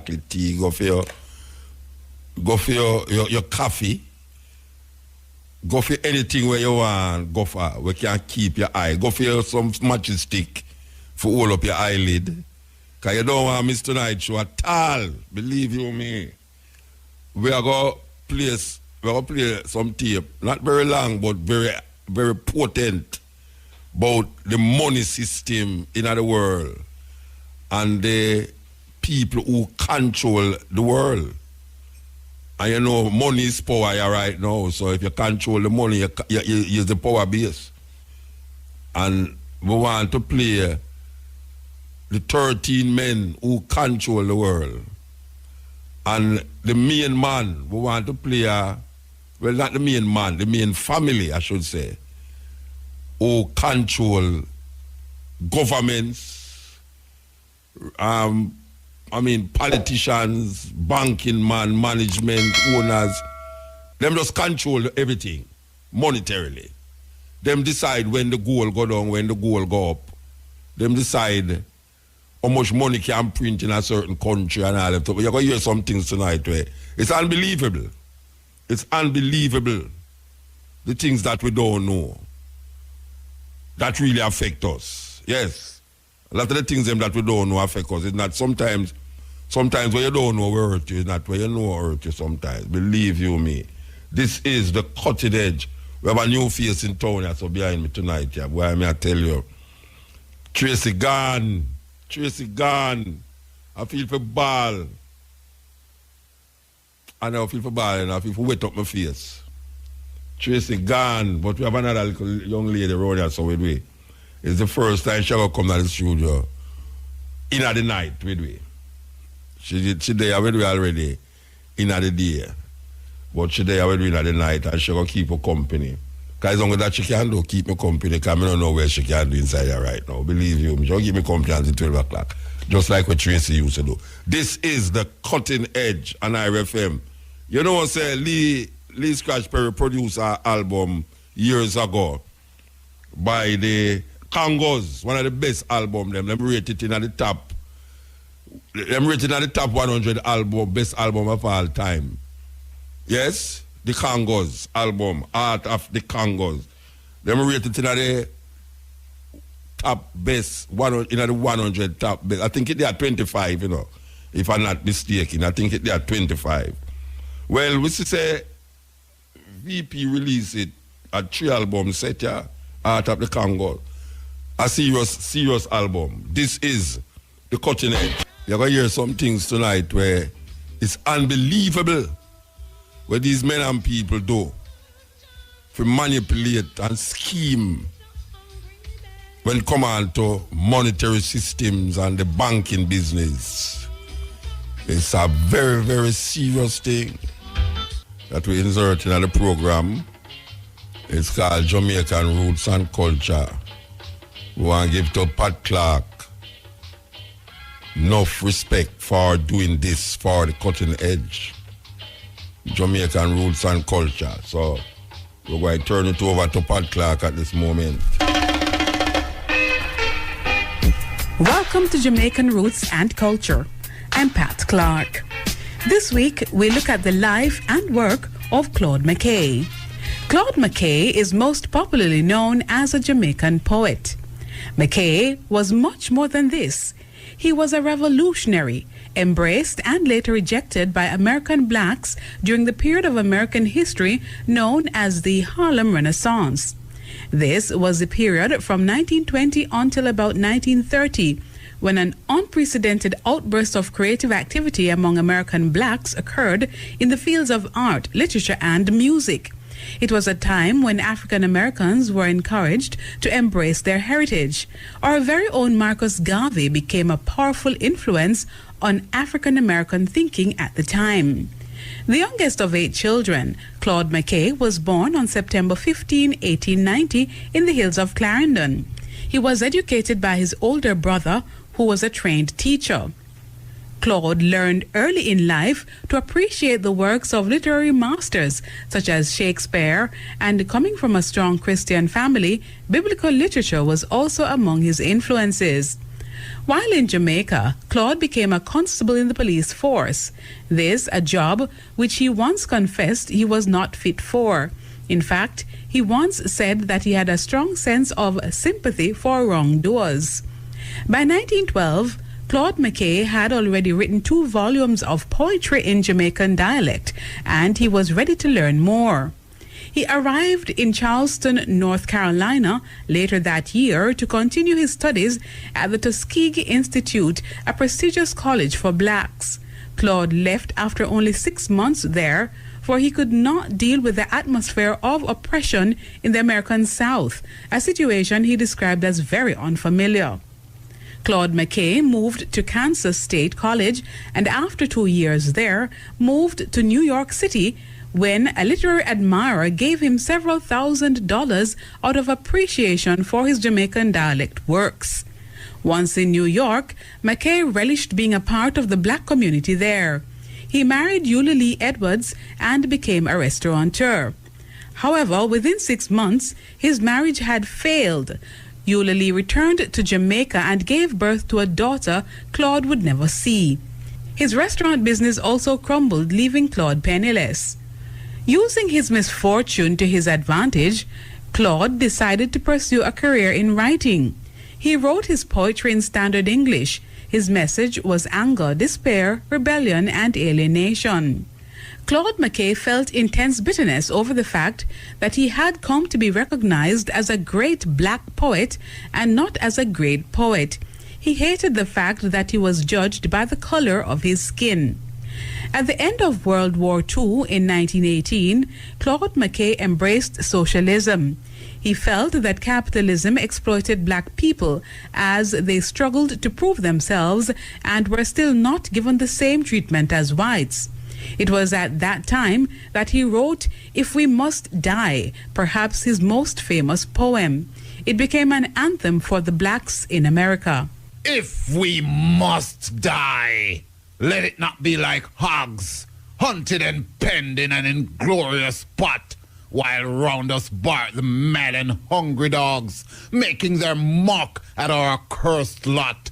tea, go for your coffee, go for anything where you want, go for where can keep your eye, go for some matching stick for hold up your eyelid. Because you don't want to miss tonight's show at all, believe you me. We are going to play some tape, not very long, but very, very potent, about the money system in the world and the people who control the world. And you know, money is power right now, so if you control the money, you use the power base. And we want to play the 13 men who control the world. And the main man, we want to play, well, not the main man, the main family, I should say, who control governments, politicians, banking man, management, owners. Them just control everything, monetarily. Them decide when the gold go down, when the gold go up. Them decide how much money can print in a certain country and all that. But you're going to hear some things tonight where it's unbelievable. It's unbelievable. The things that we don't know that really affect us. Yes. A lot of the things that we don't know affect us. It's not sometimes when you don't know will hurt you. It's not when you know will hurt you sometimes. Believe you me. This is the cutting edge. We have a new face in town that's behind me tonight. Yeah. Why may I tell you? Tracy gone. I feel for ball. And I feel for ball and I feel for wet up my face. Tracy gone, but we have another little young lady around here, so with we. It's the first time she will come to the studio in the night with we. She there with we already in the day. But she there with we in the night and she will keep her company. Because as long as that she can do, keep me company, because I don't know where she can do inside here right now. Believe you me, she'll keep me company until 12 o'clock. Just like what Tracy used to do. This is the cutting edge on IRFM. You know what I'm saying? Lee Scratch Perry produced an album years ago by the Congos, one of the best albums. Them rated in at the top. Them rated at the top 100 album, best album of all time. Yes? The Congos album, Art of the Congos. Them rated in at the top best, in at the 100 top best. I think they are 25, you know, if I'm not mistaken. I think they are 25. Well, we say VP released it, a 3 album set, yeah, Art of the Congo. A serious album. This is the cutting edge. You're going to hear some things tonight where it's unbelievable what these men and people do to manipulate and scheme when it comes on to monetary systems and the banking business. It's a very, very serious thing that we insert in the program. It's called Jamaican Roots and Culture. We want to give to Pat Clark enough respect for doing this for the cutting edge. Jamaican Roots and Culture. So we're going to turn it over to Pat Clark at this moment. Welcome to Jamaican Roots and Culture. I'm Pat Clark. This week, we look at the life and work of Claude McKay. Claude McKay is most popularly known as a Jamaican poet. McKay was much more than this. He was a revolutionary, embraced and later rejected by American blacks during the period of American history known as the Harlem Renaissance. This was the period from 1920 until about 1930, when an unprecedented outburst of creative activity among American blacks occurred in the fields of art, literature, and music. It was a time when African Americans were encouraged to embrace their heritage. Our very own Marcus Garvey became a powerful influence on African American thinking at the time. The youngest of 8 children, Claude McKay was born on September 15, 1890 in the hills of Clarendon. He was educated by his older brother, who was a trained teacher. Claude learned early in life to appreciate the works of literary masters such as Shakespeare, and coming from a strong Christian family, biblical literature was also among his influences. While in Jamaica, Claude became a constable in the police force. This, a job which he once confessed he was not fit for. In fact, he once said that he had a strong sense of sympathy for wrongdoers. By 1912, Claude McKay had already written 2 volumes of poetry in Jamaican dialect, and he was ready to learn more. He arrived in Charleston, North Carolina, later that year to continue his studies at the Tuskegee Institute, a prestigious college for blacks. Claude left after only 6 months there, for he could not deal with the atmosphere of oppression in the American South, a situation he described as very unfamiliar. Claude McKay moved to Kansas State College and after 2 years there, moved to New York City when a literary admirer gave him several $1,000s out of appreciation for his Jamaican dialect works. Once in New York, McKay relished being a part of the black community there. He married Eulalie Edwards and became a restaurateur. However, within 6 months, his marriage had failed. Eulalie returned to Jamaica and gave birth to a daughter Claude would never see. His restaurant business also crumbled, leaving Claude penniless. Using his misfortune to his advantage, Claude decided to pursue a career in writing. He wrote his poetry in standard English. His message was anger, despair, rebellion, and alienation. Claude McKay felt intense bitterness over the fact that he had come to be recognized as a great black poet and not as a great poet. He hated the fact that he was judged by the color of his skin. At the end of World War II in 1918, Claude McKay embraced socialism. He felt that capitalism exploited black people as they struggled to prove themselves and were still not given the same treatment as whites. It was at that time that he wrote If We Must Die, perhaps his most famous poem. It became an anthem for the blacks in America. If we must die, let it not be like hogs, hunted and penned in an inglorious pot, while round us bark the mad and hungry dogs, making their mock at our accursed lot.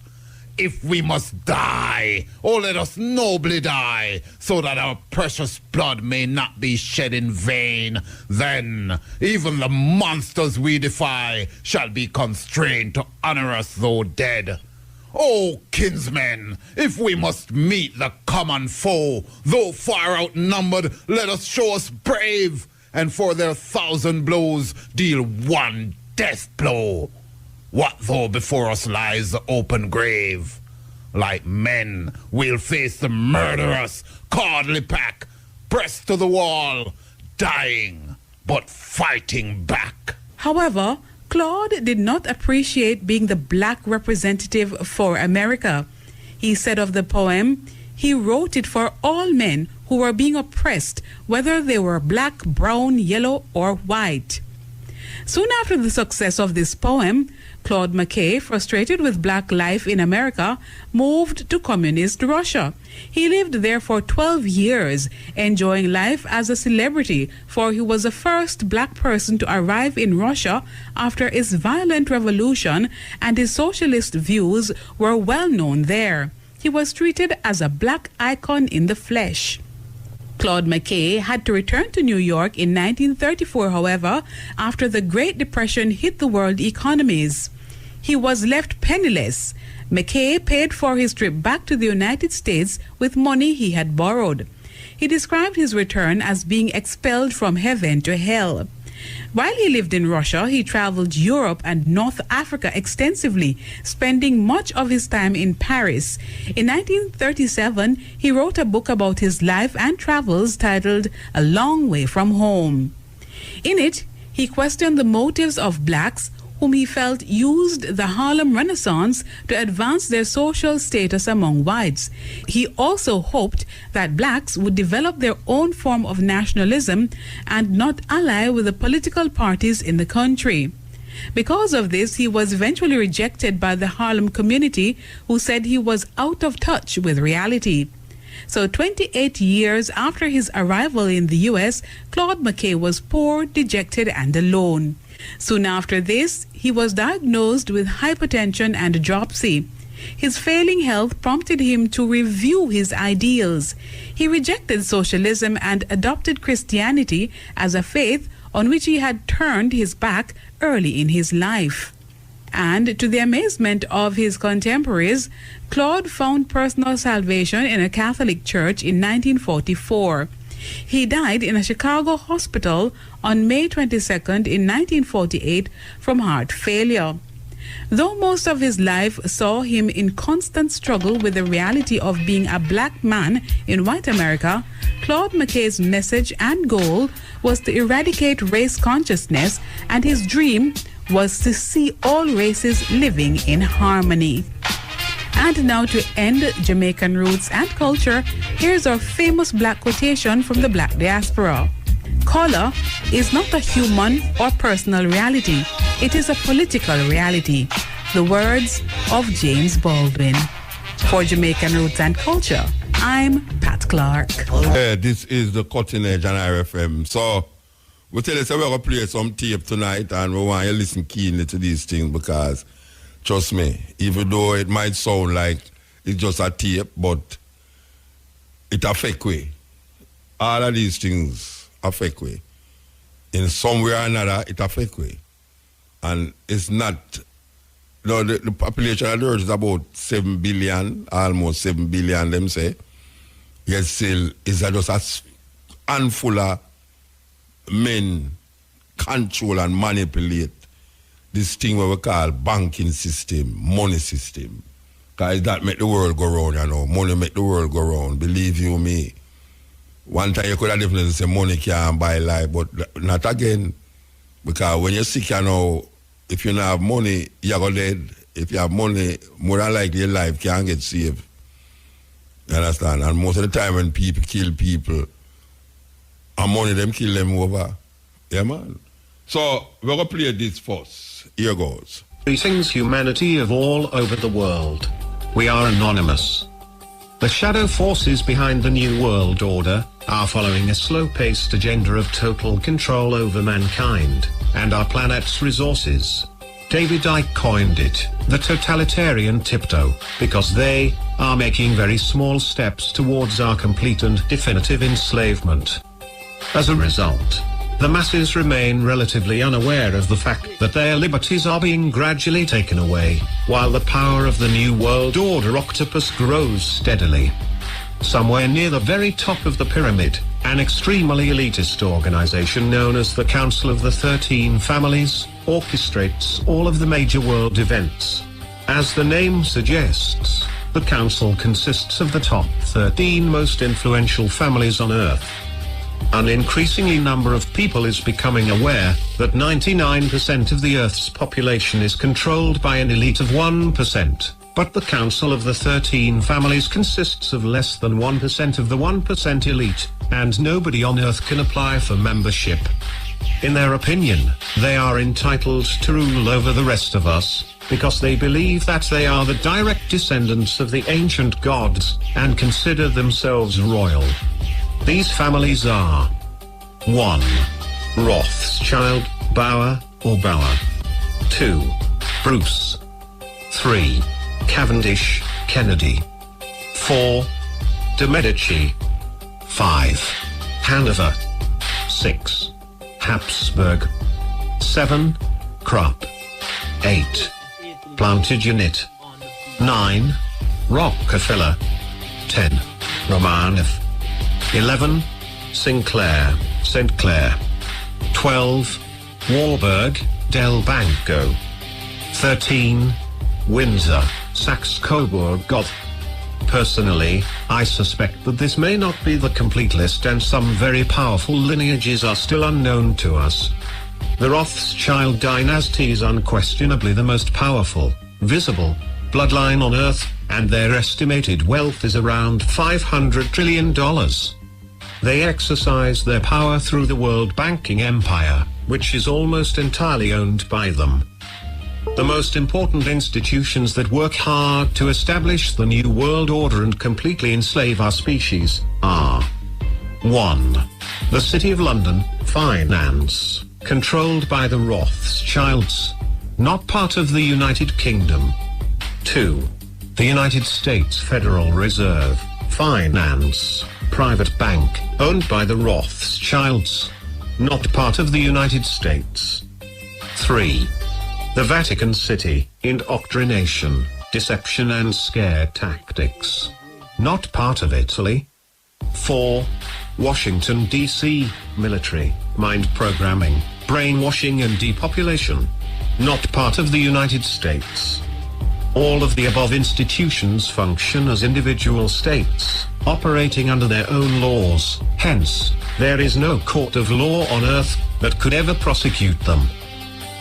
If we must die, oh let us nobly die, so that our precious blood may not be shed in vain. Then even the monsters we defy shall be constrained to honor us though dead. O kinsmen, if we must meet the common foe, though far outnumbered, let us show us brave, and for their 1,000 blows deal one death blow. What though before us lies the open grave? Like men, we'll face the murderous, cowardly pack, pressed to the wall, dying, but fighting back. However, Claude did not appreciate being the black representative for America. He said of the poem, he wrote it for all men who were being oppressed, whether they were black, brown, yellow, or white. Soon after the success of this poem, Claude McKay, frustrated with black life in America, moved to communist Russia. He lived there for 12 years, enjoying life as a celebrity, for he was the first black person to arrive in Russia after its violent revolution, and his socialist views were well known there. He was treated as a black icon in the flesh. Claude McKay had to return to New York in 1934, however, after the Great Depression hit the world economies. He was left penniless. McKay paid for his trip back to the United States with money he had borrowed. He described his return as being expelled from heaven to hell. While he lived in Russia, he traveled Europe and North Africa extensively, spending much of his time in Paris. In 1937, he wrote a book about his life and travels titled A Long Way from Home. In it, he questioned the motives of blacks whom he felt used the Harlem Renaissance to advance their social status among whites. He also hoped that blacks would develop their own form of nationalism and not ally with the political parties in the country. Because of this, he was eventually rejected by the Harlem community, who said he was out of touch with reality. So 28 years after his arrival in the U.S., Claude McKay was poor, dejected, and alone. Soon after this, he was diagnosed with hypertension and dropsy. His failing health prompted him to review his ideals. He rejected socialism and adopted Christianity as a faith on which he had turned his back early in his life. And to the amazement of his contemporaries, Claude found personal salvation in a Catholic church in 1944. He died in a Chicago hospital on May 22nd in 1948 from heart failure. Though most of his life saw him in constant struggle with the reality of being a black man in white America, Claude McKay's message and goal was to eradicate race consciousness, and his dream was to see all races living in harmony. And now, to end Jamaican roots and culture, here's our famous black quotation from the black diaspora. Color is not a human or personal reality. It is a political reality. The words of James Baldwin. For Jamaican Roots and Culture, I'm Pat Clark. Yeah, this is the Cutting Edge on RFM. So, we tell you, so we're going to play some tape tonight, and we want you to listen keenly to these things, because, trust me, even though it might sound like it's just a tape, but it affects way. All of these things affect way. In some way or another, it affects way. And it's not, you know, the population of the earth is about 7 billion, almost 7 billion, them say. Yet still, it's just a handful of men control and manipulate this thing what we call banking system, money system. Because that make the world go round, you know. Money make the world go round, believe you me. One time you could have definitely say money can't buy life, but not again. Because when you're sick, you know, if you don't have money, you're going dead. If you have money, more than likely your life can't get saved. You understand? And most of the time when people kill people, and money them kill them over. Yeah, man. So, we're going to play this first. Here goes. Greetings, humanity of all over the world. We are anonymous. The shadow forces behind the New World Order are following a slow-paced agenda of total control over mankind and our planet's resources. David Icke coined it the totalitarian tiptoe, because they are making very small steps towards our complete and definitive enslavement. As a result, the masses remain relatively unaware of the fact that their liberties are being gradually taken away, while the power of the New World Order octopus grows steadily. Somewhere near the very top of the pyramid, an extremely elitist organization known as the Council of the 13 Families orchestrates all of the major world events. As the name suggests, the council consists of the top 13 most influential families on Earth. An increasingly number of people is becoming aware that 99% of the Earth's population is controlled by an elite of 1%. But the Council of the 13 Families consists of less than 1% of the 1% elite, and nobody on Earth can apply for membership. In their opinion, they are entitled to rule over the rest of us, because they believe that they are the direct descendants of the ancient gods, and consider themselves royal. These families are 1. Rothschild, Bauer or Bauer. 2. Bruce. 3. Cavendish, Kennedy. 4. De Medici. 5. Hanover. 6. Habsburg. 7. Krupp. 8. Plantagenet. 9. Rockefeller. 10. Romanov. 11. Sinclair, St. Clair. 12. Warburg, Del Banco. 13. Windsor, Saxe-Coburg Gotha. Personally, I suspect that this may not be the complete list, and some very powerful lineages are still unknown to us. The Rothschild dynasty is unquestionably the most powerful, visible bloodline on Earth, and their estimated wealth is around $500 trillion. They exercise their power through the world banking empire, which is almost entirely owned by them. The most important institutions that work hard to establish the New World Order and completely enslave our species are 1. The City of London, finance, controlled by the Rothschilds, not part of the United Kingdom. 2. The United States Federal Reserve, finance, private bank, owned by the Rothschilds. Not part of the United States. 3. The Vatican City, indoctrination, deception and scare tactics. Not part of Italy. 4. Washington, D.C., military, mind programming, brainwashing and depopulation. Not part of the United States. All of the above institutions function as individual states, operating under their own laws. Hence, there is no court of law on earth that could ever prosecute them.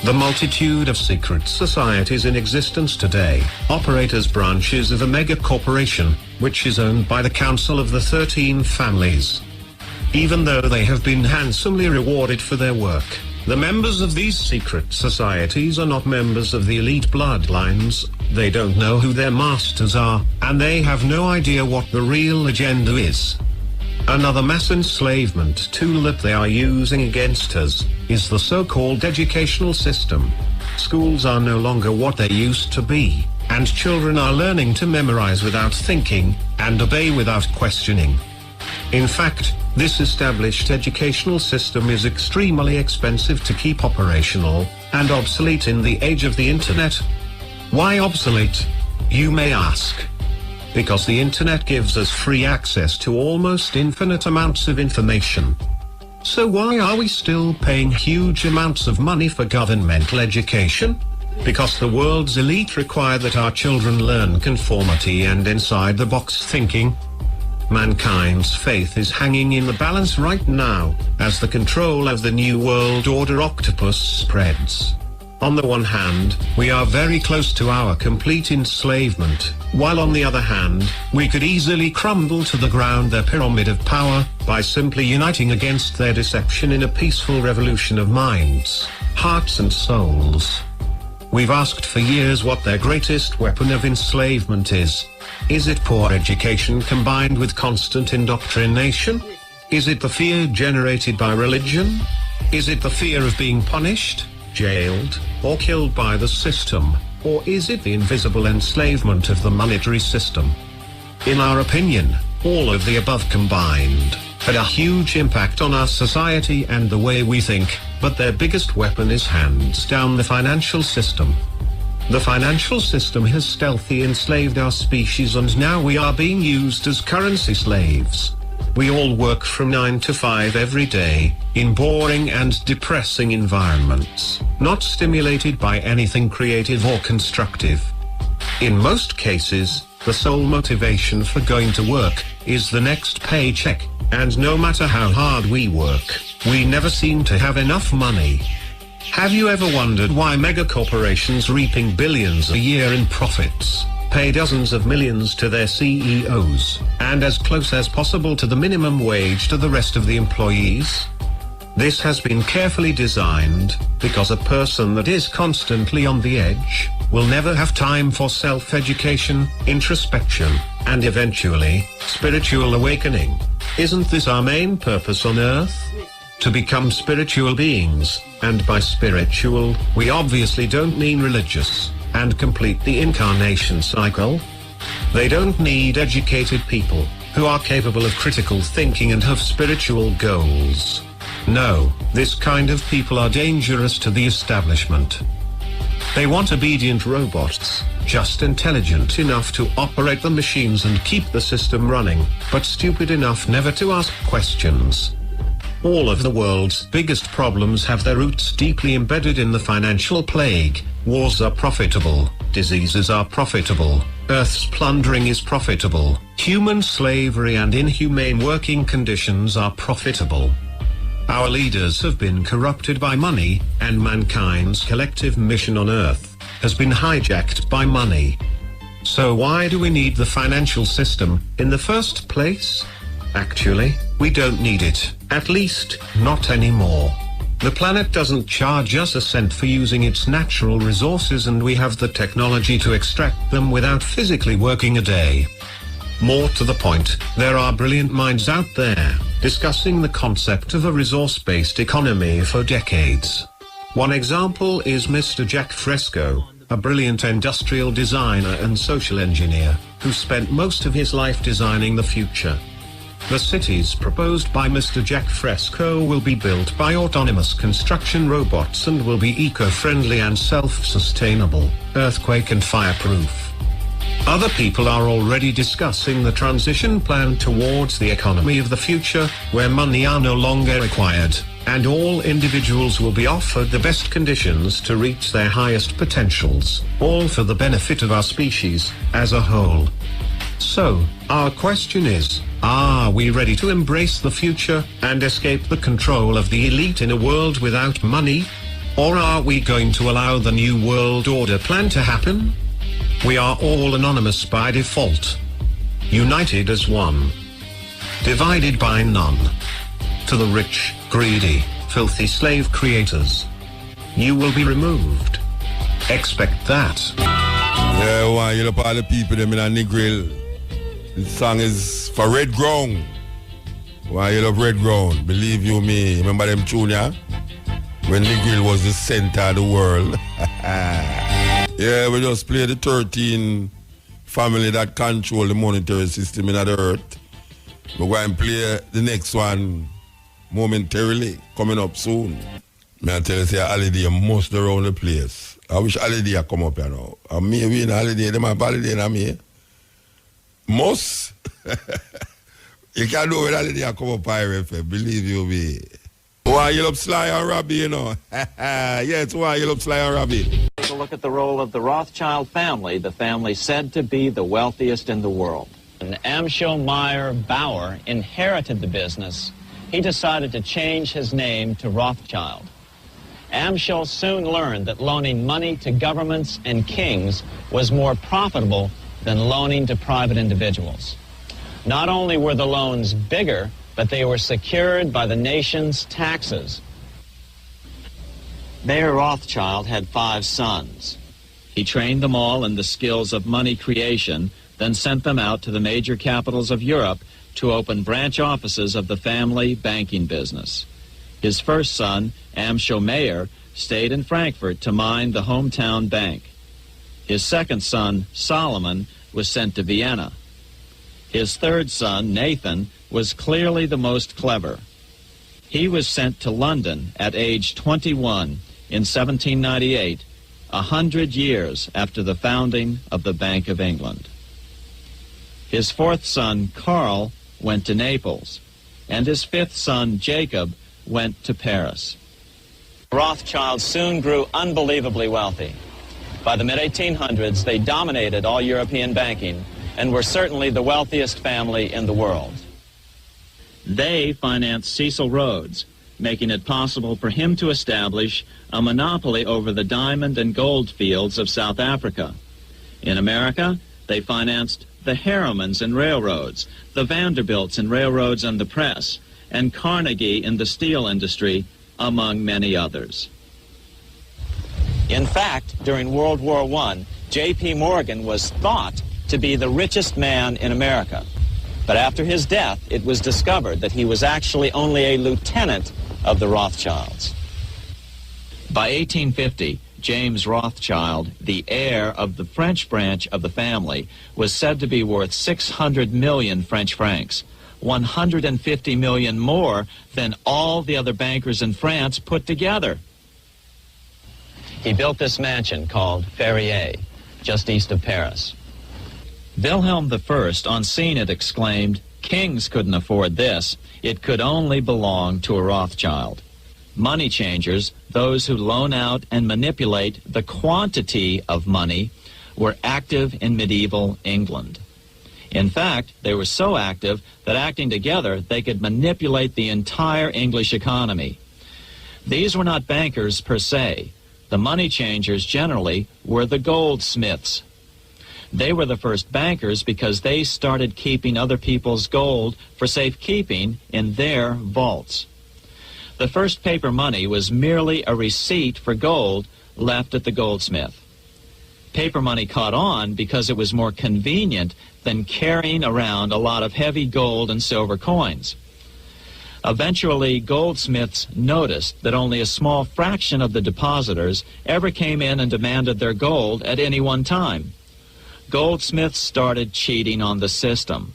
The multitude of secret societies in existence today operate as branches of a mega corporation, which is owned by the Council of the 13 Families. Even though they have been handsomely rewarded for their work, the members of these secret societies are not members of the elite bloodlines, they don't know who their masters are, and they have no idea what the real agenda is. Another mass enslavement tool that they are using against us is the so-called educational system. Schools are no longer what they used to be, and children are learning to memorize without thinking and obey without questioning. In fact, this established educational system is extremely expensive to keep operational and obsolete in the age of the internet. Why obsolete, you may ask? Because the internet gives us free access to almost infinite amounts of information. So why are we still paying huge amounts of money for governmental education? Because the world's elite require that our children learn conformity and inside-the-box thinking. Mankind's faith is hanging in the balance right now, as the control of the New World Order octopus spreads. On the one hand, we are very close to our complete enslavement, while on the other hand, we could easily crumble to the ground their pyramid of power by simply uniting against their deception in a peaceful revolution of minds, hearts and souls. We've asked for years what their greatest weapon of enslavement is. Is it poor education combined with constant indoctrination? Is it the fear generated by religion? Is it the fear of being punished, jailed, or killed by the system? Or is it the invisible enslavement of the monetary system? In our opinion, all of the above combined had a huge impact on our society and the way we think, but their biggest weapon is hands down the financial system. The financial system has stealthily enslaved our species, and now we are being used as currency slaves. We all work from 9 to 5 every day, in boring and depressing environments, not stimulated by anything creative or constructive. In most cases, the sole motivation for going to work is the next paycheck, and no matter how hard we work, we never seem to have enough money. Have you ever wondered why megacorporations reaping billions a year in profits pay dozens of millions to their CEOs, and as close as possible to the minimum wage to the rest of the employees? This has been carefully designed, because a person that is constantly on the edge will never have time for self-education, introspection, and eventually, spiritual awakening. Isn't this our main purpose on Earth? To become spiritual beings, and by spiritual, we obviously don't mean religious, and complete the incarnation cycle. They don't need educated people, who are capable of critical thinking and have spiritual goals. No, this kind of people are dangerous to the establishment. They want obedient robots, just intelligent enough to operate the machines and keep the system running, but stupid enough never to ask questions. All of the world's biggest problems have their roots deeply embedded in the financial plague. Wars are profitable, diseases are profitable, Earth's plundering is profitable, human slavery and inhumane working conditions are profitable. Our leaders have been corrupted by money, and mankind's collective mission on Earth has been hijacked by money. So why do we need the financial system in the first place? Actually, we don't need it, at least, not anymore. The planet doesn't charge us a cent for using its natural resources, and we have the technology to extract them without physically working a day. More to the point, there are brilliant minds out there discussing the concept of a resource-based economy for decades. One example is Mr. Jack Fresco, a brilliant industrial designer and social engineer, who spent most of his life designing the future. The cities proposed by Mr. Jack Fresco will be built by autonomous construction robots and will be eco-friendly and self-sustainable, earthquake and fireproof. Other people are already discussing the transition plan towards the economy of the future, where money are no longer required, and all individuals will be offered the best conditions to reach their highest potentials, all for the benefit of our species as a whole. So, our question is, are we ready to embrace the future and escape the control of the elite in a world without money? Or are we going to allow the New World Order plan to happen? We are all anonymous by default, united as one, divided by none. To the rich, greedy, filthy slave creators, you will be removed. Expect that. Yeah, why you look all the people them in a Negril. This song is for Red Ground. Why you love Red Ground? Believe you me. Remember them tune, yeah? When Negril was the center of the world. Yeah, we just play the 13 family that control the monetary system in the earth. We're going to play the next one momentarily, coming up soon. I tell you, say holiday must around the place. I wish holiday come up here now. And me, we in holiday, them have holiday in me. Must. You can't do it holiday come up here, believe you me. Why you love Sly and Robbie, you know? Yes, why you love Sly and Robbie? Take a look at the role of the Rothschild family, the family said to be the wealthiest in the world. When Amschel Meyer Bauer inherited the business, he decided to change his name to Rothschild. Amschel soon learned that loaning money to governments and kings was more profitable than loaning to private individuals. Not only were the loans bigger, but they were secured by the nation's taxes. Mayer Rothschild had 5 sons. He trained them all in the skills of money creation, then sent them out to the major capitals of Europe to open branch offices of the family banking business. His first son, Amschel Meyer, stayed in Frankfurt to mind the hometown bank. His second son, Solomon, was sent to Vienna. His third son, Nathan, was clearly the most clever. He was sent to London at age 21 in 1798, 100 years after the founding of the Bank of England. His fourth son, Karl, went to Naples, and his fifth son, Jacob, went to Paris. Rothschilds soon grew unbelievably wealthy. By the mid-1800s, they dominated all European banking and were certainly the wealthiest family in the world. They financed Cecil Rhodes, making it possible for him to establish a monopoly over the diamond and gold fields of South Africa. In America, they financed the Harrimans and railroads, the Vanderbilts and railroads and the press, and Carnegie in the steel industry, among many others. In fact, during World War I, J.P. Morgan was thought to be the richest man in America. But after his death, it was discovered that he was actually only a lieutenant of the Rothschilds. By 1850, James Rothschild, the heir of the French branch of the family, was said to be worth 600 million French francs, 150 million more than all the other bankers in France put together. He built this mansion called Ferrier, just east of Paris. Wilhelm I, on seeing it, exclaimed, "Kings couldn't afford this. It could only belong to a Rothschild." Money changers, those who loan out and manipulate the quantity of money, were active in medieval England. In fact, they were so active that acting together, they could manipulate the entire English economy. These were not bankers per se. The money changers generally were the goldsmiths. They were the first bankers because they started keeping other people's gold for safekeeping in their vaults. The first paper money was merely a receipt for gold left at the goldsmith. Paper money caught on because it was more convenient than carrying around a lot of heavy gold and silver coins. Eventually, goldsmiths noticed that only a small fraction of the depositors ever came in and demanded their gold at any one time. Goldsmiths started cheating on the system.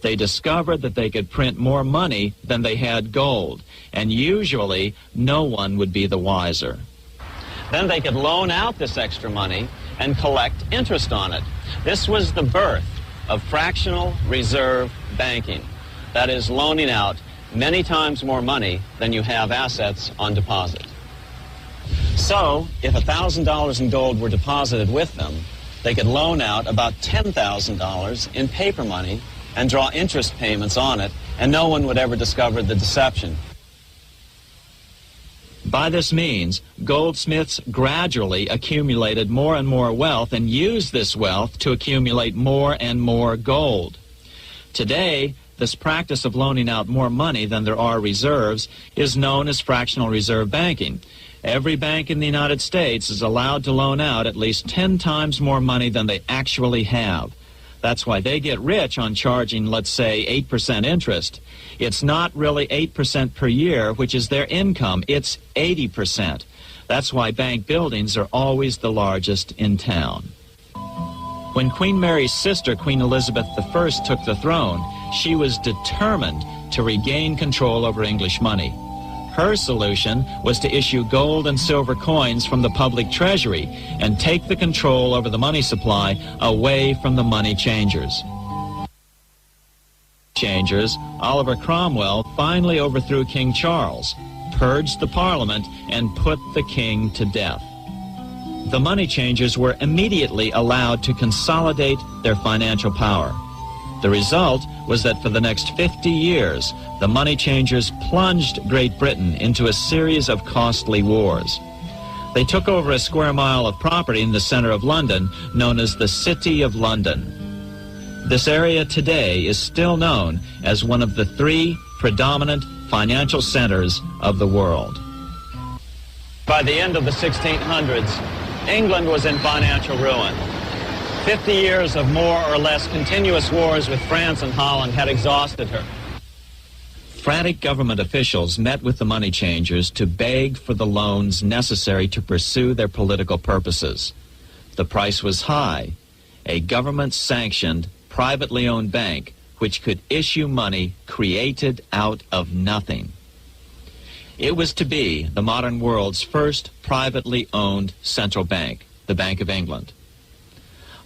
They discovered that they could print more money than they had gold, and usually no one would be the wiser. Then they could loan out this extra money and collect interest on it. This was the birth of fractional reserve banking. That is, loaning out many times more money than you have assets on deposit. So, if $1,000 in gold were deposited with them, they could loan out about $10,000 in paper money and draw interest payments on it, and no one would ever discover the deception. By this means, goldsmiths gradually accumulated more and more wealth and used this wealth to accumulate more and more gold. Today, this practice of loaning out more money than there are reserves is known as fractional reserve banking. Every bank in the United States is allowed to loan out at least 10 times more money than they actually have. That's why they get rich on charging, let's say, 8% interest. It's not really 8% per year, which is their income. It's 80%. That's why bank buildings are always the largest in town. When Queen Mary's sister, Queen Elizabeth I, took the throne, she was determined to regain control over English money. Her solution was to issue gold and silver coins from the public treasury and take the control over the money supply away from the money changers. Oliver Cromwell finally overthrew King Charles, purged the Parliament, and put the king to death. The money changers were immediately allowed to consolidate their financial power. The result was that for the next 50 years, the money changers plunged Great Britain into a series of costly wars. They took over a square mile of property in the center of London, known as the City of London. This area today is still known as one of the 3 predominant financial centers of the world. By the end of the 1600s, England was in financial ruin. 50 years of more or less continuous wars with France and Holland had exhausted her. Frantic government officials met with the money changers to beg for the loans necessary to pursue their political purposes. The price was high. A government-sanctioned, privately owned bank which could issue money created out of nothing. It was to be the modern world's first privately owned central bank, the Bank of England.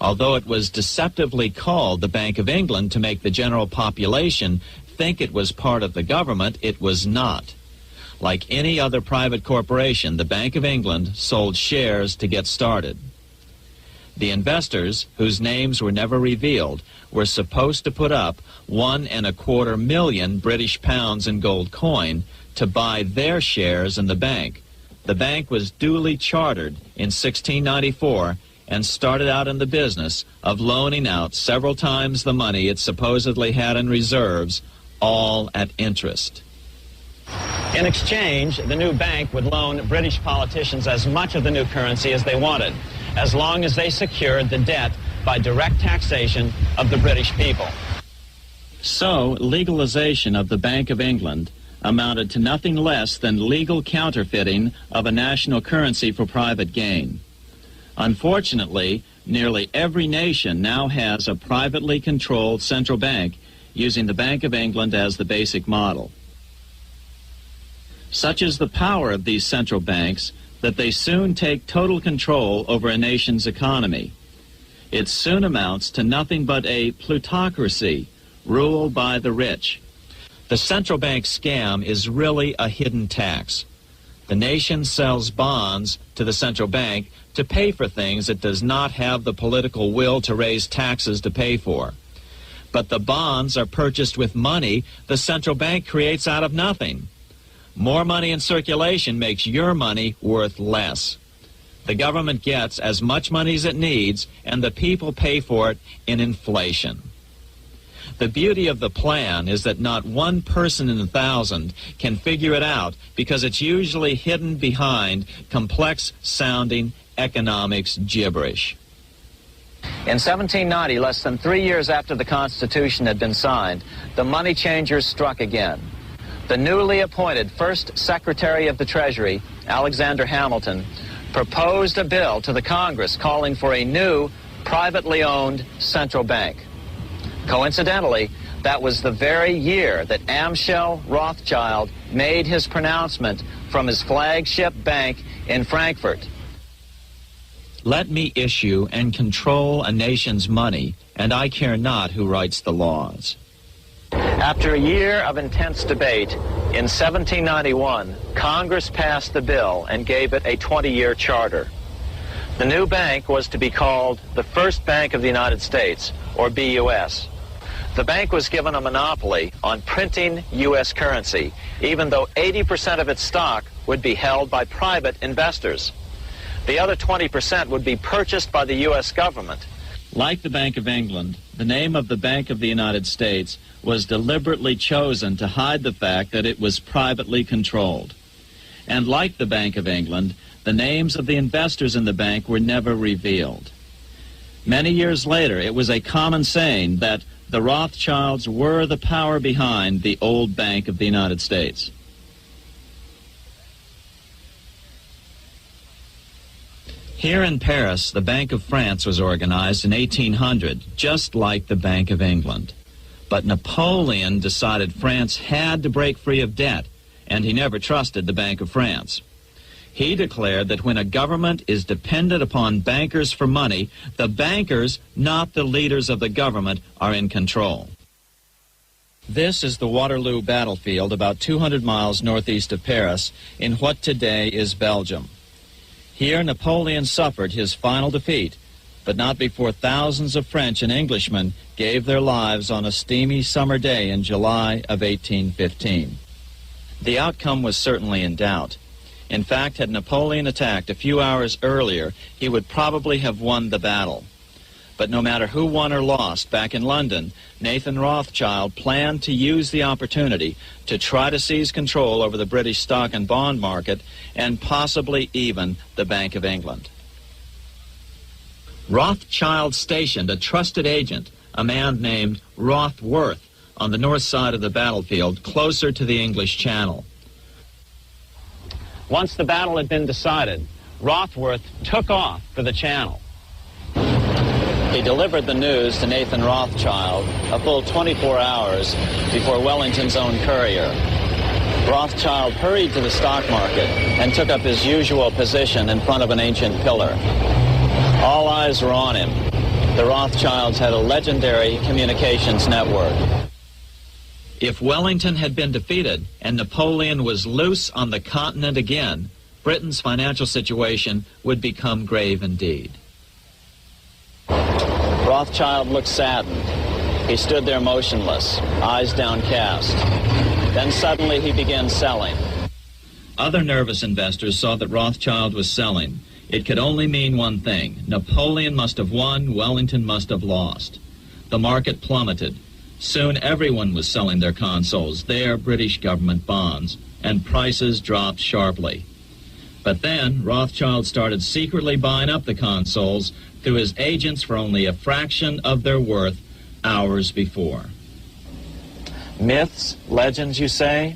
Although it was deceptively called the Bank of England to make the general population think it was part of the government, it was not. Like any other private corporation, the Bank of England sold shares to get started. The investors, whose names were never revealed, were supposed to put up £1.25 million British pounds in gold coin to buy their shares in the bank. The bank was duly chartered in 1694 and started out in the business of loaning out several times the money it supposedly had in reserves, all at interest. In exchange, the new bank would loan British politicians as much of the new currency as they wanted, as long as they secured the debt by direct taxation of the British people. So, legalization of the Bank of England amounted to nothing less than legal counterfeiting of a national currency for private gain. Unfortunately, nearly every nation now has a privately controlled central bank using the Bank of England as the basic model. Such is the power of these central banks that they soon take total control over a nation's economy. It soon amounts to nothing but a plutocracy ruled by the rich. The central bank scam is really a hidden tax. The nation sells bonds to the central bank to pay for things it does not have the political will to raise taxes to pay for. But the bonds are purchased with money the central bank creates out of nothing. More money in circulation makes your money worth less. The government gets as much money as it needs, and the people pay for it in inflation. The beauty of the plan is that not one person in 1,000 can figure it out because it's usually hidden behind complex-sounding economics gibberish. In 1790, less than 3 years after the Constitution had been signed, the money changers struck again. the newly appointed first Secretary of the Treasury, Alexander Hamilton, proposed a bill to the Congress calling for a new privately owned central bank. Coincidentally, that was the very year that Amschel Rothschild made his pronouncement from his flagship bank in Frankfurt. Let me issue and control a nation's money, and I care not who writes the laws. After a year of intense debate, in 1791, Congress passed the bill and gave it a 20-year charter. The new bank was to be called the First Bank of the United States, or BUS. The bank was given a monopoly on printing U.S. currency, even though 80% of its stock would be held by private investors. The other 20% would be purchased by the U.S. government. Like the Bank of England, the name of the Bank of the United States was deliberately chosen to hide the fact that it was privately controlled. And like the Bank of England, the names of the investors in the bank were never revealed. Many years later, it was a common saying that the Rothschilds were the power behind the old Bank of the United States. Here in Paris, the Bank of France was organized in 1800, just like the Bank of England. But Napoleon decided France had to break free of debt, and he never trusted the Bank of France. He declared that when a government is dependent upon bankers for money, the bankers, not the leaders of the government, are in control. This is the Waterloo battlefield about 200 miles northeast of Paris in what today is Belgium. Here Napoleon suffered his final defeat, but not before thousands of French and Englishmen gave their lives on a steamy summer day in July of 1815. The outcome was certainly in doubt. In fact, had Napoleon attacked a few hours earlier, he would probably have won the battle. But no matter who won or lost, back in London, Nathan Rothschild planned to use the opportunity to try to seize control over the British stock and bond market and possibly even the Bank of England. Rothschild stationed a trusted agent, a man named Rothworth, on the north side of the battlefield, closer to the English Channel. Once the battle had been decided, Rothworth took off for the Channel. He delivered the news to Nathan Rothschild a full 24 hours before Wellington's own courier. Rothschild hurried to the stock market and took up his usual position in front of an ancient pillar. All eyes were on him. The Rothschilds had a legendary communications network. If Wellington had been defeated and Napoleon was loose on the continent again, Britain's financial situation would become grave indeed. Rothschild looked saddened. He stood there motionless, eyes downcast. Then suddenly he began selling. Other nervous investors saw that Rothschild was selling. It could only mean one thing. Napoleon must have won, Wellington must have lost. The market plummeted. Soon everyone was selling their consols, their British government bonds, and prices dropped sharply. But then Rothschild started secretly buying up the consols through his agents for only a fraction of their worth hours before. Myths, legends, you say?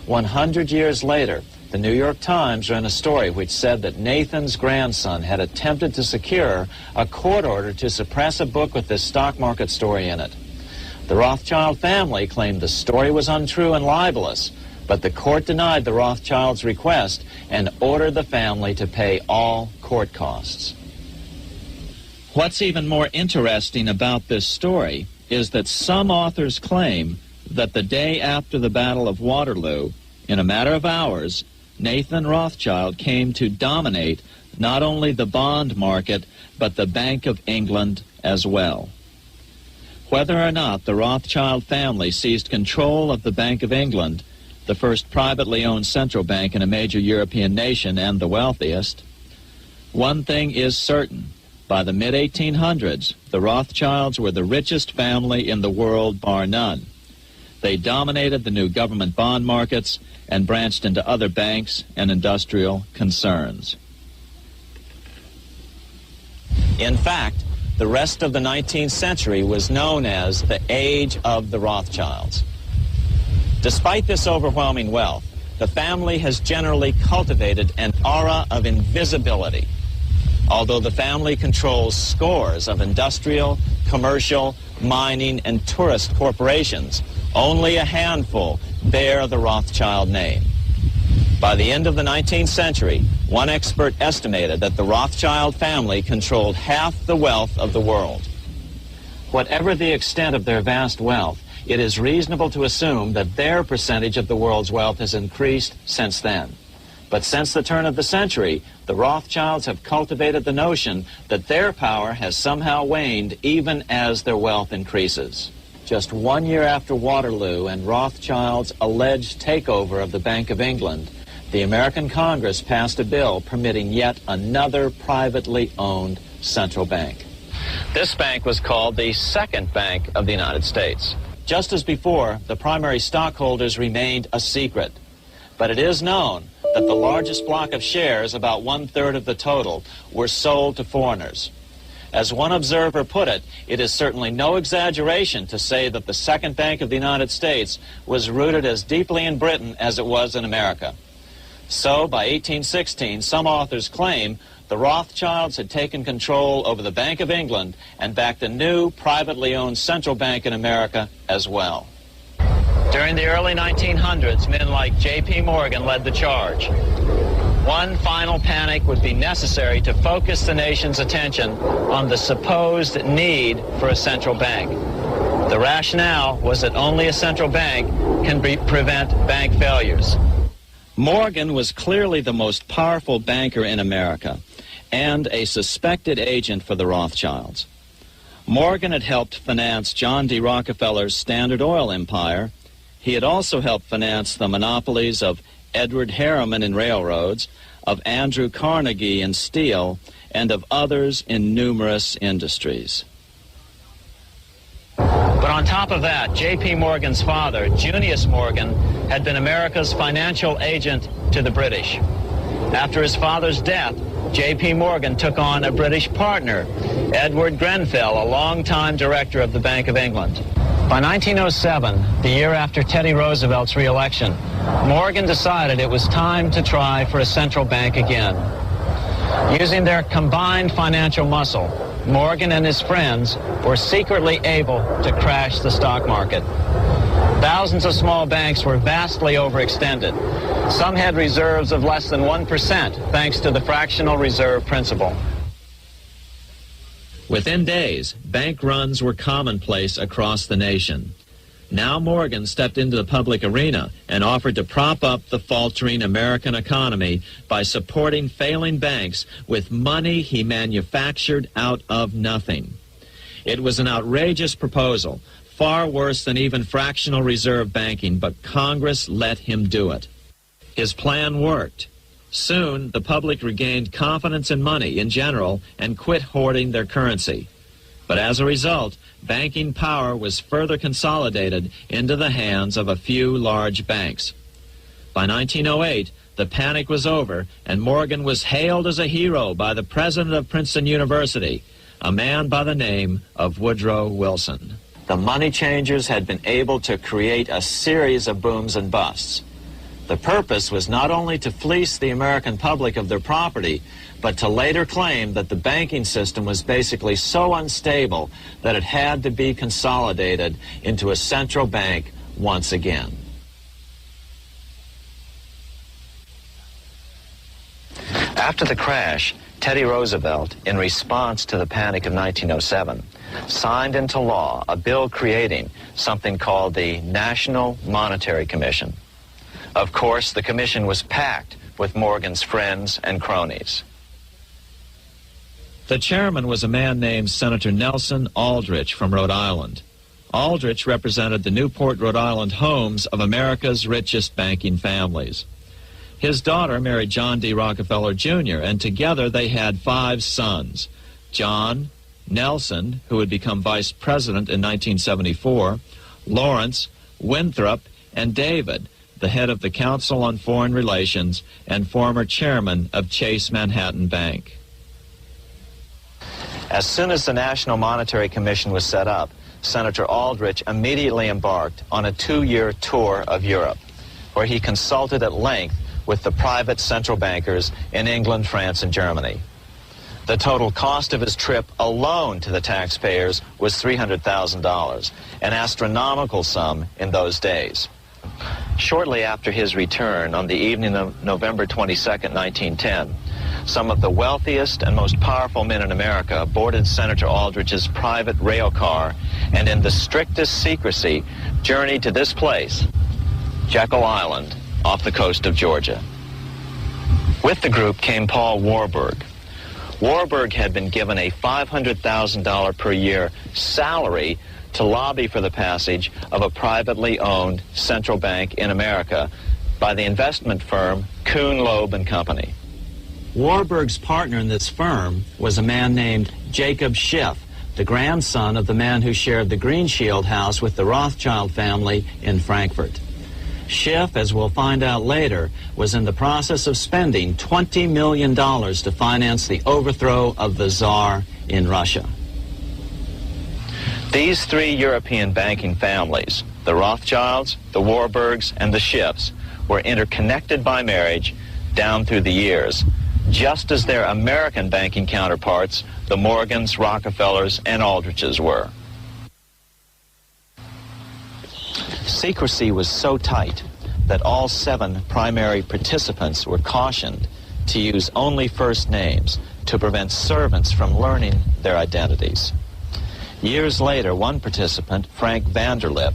100 years later, the New York Times ran a story which said that Nathan's grandson had attempted to secure a court order to suppress a book with this stock market story in it. The Rothschild family claimed the story was untrue and libelous, but the court denied the Rothschilds' request and ordered the family to pay all court costs. What's even more interesting about this story is that some authors claim that the day after the Battle of Waterloo, in a matter of hours, Nathan Rothschild came to dominate not only the bond market, but the Bank of England as well. Whether or not the Rothschild family seized control of the Bank of England, the first privately owned central bank in a major European nation and the wealthiest, one thing is certain. By the mid-1800s, the Rothschilds were the richest family in the world, bar none. They dominated the new government bond markets and branched into other banks and industrial concerns. In fact, the rest of the 19th century was known as the Age of the Rothschilds. Despite this overwhelming wealth, the family has generally cultivated an aura of invisibility. Although the family controls scores of industrial, commercial, mining, and tourist corporations, only a handful bear the Rothschild name. By the end of the 19th century, one expert estimated that the Rothschild family controlled half the wealth of the world. Whatever the extent of their vast wealth, it is reasonable to assume that their percentage of the world's wealth has increased since then. But since the turn of the century, the Rothschilds have cultivated the notion that their power has somehow waned even as their wealth increases. Just 1 year after Waterloo and Rothschild's alleged takeover of the Bank of England, the American Congress passed a bill permitting yet another privately owned central bank. This bank was called the Second Bank of the United States. Just as before, the primary stockholders remained a secret. But it is known that the largest block of shares, about 1/3 of the total, were sold to foreigners. As one observer put it, it is certainly no exaggeration to say that the Second Bank of the United States was rooted as deeply in Britain as it was in America. So, by 1816, some authors claim the Rothschilds had taken control over the Bank of England and backed a new, privately owned central bank in America as well. During the early 1900s, men like J.P. Morgan led the charge. One final panic would be necessary to focus the nation's attention on the supposed need for a central bank. The rationale was that only a central bank can prevent bank failures. Morgan was clearly the most powerful banker in America and a suspected agent for the Rothschilds. Morgan had helped finance John D. Rockefeller's Standard Oil empire. He had also helped finance the monopolies of Edward Harriman in railroads, of Andrew Carnegie in steel, and of others in numerous industries. But on top of that, J.P. Morgan's father, Junius Morgan, had been America's financial agent to the British. After his father's death, J.P. Morgan took on a British partner, Edward Grenfell, a longtime director of the Bank of England. By 1907, the year after Teddy Roosevelt's re-election, Morgan decided it was time to try for a central bank again. Using their combined financial muscle, Morgan and his friends were secretly able to crash the stock market. Thousands of small banks were vastly overextended. Some had reserves of less than 1% thanks to the fractional reserve principle. Within days, bank runs were commonplace across the nation. Now Morgan stepped into the public arena and offered to prop up the faltering American economy by supporting failing banks with money he manufactured out of nothing. It was an outrageous proposal, far worse than even fractional reserve banking, but Congress let him do it. His plan worked. Soon, the public regained confidence in money in general and quit hoarding their currency. But as a result, banking power was further consolidated into the hands of a few large banks. By 1908, the panic was over, and Morgan was hailed as a hero by the president of Princeton University, a man by the name of Woodrow Wilson. The money changers had been able to create a series of booms and busts. The purpose was not only to fleece the American public of their property, but to later claim that the banking system was basically so unstable that it had to be consolidated into a central bank once again. After the crash, Teddy Roosevelt, in response to the panic of 1907, signed into law a bill creating something called the National Monetary Commission. Of course, the commission was packed with Morgan's friends and cronies. The chairman was a man named Senator Nelson Aldrich from Rhode Island. Aldrich represented the Newport, Rhode Island homes of America's richest banking families. His daughter married John D. Rockefeller Jr., and together they had 5 sons: John, Nelson, who would become vice president in 1974, Lawrence, Winthrop, and David, the head of the Council on Foreign Relations and former chairman of Chase Manhattan Bank. As soon as the National Monetary Commission was set up, Senator Aldrich immediately embarked on a 2-year tour of Europe, where he consulted at length with the private central bankers in England, France, and Germany. The total cost of his trip alone to the taxpayers was $300,000, an astronomical sum in those days. Shortly after his return, on the evening of November 22nd, 1910, some of the wealthiest and most powerful men in America boarded Senator Aldrich's private rail car and in the strictest secrecy journeyed to this place, Jekyll Island, off the coast of Georgia. With the group came Paul Warburg. Warburg had been given a $500,000 per year salary to lobby for the passage of a privately owned central bank in America by the investment firm Kuhn, Loeb and Company. Warburg's partner in this firm was a man named Jacob Schiff, the grandson of the man who shared the Green Shield house with the Rothschild family in Frankfurt. Schiff, as we'll find out later, was in the process of spending $20 million to finance the overthrow of the Tsar in Russia. These three European banking families, the Rothschilds, the Warburgs, and the Schiffs, were interconnected by marriage down through the years, just as their American banking counterparts, the Morgans, Rockefellers, and Aldriches were. Secrecy was so tight that all 7 primary participants were cautioned to use only first names to prevent servants from learning their identities. Years later, one participant, Frank Vanderlip,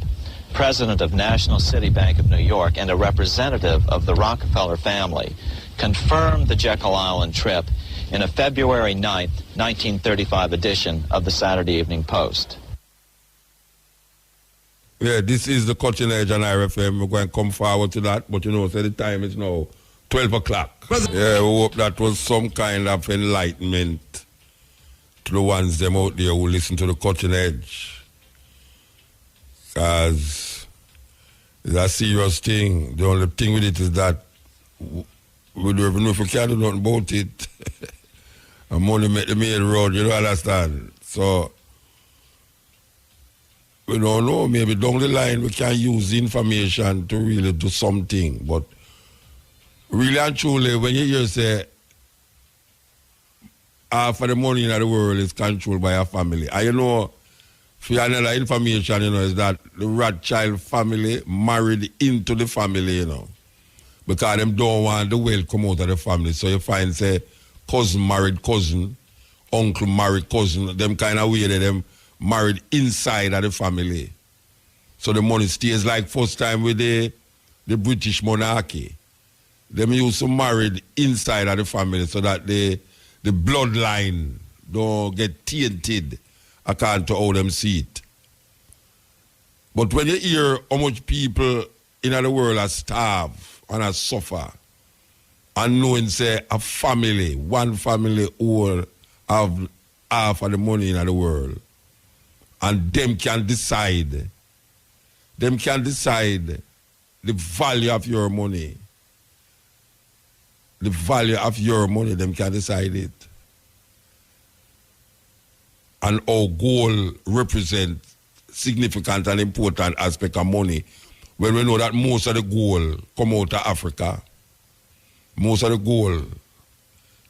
president of National City Bank of New York and a representative of the Rockefeller family, confirmed the Jekyll Island trip in a February 9, 1935 edition of the Saturday Evening Post. Yeah, this is the Cutting Edge on IRFM. We're going to come forward to that, but you know, so the time is now 12 o'clock. Yeah, we hope that was some kind of enlightenment to the ones them out there who listen to the Cutting Edge. Because it's a serious thing. The only thing with it is that we don't even know if we can do nothing about it. And money make the main road, you don't understand? So, we don't know, maybe down the line we can use the information to really do something. But really and truly, when you hear say, half of the money in the world is controlled by a family. And you know, for another information, you know, is that the Rothschild family married into the family, you know. Because them don't want the wealth come out of the family. So you find, say, cousin married cousin, uncle married cousin, them kind of way that them married inside of the family. So the money stays like first time with the British monarchy. Them used to married inside of the family so that the bloodline don't get tainted according to how them see it. But when you hear how much people in the world are starved and are suffer, and knowing, say, a family, one family all have half of the money in the world, and them can decide the value of your money. The value of your money, them can decide it. And our goal represents significant and important aspect of money. When we know that most of the gold come out of Africa, most of the gold,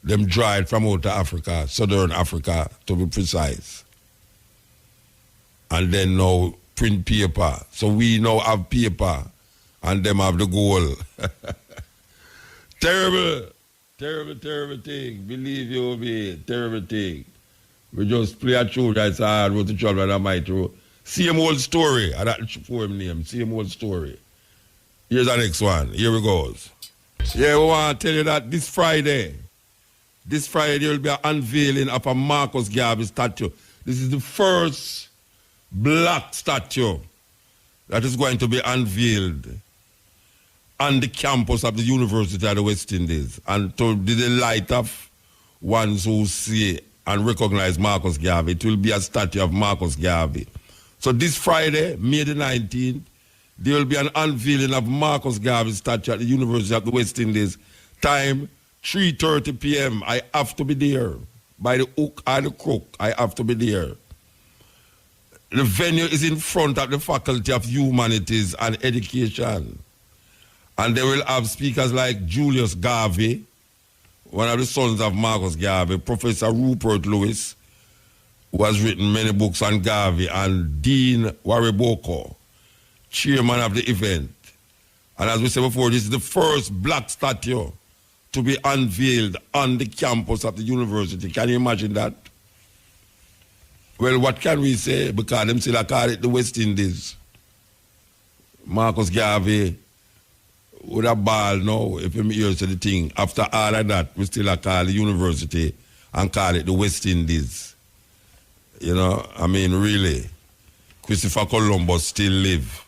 them dried from out of Africa, Southern Africa, to be precise. And then now print paper. So we now have paper and them have the gold. Terrible, terrible, terrible thing. Believe you me, terrible thing. We just play a tune that's hard with the children and my through. Same old story. I that poem name. Same old story. Here's the next one. Here we goes. Yeah, we want to tell you that this Friday there will be an unveiling of a Marcus Garvey statue. This is the first black statue that is going to be unveiled on the campus of the University of the West Indies, and to the delight of ones who see and recognize Marcus Garvey. It will be a statue of Marcus Garvey. So this Friday, May the 19th, there will be an unveiling of Marcus Garvey's statue at the University of the West Indies. Time, 3:30 p.m. I have to be there. By the hook or the crook, I have to be there. The venue is in front of the Faculty of Humanities and Education. And they will have speakers like Julius Garvey, one of the sons of Marcus Garvey, Professor Rupert Lewis, who has written many books on Garvey, and Dean Wariboko, chairman of the event. And as we said before, this is the first black statue to be unveiled on the campus of the university. Can you imagine that? Well, what can we say? Because them still call it the West Indies. Marcus Garvey would have ball now if him hears the thing. After all of that, we still call the university and call it the West Indies. You know, I mean, really, Christopher Columbus still live.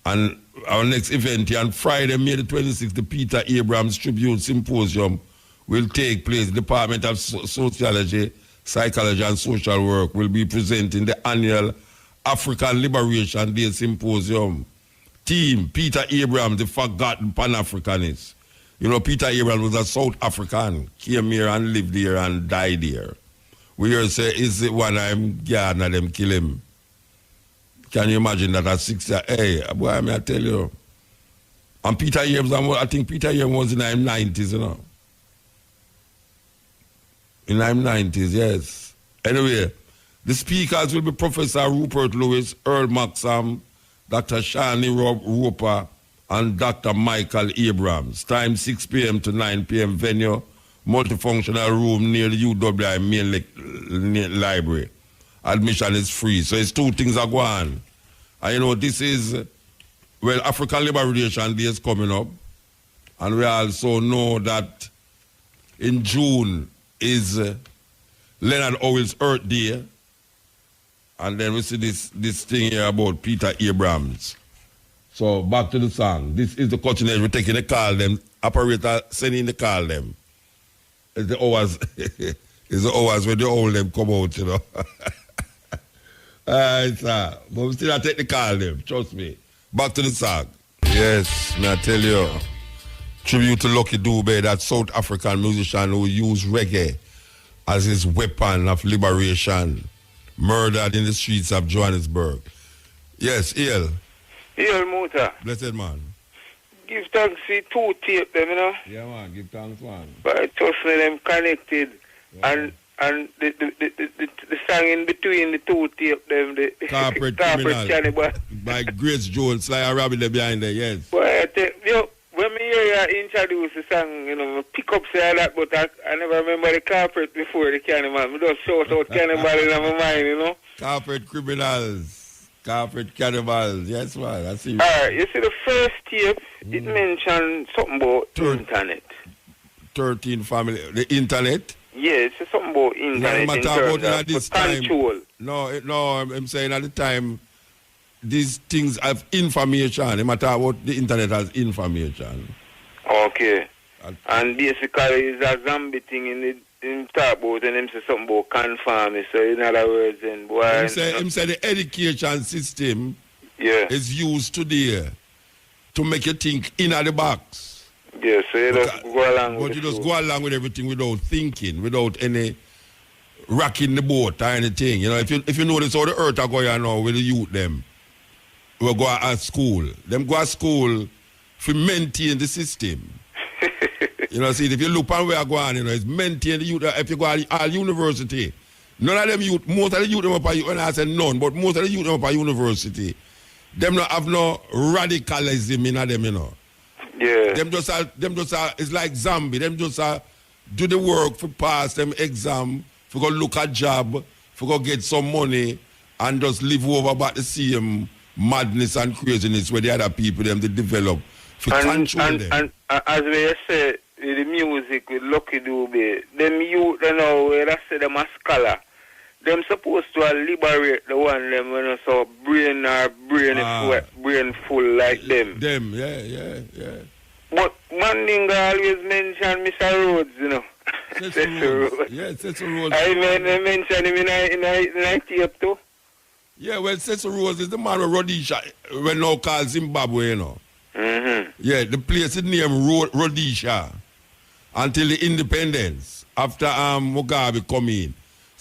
And our next event here on Friday, May the 26th, the Peter Abrams Tribute Symposium will take place. The Department of Sociology, Psychology and Social Work will be presenting the annual African Liberation Day Symposium. Team, Peter Abrams, the forgotten Pan-Africanist. You know, Peter Abrams was a South African, came here and lived here and died here. We hear say, is it one I'm Gardner, them kill him. Can you imagine that at 60? Hey, boy, I mean, I tell you. And Peter Abrams, I think Peter Abrams was in the 90s, you know. In the 90s, yes. Anyway, the speakers will be Professor Rupert Lewis, Earl Maxam, Dr. Shani Roper, and Dr. Michael Abrams. Time 6 p.m. to 9 p.m. Venue, multifunctional room near the UWI main library. Admission is free. So it's two things are going on. And you know, this is, well, African Liberation Day is coming up. And we also know that in June is Leonard Howell's Earth Day. And then we see this thing here about Peter Abrams. So back to the song. This is the continuation. We're taking the call them. Operator sending the call them. It's the hours. It's the hours when the old them come out, you know. Alright, sir. But we still have to take the call them. Trust me. Back to the song. Yes, may I tell you. Tribute to Lucky Dube, that South African musician who used reggae as his weapon of liberation. Murdered in the streets of Johannesburg. Yes, El. El Muta. Blessed man. Give thanks for two tape them, you know. Yeah, man. Give thanks, man. But I trust me, them connected. Yeah. And the song in between the two tape them, the Corporate Cannibal. By Grace Jones, Sly and Robbie there behind there, yes. But I tell you, when me hear you introduce the song, you know, pick up say that, but I never remember the Corporate before the Cannibal. I just shout out Cannibal in my mind, you know. Corporate criminals, corporate cannibals, yes, man. I see. All right, you see the first tape, it mentioned something about internet. 13 family, the internet? Yes, it's something about internet no, in terms of this control. Time, no, I'm saying at the time, these things have information. No matter what the internet has information. Okay. And basically, it's a zombie thing in talk about, and him say something about conformity. So in other words, then boy. Him say the education system is used today to make you think in the box. Yes, so you just go along with it. But you just go along with everything without thinking, without any rocking the boat or anything. You know, if you notice how the earth are going now with the youth them, we go at school. Them go at school to maintain the system. You know, see, if you look at where I go on, you know, it's maintain the youth. If you go at university, none of them youth, most of the youth them up at, when I say none, but most of the youth them up at university, them not have no radicalism in them, you know. Yeah. Them just it's like zombie. Them just do the work for pass them exam, for go look at job, for go get some money, and just live over about the same madness and craziness where the other people them they develop for control them. And as we say, the music with Lucky Dube, them youth you know where I say them a scholar. Them supposed to liberate the one them when you so brain full like them. Them, yeah. But one thing I always mention Mr. Rhodes, you know. Cecil Rhodes. Yeah, Cecil Rhodes. I mention him in tape too. Yeah, well, Cecil Rhodes is the man with Rhodesia, when now called Zimbabwe, you know. Mm-hmm. Yeah, the place is named Rhodesia until the independence after Mugabe come in.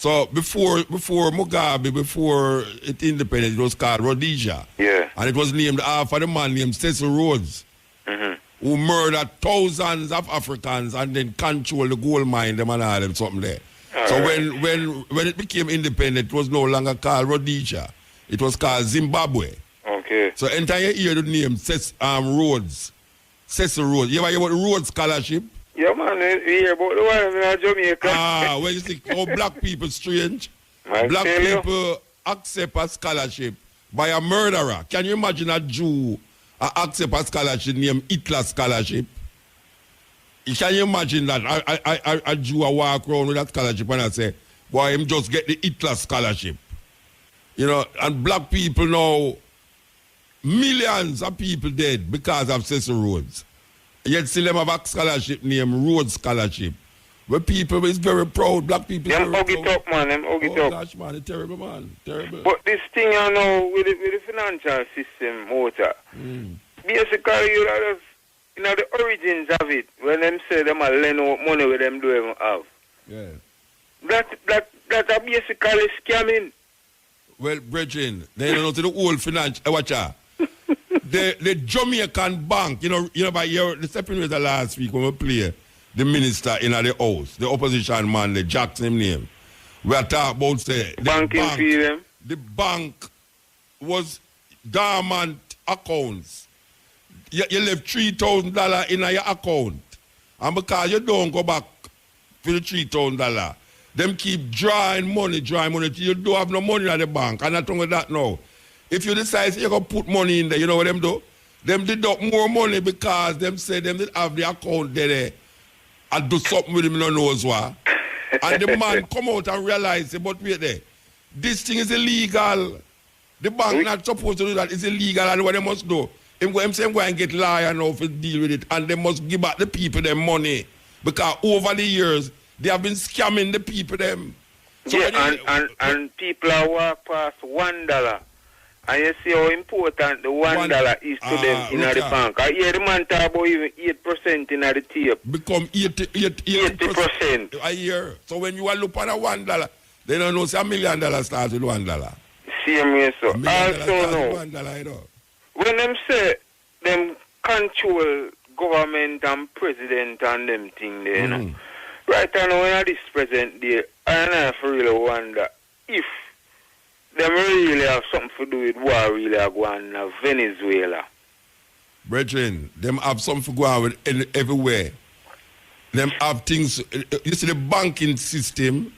So before Mugabe, before it independent, it was called Rhodesia. Yeah. And it was named after the man named Cecil Rhodes, who murdered thousands of Africans and then controlled the gold mine, them and all them something there. So when it became independent, it was no longer called Rhodesia. It was called Zimbabwe. Okay. So entire hear the name Rhodes. Cecil Rhodes. You ever hear about the Rhodes Scholarship? Yeah, man, we hear about the one in Jamaica. When you see how black people strange. I Black tell you. people accept a scholarship by a murderer. Can you imagine a Jew accept a scholarship named Hitler Scholarship? Can you imagine that? A Jew walk around with that scholarship and I say, boy, him just get the Hitler Scholarship. You know, and black people now, millions of people dead because of Cecil Rhodes. Yet still them have a scholarship named Rhodes Scholarship. Where people is very proud, black people is Them very hug it proud. up, man, them hug it Oh up. gosh, man, it's terrible, man. Terrible. But this thing, you know, with the financial system, motor, basically, you know, the origins of it, when them say them are lend out money where them do even have, Yeah. that are basically scamming. Well, brethren, they don't know to the old financial, watch out. The Jamaican bank, you know, by year, the second was the last week when we play the minister in the house, the opposition man, the Jackson name. We are talking about say Banking fee them. the bank was dormant accounts. You left $3,000 in your account. And because you don't go back for the $3,000, them keep drawing money till you don't have no money at the bank. And not only that now. If you decide you're going to put money in there, you know what them do? Them deduct more money because them say them did have the account there and do something with him, no knows what. And the man come out and realize, but wait there, this thing is illegal. The bank not supposed to do that. It's illegal, and what they must do, him say go and get lawyer now to deal with it, and they must give back the people their money. Because over the years, they have been scamming the people them. So Yeah, and people are walk past $1. And you see how important the $1 is to them in the bank. I hear the man talk about even 8% in the tape. Become 80%. I hear. So when you are looking at $1, they don't know say $1 million starts with $1. Same way so. $1 million Also starts now, with $1, you know. when them say them control government and president and them thing there, you know. Right now when I this present there, I really wonder if them really have something to do with war really going on in Venezuela. Brethren, them have something to go on with everywhere. Them have things, you see the banking system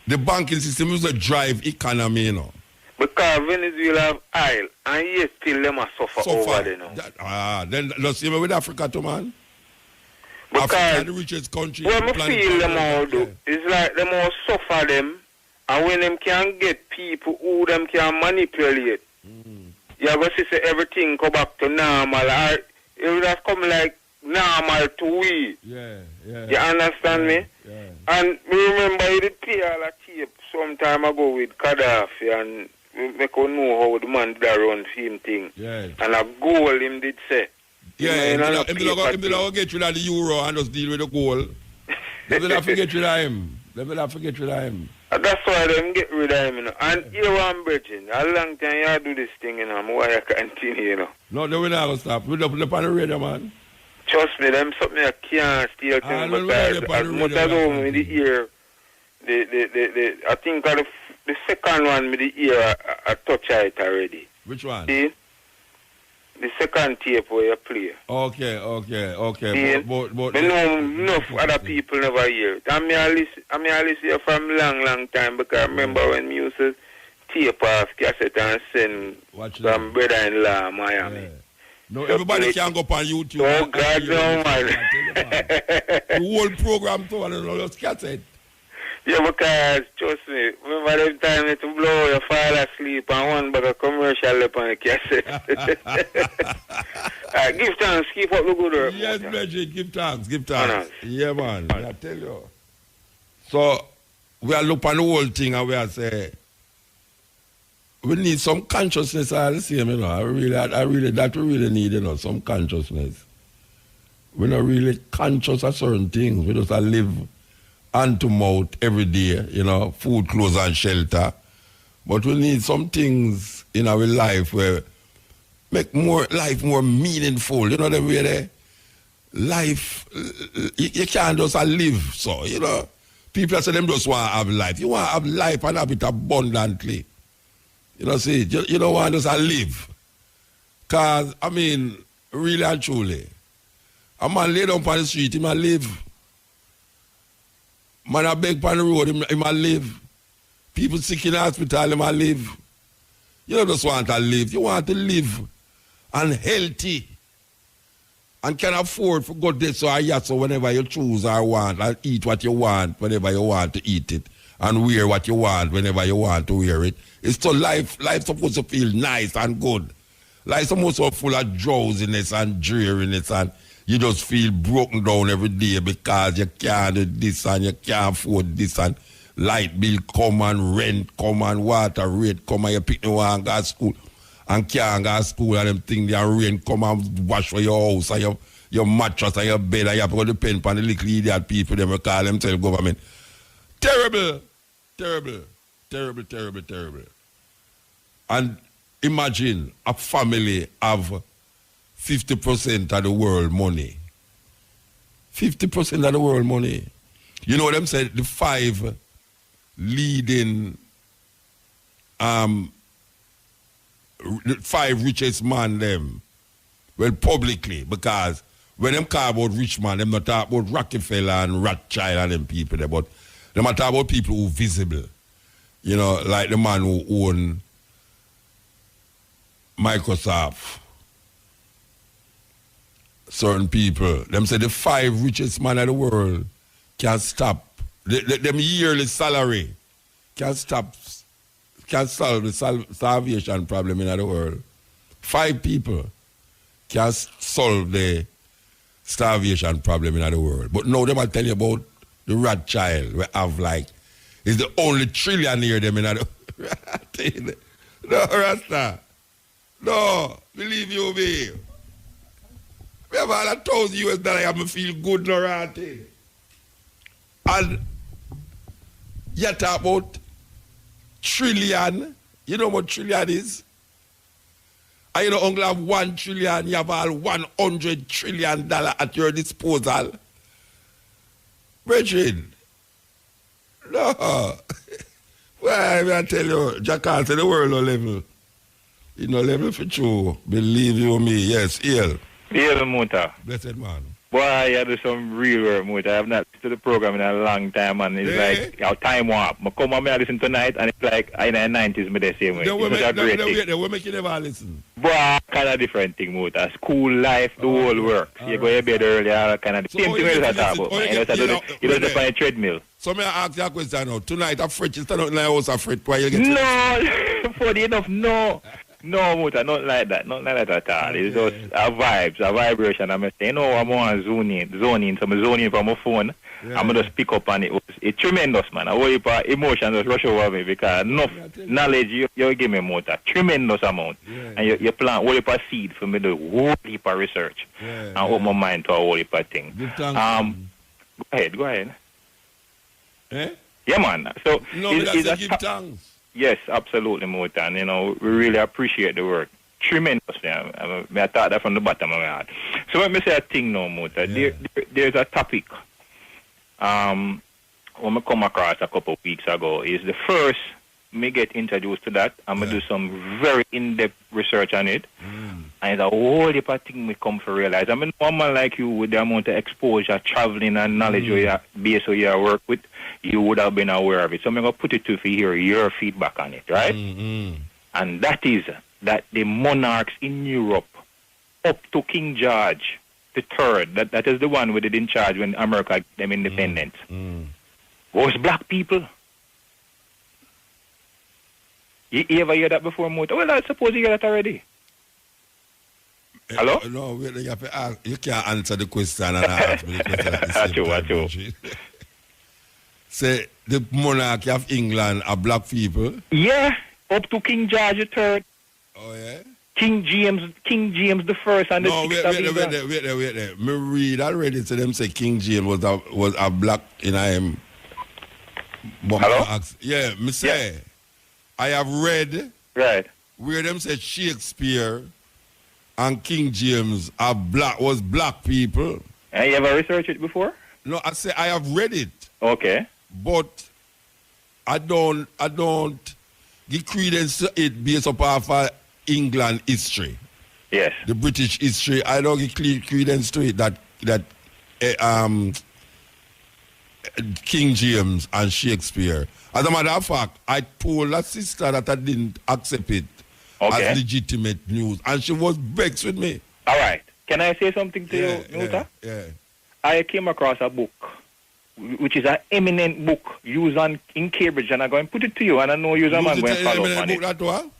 is a drive economy, you know. Because Venezuela have oil, and yet still them are suffer over there now. Then let's see with Africa too, man. Because Africa, the richest country. what I feel them all do, is like them all suffer them, and when them can get people who them can manipulate, you're going to see everything go back to normal, or it would have come like normal to we. Yeah. You understand me? Yeah. And me remember you did play all that tape some time ago with Gaddafi, and we make you know how the man did run him thing. Yeah. And a goal him did say. Yeah, him did not get rid of the euro and just deal with the goal. They will not forget rid of him. That's why them get rid of him, you know. And you want bridging. A long time you do this thing, you know. Why you continue, you know. No, we're not going to stop. We're up on the radio, man. Trust me, them something I can't steal things. But as much as over with the ear, I think the second one with the ear, I touch it already. Which one? See? The second tape where you play. Okay. See? But I know enough other people never hear it. I mean, I listen from long time because I remember when we used to tape off cassette and send from brother-in-law Miami. Yeah. No, everybody can go up on YouTube. Oh, God, no, man. The whole program too, and all those cassette. Yeah, because, trust me, remember every time it blow, you fall asleep and one but a commercial up on the cassette. Give thanks, keep up the good work. Yes, Bridget, give thanks. Yeah, man, I tell you. So, we are looking at the whole thing and we are saying, we need some consciousness all the same, you know. I really need, you know, some consciousness. We're not really conscious of certain things. We just live hand to mouth every day, you know, food, clothes, and shelter. But we need some things in our life where make life more meaningful. You know the way there? Life, you can't just live, so, you know. People say them just want to have life. You want to have life and have it abundantly. You know, see, you don't want to just live. Because, I mean, really and truly, a man lay down on the street, he might live. Man a beg on the road, he might live. People sick in the hospital, he might live. You don't just want to live. You want to live and healthy. And can afford for good this or yes, so whenever you choose or want, and eat what you want whenever you want to eat it, and wear what you want whenever you want to wear it. It's so life supposed to feel nice and good. Life supposed to be full of drowsiness and dreariness, and you just feel broken down every day because you can't do this and you can't afford this, and light bill come and rent come and water rate come and you pick no one and go to school. And can't go to school and them things, and rain come and wash for your house and your mattress and your bed, and you have to go depend on the little idiot people them call themselves government. Terrible, terrible, terrible, terrible, terrible. And imagine a family have 50% of the world money. 50% of the world money. You know what them said? The 5 leading the 5 richest man them, well, publicly, because when them talk about rich man, them not talk about Rockefeller and Rothschild and them people there, but them talk about people who visible. You know, like the man who own Microsoft. Certain people, them say the 5 richest man in the world can stop, them yearly salary can solve the starvation problem in the world. 5 people can solve the starvation problem in the world. But now they might tell you about the Rothschild, we have like, is the only trillionaire them in the No, Rasta. No, believe you me. We have all $1,000 US, I feel good, no right. And you talk about trillion. You know what trillion is? And you don't only have 1 trillion, you have all $100 trillion at your disposal. Brethren, no. Well, I tell you, Jack can't say the world no level. You know level for true. Believe you me. Yes, Ill. Ill Muta. Blessed man. Boy, you do some real work, Muta. I have not listened to the program in a long time, and it's like our time warp. I come and I listen tonight, and it's like in the 90s, me the same way. It's a great thing. We make you never listen. Boy, kind of different thing, Muta. School life, the whole work. You go to bed early, kind of the same thing as I talk about. You don't find a treadmill. So may I ask you a question now. Tonight, I'm afraid you stand out in the house afraid why you get no, funny enough, no. No, Muta, not like that. Not like that at all. It's just a vibes, a vibration. I'm saying, no, I'm on zoning. So I'm zoning from my phone. Yeah. I'm just pick up and it's tremendous, man. I worry about emotion just rush over me because enough knowledge you give me, Muta. Tremendous amount. Yeah, and you plant all a seed for me to whole heap of research and open my mind to a whole heap of thing. Go ahead. Eh? Yeah, man. So no, that's give thanks. Yes, absolutely, Muta. And, you know, we really appreciate the work tremendously. I thought that from the bottom of my heart. So let me say a thing now, Muta. Yeah. There's a topic when I come across a couple of weeks ago. Is the first me get introduced to that. I'm going to do some very in-depth research on it. And it's a whole heap of thing we come to realize. I mean, one man like you with the amount of exposure, traveling and knowledge base you work with, you would have been aware of it. So I'm going to put it to you hear your feedback on it, right? And that is that the monarchs in Europe, up to King George III, that is the one who did in charge when America gave them independence, was black people. You ever hear that before, Muta? Well, I suppose you hear that already. Hello? No, you have to ask. You can't answer the question and ask me the question at the same time. Say, the monarchy of England are black people? Yeah, up to King George III. Oh, yeah? King James the First and the sixth of England. Wait there. Me read already, so them say King James was a black in him. But Hello? Yeah, me say, I have read Right. where them said Shakespeare and King James was black people. And you ever researched it before? No, I say I have read it, Okay. but I don't give credence to it based upon England history, Yes. the British history. I don't give credence to it that King James and Shakespeare. As a matter of fact, I told a sister that I didn't accept it as legitimate news, and she was vexed with me. All right. Can I say something to you, Nuta? Yeah. I came across a book, which is an eminent book used in Cambridge, and I'm going to put it to you, and I know you're a man going to follow up on it.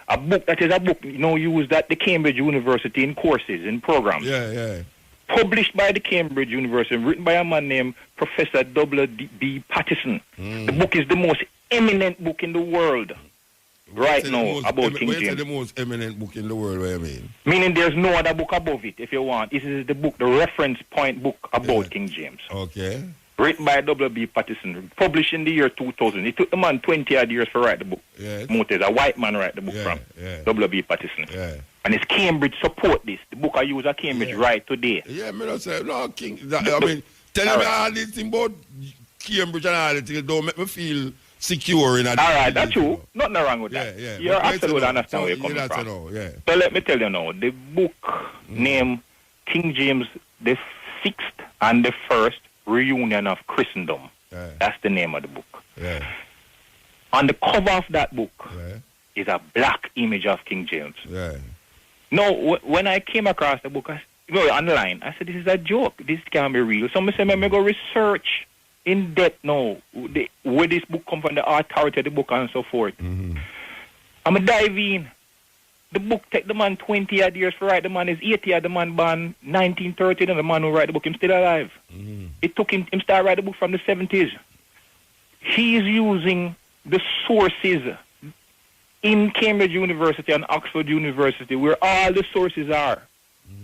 A book that is a book, used at the Cambridge University in courses, in programs. Yeah. Published by the Cambridge University, written by a man named Professor W.B. Pattison. The book is the most eminent book in the world now about King James. The most eminent book in the world, what you mean? Meaning there's no other book above it, if you want. This is the book, the reference point book about King James. Okay. Written by W.B. Pattison, published in the year 2000. It took the man 20 odd years to write the book. Yes. Moses, a white man write the book from. W.B. Pattison. Yeah. And it's Cambridge support this. The book I use at Cambridge right today. Yeah, me not say, no, King. I mean, telling me all these things about Cambridge and all these things don't make me feel secure in a. All right, that's true. Nothing wrong with that. Yeah. You're absolutely understand where you're coming from. So let me tell you now, the book named King James the 6th and the 1st Reunion of Christendom. Yeah. That's the name of the book. Yeah. On the cover of that book Yeah. is a black image of King James. Yeah. No, when I came across the book, online, I said, this is a joke. This can't be real. So I said, let me go research in depth now where this book come from, the authority of the book and so forth. Mm-hmm. I'm going to dive in. The book take the man 20 odd years to write. The man is 80 odd. The man born 1930, and the man who write the book, him still alive. Mm-hmm. It took him start write the book from the 70s. He is using the sources in Cambridge University and Oxford University, where all the sources are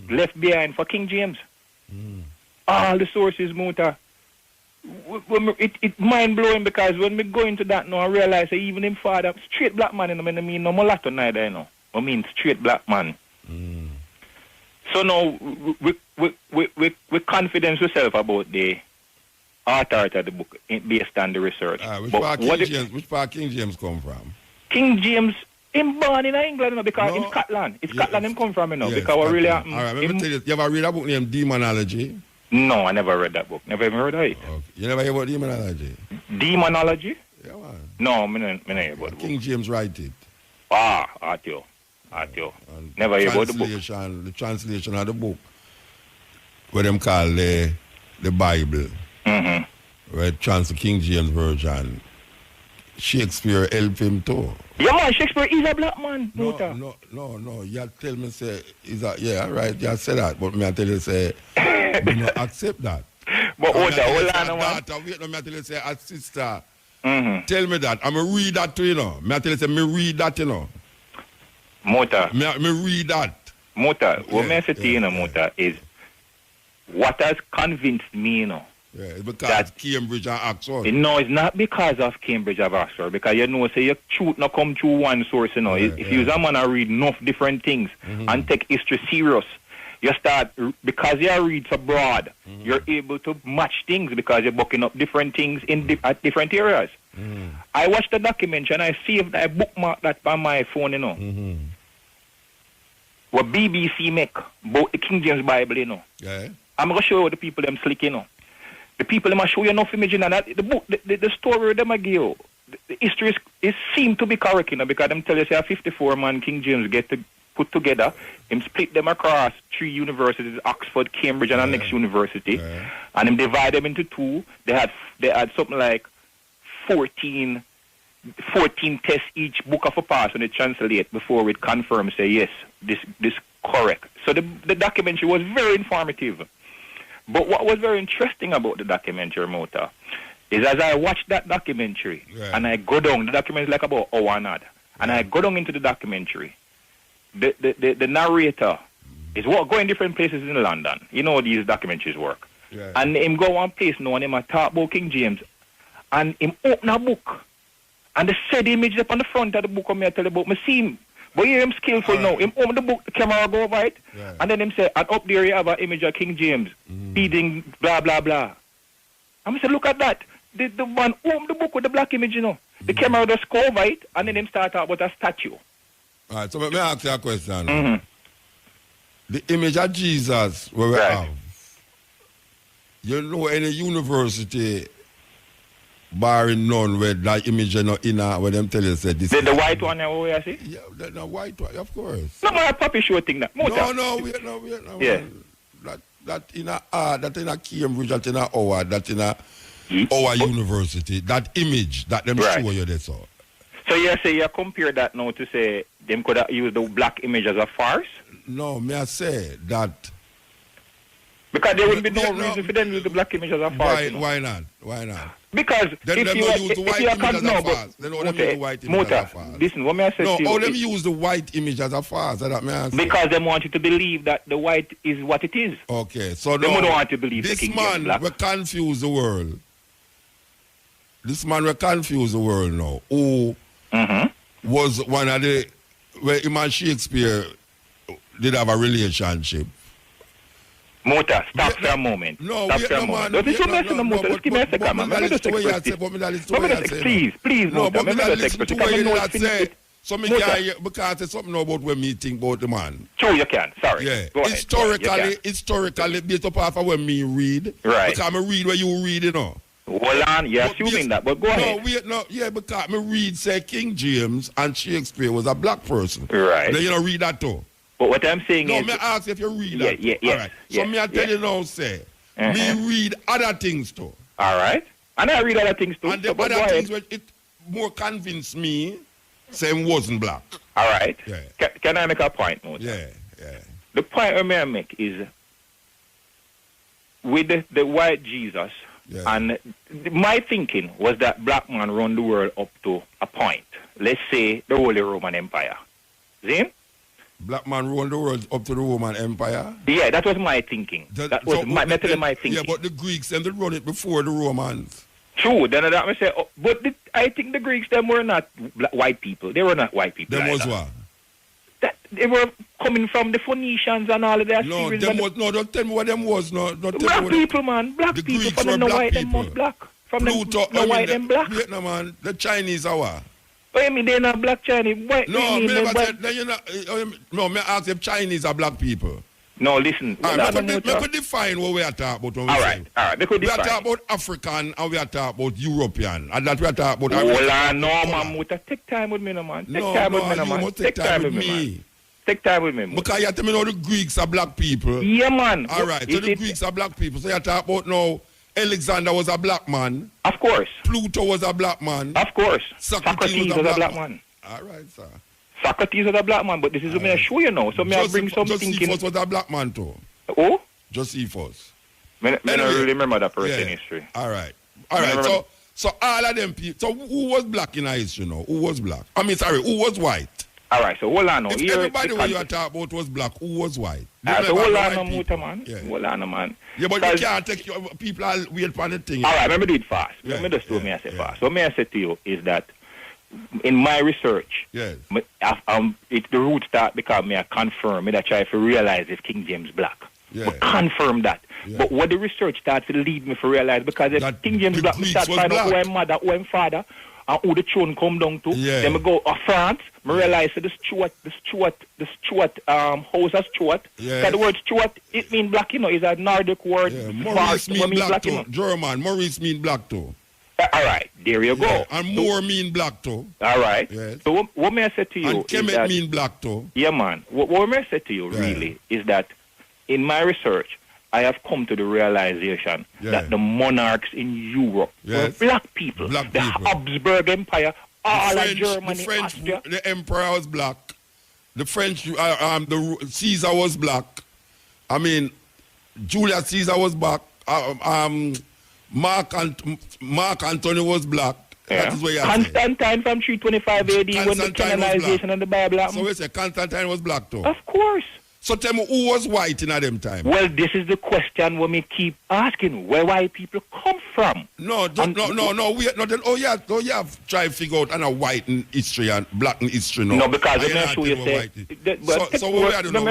left behind for King James. All the sources, Muta. It's mind-blowing, because when we go into that now, I realize that even him father, straight black man, I mean no mulatto neither, I mean straight black man. So now, we confidence ourselves about the authority of the book based on the research. Which part King James come from? King James, him born in England, because in Scotland. It's Scotland him come from, because what really happened. All right, let me tell you, you ever read a book named Demonology? No, I never read that book. Never even heard of it. Okay. You never hear about Demonology? Demonology? Yeah, man. No, I never hear about the book. King James write it. Atio. Never hear about the book. The translation of the book, what them call the Bible, where the King James Version, Shakespeare helped him too. Yeah, man, Shakespeare is a black man. No. You tell me say all right. You say that, but me I tell you say, do not accept that. But hold on, wait, no, me I tell you say, a sister, tell me that. I'm gonna read that to you know. Me I tell you say, me read that you know. Mota. Me read that. Mota. What me say to you, Mota, is what has convinced me, Yeah, it's because Cambridge and Oxford. No, it's not because of Cambridge and Oxford. Because say your truth not come through one source, If you're a man and read enough different things and take history serious, you start, because you read so broad, you're able to match things because you're booking up different things at different areas. I watched the documentary and I saved, I bookmarked that on my phone, What BBC make about the King James Bible, Yeah. I'm going to show you the people them slick, The people them show you enough image and that the book, the story them I give you, the history is seem to be correct, because them tell you say a 54-man King James get to put together, him split them across 3 universities, Oxford, Cambridge, and the next university, and him divide them into 2. They had something like 14 tests each book of a pass when they translate before it confirm say yes, this correct. So the documentary was very informative. But what was very interesting about the documentary, Mota, is as I watched that documentary and I go down, the documentary is like about an hour and a half, and I go down into the documentary, the narrator is going different places in London. You know these documentaries work. And him go one place now and him talk about King James. and him open a book. And they said the image up on the front of the book, and I tell you about, I see him. But hear him skillful now. Him open the book, the camera go over it, and then him say, and up there you have an image of King James, feeding blah, blah, blah. And I say, look at that. The man opened the book with the black image, you know. The camera just go over it, and then him start out with a statue. All right, so let me ask you a question. The image of Jesus, where we have, you know any university, barring none, where that image is not in where them tell you say this. The white one, where I see? Yeah, the white one, of course. No, my puppy show thing that. No, wait. Yeah. That in a Cambridge, that in a Howard, that in a our university, that image that them show you they saw. So you say you compare that now to say them could have used the black image as a farce? No, may I say that because there would be no reason for them to use the black image as a farce. Why not? Because then if them you use the white image as a farce. Then them use the white image as a farce. Listen, what may I say to you? No, them use the white image as a farce. That may I say. Because they want you to believe that the white is what it is. Okay, so they don't want to believe this the King man black. will confuse the world. This man will confuse the world now. Who was one of the where him and Shakespeare did have a relationship. Mota, stop for a moment. No, stop for a moment. Don't you mess in the motor. Just give me a second, man. Let me just express this. Please, no, Mota. but Let me listen just to what you that say. So me can't hear, because there's something about when me think about the man. Sure, you can. Sorry. Yeah. Go ahead. Historically, based upon of when me read. Right. Because I read where you read, you know. Hold on, you're assuming that, but go ahead. Because me read say King James and Shakespeare was a black person. Right. Then you don't read that too. But what I'm saying is... No, me ask if you read that. Yeah. All right. So me I tell you now, say, me read other things too. All right. And I read other things too. And the other things, it more convinced me, say him wasn't black. All right. Yeah. Can I make a point, Mota? Yeah. The point I make is, with the white Jesus, and my thinking was that black man run the world up to a point. Let's say the Holy Roman Empire. See? Black man run the world up to the Roman Empire? Yeah, that was my thinking. That was my thinking. Yeah, but the Greeks, them did run it before the Romans. True, then that me say, I think the Greeks, them were not white people. They were not white people. Them was what? They were coming from the Phoenicians and all of that. No, don't tell me what them was. Black people, man. Black the people. From the white, them most black. From Pluto, the white, them black. Vietnam, man. The Chinese are what? I mean, they're not black Chinese. White, no, me never said, then you not, no, me ask if Chinese are black people. No, listen. We could define what we are talking about. All right. We are talking about African and we are talking about European. And that we are talking about American. No, man. Take time with me, man. Take time with me. Take time with me, man. Because you tell me now the Greeks are black people. Yeah, man. All right. So the Greeks are black people. So you talk about now Alexander was a black man. Of course. Pluto was a black man. Of course. Socrates was a black man. All right, sir. Socrates was a black man, but this is what I show you now. So may I bring some thinking. Josephus was a black man too. Oh? Josephus. I don't really remember that person in history. All right. So all of them people. So who was black in our history now? Who was black? Who was white? All right, so hold on now. If everybody what you are talking about was black, who was white? So hold on now, Muta, man. Hold on, man. Yeah, but you can't take people all wait for the thing. All right, let me do it fast. Let me just do me I say fast. What may I say to you is that in my research, the roots start because I confirm, I try to realize if King James black. But confirm that. But what the research starts to lead me to realize, because if King James black, I start to find out who I'm mother, who I'm father, and who the throne come down to. Then I go France. I realize that the Stuart house of Stuart. Because the word Stuart, it means black, is a Nordic word. Maurice mean black too. German. Maurice mean black too. All right, there you go. And Moore mean black too. All right. So what may I say to you? And Kemet mean black too. Yeah, man. What may I say to you really is that in my research, I have come to the realization that the monarchs in Europe were black people. The Habsburg Empire, all of Germany, Austria. The emperor was black. The French, the Caesar was black. I mean, Julius Caesar was black. Mark Antony was black. That is what you Constantine from 325 AD when the canonization of the Bible happened. So we say Constantine was black too? Of course. So tell me, who was white in them time? Well, this is the question we keep asking, where white people come from. No, wait, no, then, you have tried to figure out and a white in history and black in history, no. No, because And I'm not sure you say. So what we are doing, No,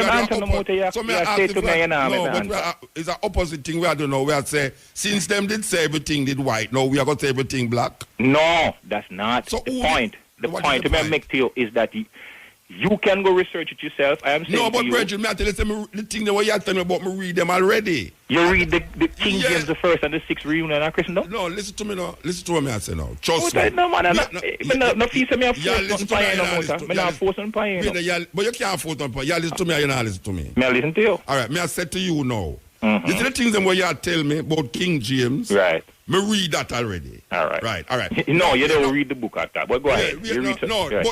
it's an opposite thing we are doing now. We are say, since them did say everything did white, no, we are going to say everything black. No, that's not So the point. The what point is the I'm point? make to you is that you can go research it yourself. I am saying No, to but you, Bridget, I tell you, the thing that you are telling me about, me read them already. you read the King Yeah. James the First and the Sixth reunion of Christendom. No, listen to me now. Listen to what I say now. Trust me. No, man, no fee me a Yeah, force listen nothing to me, paying no yeah, more. listen to Me me, not force nothing paying. Wait, yeah, but you can't afford on. Yeah, listen to me, you not listen to me. Me I listen to you. All right, me I said to you now. You see the things them where you tell me about King James? Right. Me read that already. All right. Right, all right. No, you don't no, read the book after that. But go ahead. yeah, You no, read no, right.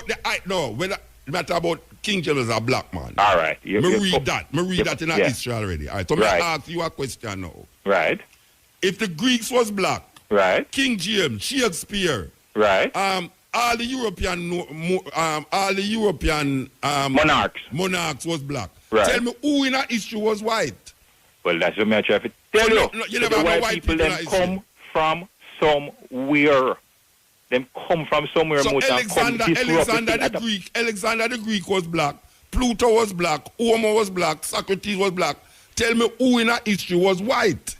but when the matter about King James as a black man. All right. Me read that. Me read that in our history already. All right, so me Right. ask you a question now. Right. If the Greeks was black, Right. King James, Shakespeare, Right. all the European monarchs was black. Right. Tell me who in our history was white? Well, that's what I'm trying to tell you. No, you The never have no white white people people in them our come history. from somewhere. Them come from somewhere. So more than come disrupt Alexander the Greek was black. Pluto was black. Homer was black. Socrates was black. Tell me who in our history was white?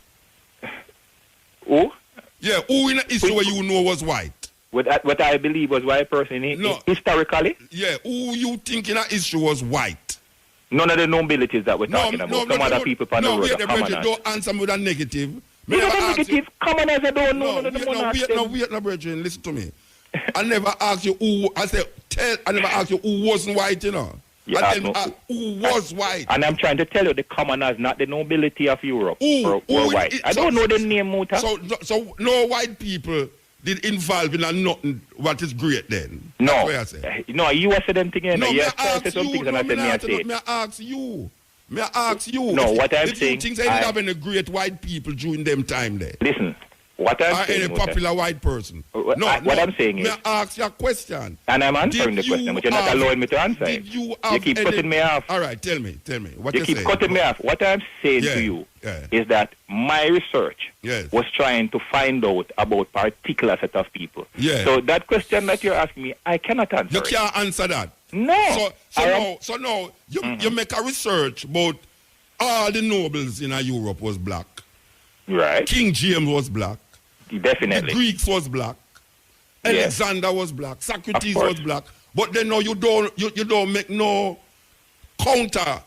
Who? Yeah, who in our history where you know was white? What I believe was white person historically. Yeah, who you think in our history was white? None of the nobilities that we're talking about. Some other people on the road wait, are Bridget, commoners. don't answer me with a negative. Me These never are ask you- negative commoners. I don't know. None of the monarchs. wait, Bridget, listen to me. I never asked you who. I never asked you who wasn't white, you know. Yeah, I tell me who was white. And I'm trying to tell you, the commoners, not the nobility of Europe, Who were white. I don't know the name, Muta. So no white people did involve in a nothing what is great then. No. That's what I say. No, you are saying things. No, You me are ask saying some you. things and I said, me I say. Me ask you. Me ask you. No, what I'm if saying, you think they didn't have any great white people during them time there? Listen, what I'm Or saying, any popular white person? What I'm saying is- Me ask you a question. and I'm answering the Did question, you but you're not have- allowing me to answer Did it. you have keep any- cutting me off. All right, tell me. What You you keep say? cutting me off. What I'm saying Yeah, to you yeah. is that my research Yes. was trying to find out about particular set of people. Yeah. So that question that you're asking me, I cannot answer You it. can't answer that. No. So now you make a research about all the nobles in Europe was black. Right. King James was black. Definitely. The Greeks was black. Yes. Alexander was black. Socrates Of course. was black. But then now you don't make no counter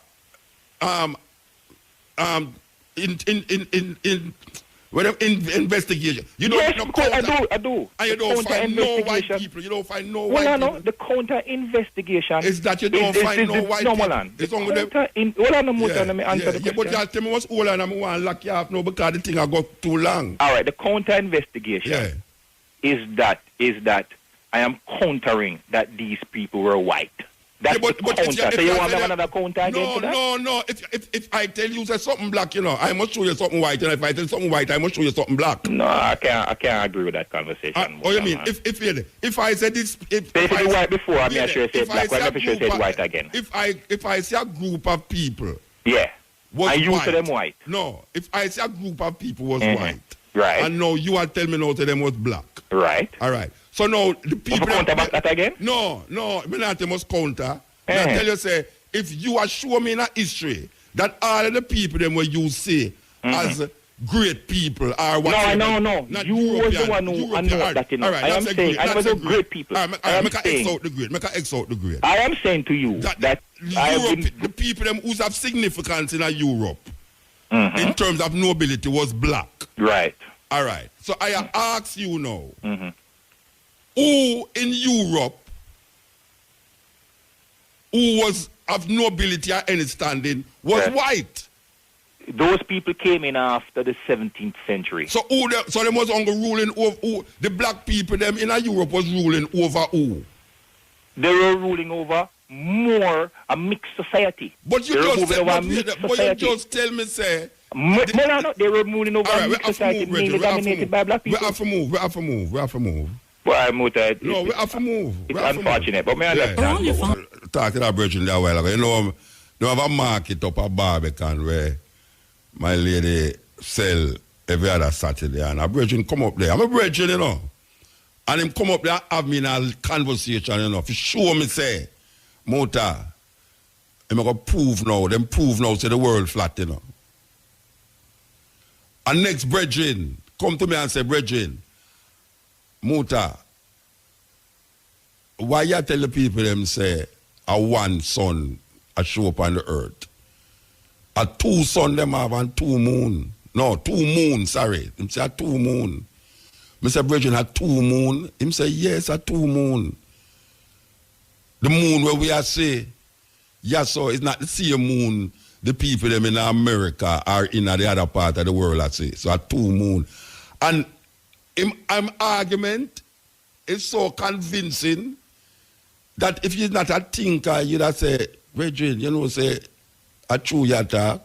investigation. You don't Yes, make no because counter. I do. And you The don't find no white counter-investigation- people. You don't find no Well, white I people. know the counter investigation Is that you don't find no white no, people. Milan. It's only them. Well, I know more than me answer the yeah, but question. you tell me what's all and I want to lock you off now because the thing I got too long. All right, the counter investigation Yeah. is that I am countering that these people were white. That's Yeah, the counter. So you want to have another counter again to that? No. If I tell you say something black, you know, I must show you something white, and if I tell you something white, I must show you something black. No, I can't agree with that conversation. Oh, you mean if I say this? If They said I white before, I'm yeah, not sure say if I black. say I'm a not sure group say of- white again. If I see a group of people, Yeah. was And you white, to them white. No, if I see a group of people was Mhm. white, Right. and now you are telling me now to them was black. Right. All right. So now the people. counter back that again? No, me not must counter. Eh. I tell you say if you are show me in a history that all of the people them where you see as great people are whatever. No. Not You was the European- one who European. announced that, you know. All right, I that's am a saying, I that's was a a great people. All I right, am make a saying- X out the grade. Make a X out the grade. I am saying to you that I have Europe, been... the people them who have significance in a Europe in terms of nobility was black. Right. All right. So I ask you now, who in Europe who was of nobility or any standing was Yes. white? Those people came in after the 17th century. So so them was only ruling over who? The black people them in Europe was ruling over who? They were ruling over a mixed society. But you They were just moving said, over a but mixed you society. just tell me say. No, they were moving over All a right, we mixed have to society move, Reggie. mainly We have to dominated move. by black We people. have to move. We have to move. We have to move. Well, Muta, No, we have to move. it's We have to move. unfortunate, but me understand. We're only but- Talking to that Virgin there a while ago. You know, they have a market up at Barbican where my lady sell every other Saturday. And a brethren come up there. I'm a brethren, you know. And him come up there and have me in a conversation, you know, for sure me say, Mota, I'm going to prove now, say the world flat, you know. And next brethren, come to me and say, brethren, Mota, why you tell the people them say, a one sun a show up on the earth? A two sun them have and two moon. No, two moon, sorry. Him say a two moon. Mr. Brethren, a two moon. Him say, yes, a two moon. The moon where we are say, yes, so it's not the same moon the people them in America or in the other part of the world I say. So a two moon. And him argument is so convincing that if you're not a thinker, you'd have say, Brethren, you know, say, a true attack,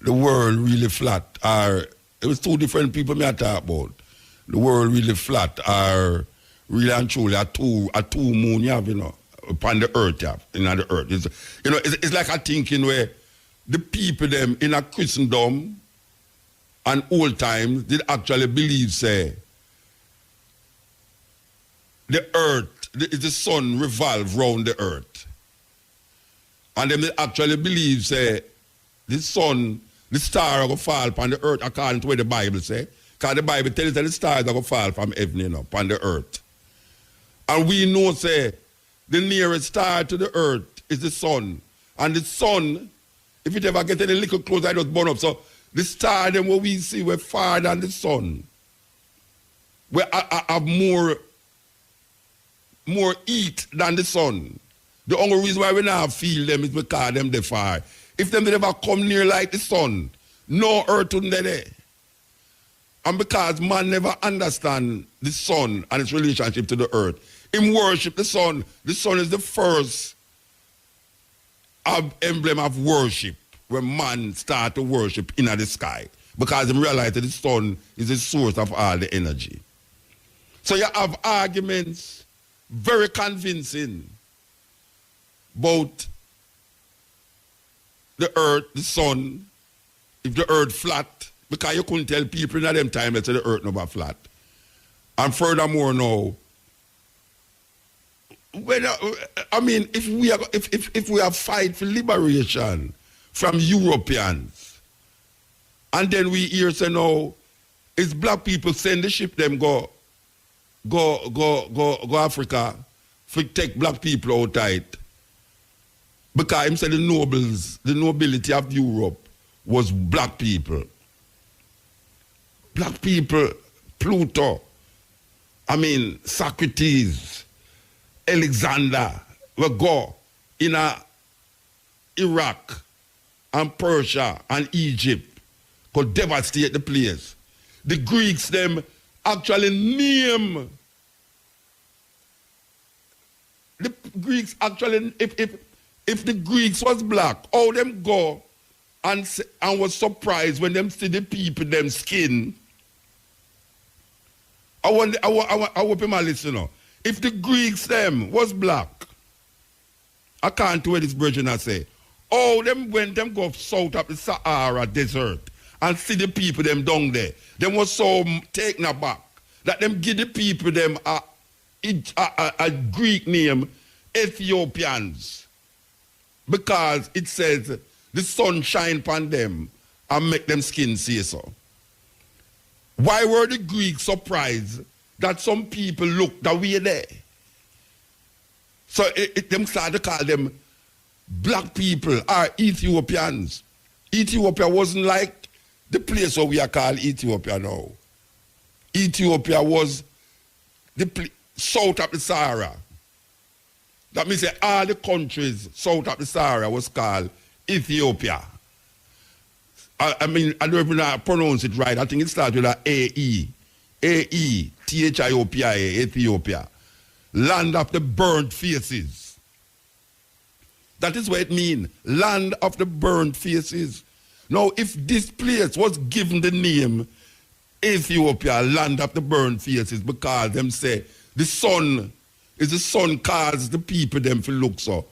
the world really flat, or it was two different people me I talk about. The world really flat, or really and truly a two moon you have, you know, upon the earth you have, in the earth. It's like a thinking where the people them in a Christendom and old times did actually believe, say, the earth, the sun revolve round the earth. And them they actually believe, say, the sun, the star are going to fall upon the earth according to what the Bible say. Because the Bible tells us that the stars are going to fall from heaven, you know, upon the earth. And we know, say, the nearest star to the earth is the sun. And the sun, if it ever gets any little closer, it just burn up. So the star, them what we see, we're far than the sun. We have more heat than the sun. The only reason why we now feel them is because them they far. If them never come near like the sun, no earth wouldn't be there. And because man never understand the sun and its relationship to the earth, him worship the sun. The sun is the first emblem of worship when man start to worship in the sky. Because him realize that the sun is the source of all the energy. So you have arguments, very convincing, about the earth, the sun, if the earth flat, because you couldn't tell people in them time that the earth never flat. And furthermore now, if we have fight for liberation from Europeans, and then we hear say no, it's black people send the ship them go Africa for take black people out tight. Because him said the nobility of Europe was black people. Black people, Pluto, Socrates, Alexander, will go in Iraq and Persia and Egypt, could devastate the place. The Greeks, them actually name, the Greeks actually, if the Greeks was black, how them go and was surprised when them see the people, them skin. I hope him a listen. If the Greeks, them was black, I can't do what this virgin I say. Oh, them when them go south of the Sahara desert and see the people, them down there, them was so taken aback that them give the people, them a Greek name, Ethiopians. Because it says the sun shine upon them and make them skin say so. Why were the Greeks surprised that some people looked that way there? So them started to call them black people or Ethiopians. Ethiopia wasn't like the place where we are called Ethiopia now. Ethiopia was the south of the Sahara. That means that all the countries south of the Sahara was called Ethiopia. I don't even know how to pronounce it right. I think it starts with an A-E. A-E, Thiopia, Ethiopia. Land of the burnt faces. That is what it means. Land of the burnt faces. Now, if this place was given the name Ethiopia, land of the burnt faces, because them say the sun causes the people them to look so.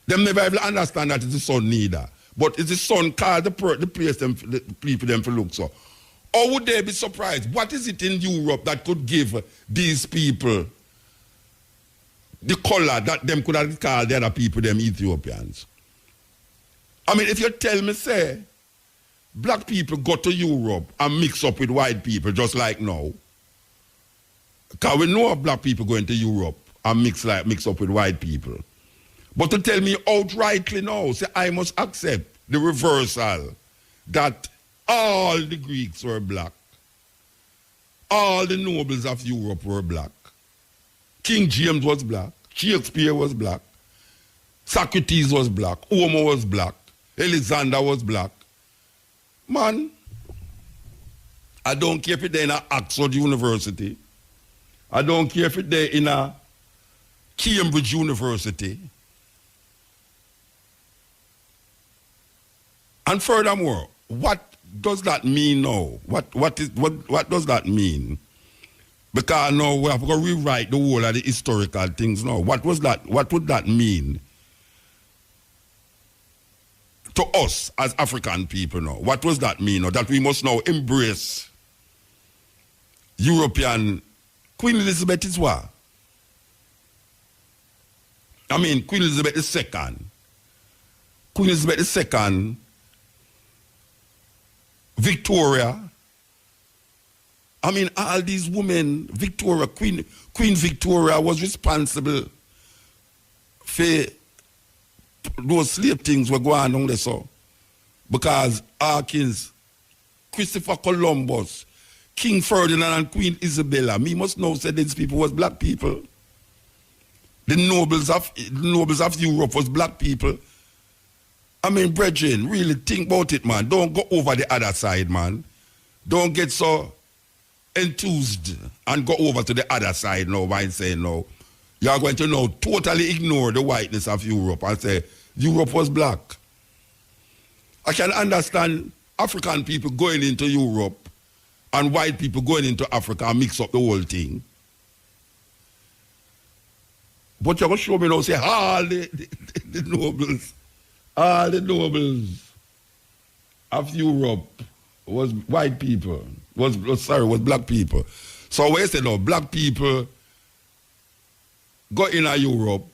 Them never ever understand that it's the sun neither. But is the sun called the place them, the people them for look so? Or would they be surprised? What is it in Europe that could give these people the color that them could have called the other people, them Ethiopians? I mean, if you tell me, say, black people go to Europe and mix up with white people just like now, because we know of black people going to Europe and mix up with white people. But to tell me outrightly now, say I must accept the reversal that all the Greeks were black. All the nobles of Europe were black. King James was black. Shakespeare was black. Socrates was black. Homer was black. Alexander was black. Man, I don't care if they're in Oxford University. I don't care if they're in a Cambridge University. And furthermore, what does that mean now? What does that mean? Because now we have to rewrite the whole of the historical things now. What would that mean to us as African people now? What does that mean now? That we must now embrace European. Queen Elizabeth is what? I mean, Queen Elizabeth II. Queen Elizabeth II, Victoria. I mean, all these women, Victoria, Queen Victoria was responsible for those slave things were going on there so. Because Hawkins, Christopher Columbus, King Ferdinand and Queen Isabella, me must know say these people was black people. The nobles of Europe was black people. I mean, brethren, really think about it, man. Don't go over the other side, man. Don't get so enthused and go over to the other side now by saying no. You are going to now totally ignore the whiteness of Europe and say Europe was black. I can understand African people going into Europe and white people going into Africa and mix up the whole thing. But you're going to show me now, say, all the nobles of Europe was white people, was black people. So when you say, no, black people go in Europe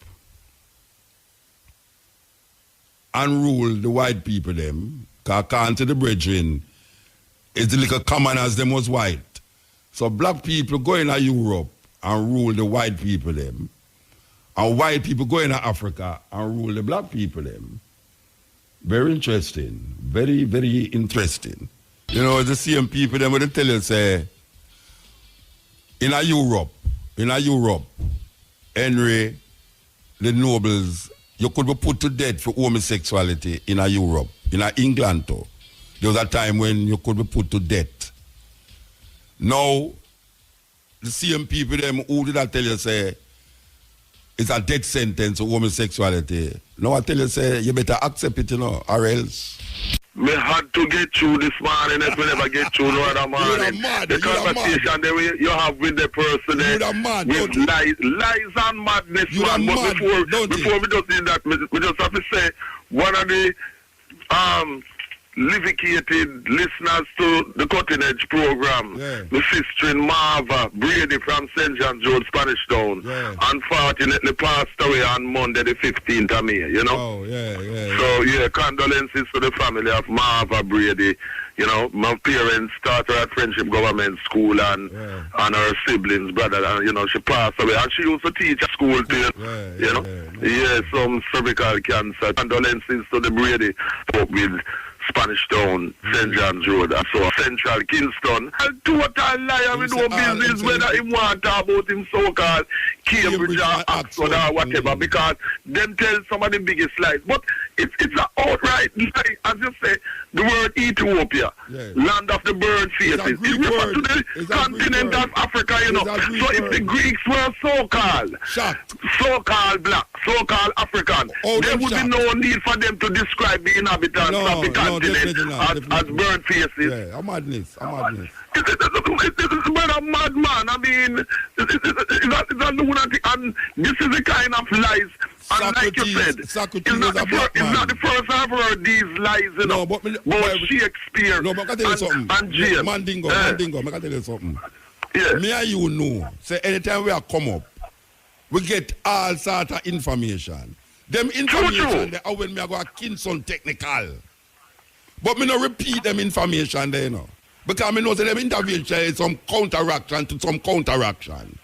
and rule the white people them, because according to the brethren, it's like a common as them was white. So black people go in Europe and rule the white people them. And white people go in Africa and rule the black people them. Very interesting. Very, very interesting. You know, the same people them would tell you, say, in Europe, Henry, the nobles, you could be put to death for homosexuality in Europe, in England too. There was a time when you could be put to death. Now, the same people them who did I tell you, say, it's a death sentence for homosexuality. Now I tell you, say, you better accept it, you know, or else. Me had to get through this morning if we never get through no other morning. The conversation that you have with the person with lies and madness, man. But before we just do that, we just have to say one of the livicated listeners to the Cutting Edge program, the sister in Marva Brady from St. John's Road, Spanish Town, unfortunately passed away on Monday the 15th of May, you know? So, condolences to the family of Marva Brady. You know, my parents started at Friendship Government School and her siblings, brother, and, you know, she passed away. And she used to teach at school too, you know? Some cervical cancer. Condolences to the Brady with Spanish Town, St. John's Road, and so Central Kingston. A total liar with no business whether he want to talk about him so-called Cambridge or Oxford or whatever, because them tell some of the biggest lies. But it's an outright lie, as you say, the word Ethiopia, land of the bird faces. It refers to the continent of Africa, you know. So if the Greeks were so-called black, so-called African, there would be no need for them to describe the inhabitants of the continent as bird faces. Yeah, a madness. It's a madman. I mean, it's a lunatic, and this is the kind of lies And like you said, Socrates was a black man. It's not the first I've heard these lies, you know. But Shakespeare no, but I can tell you something. And James. Mandingo, I can tell you something. Yeah. Me and you know, say anytime we are come up, we get all sort of information. Them information, they are when me go a Kinson technical. But me no repeat them information there, you know. Because me know that them intervention is some counteraction to some counteraction.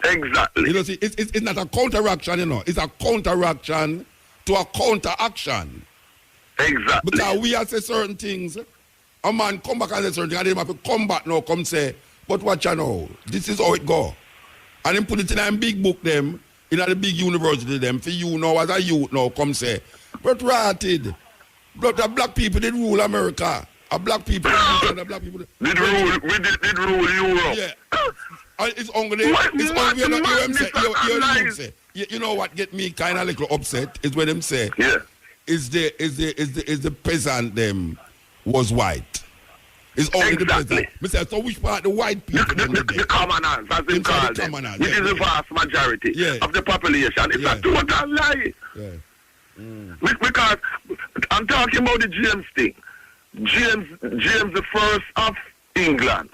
Exactly. You know, see, it's not a counteraction, you know. It's a counteraction to a counteraction. Exactly. Because we have say certain things, a man come back and say certain things, and they have to come back now, come say, but watch you know, this is how it go. And then put it in a big book them, in a big university them, for you now as a youth now, come say, but rotted. But the black people did rule America. A black people and the black people did rule Europe. Yeah. It's only you know what get me kind of little upset is when them say is the peasant them was white. It's only the peasant. Say, so which part the white people the commoners, as they call them, which is the vast majority of the population. It's a total lie. Yeah. Because I'm talking about the James thing. James the first of England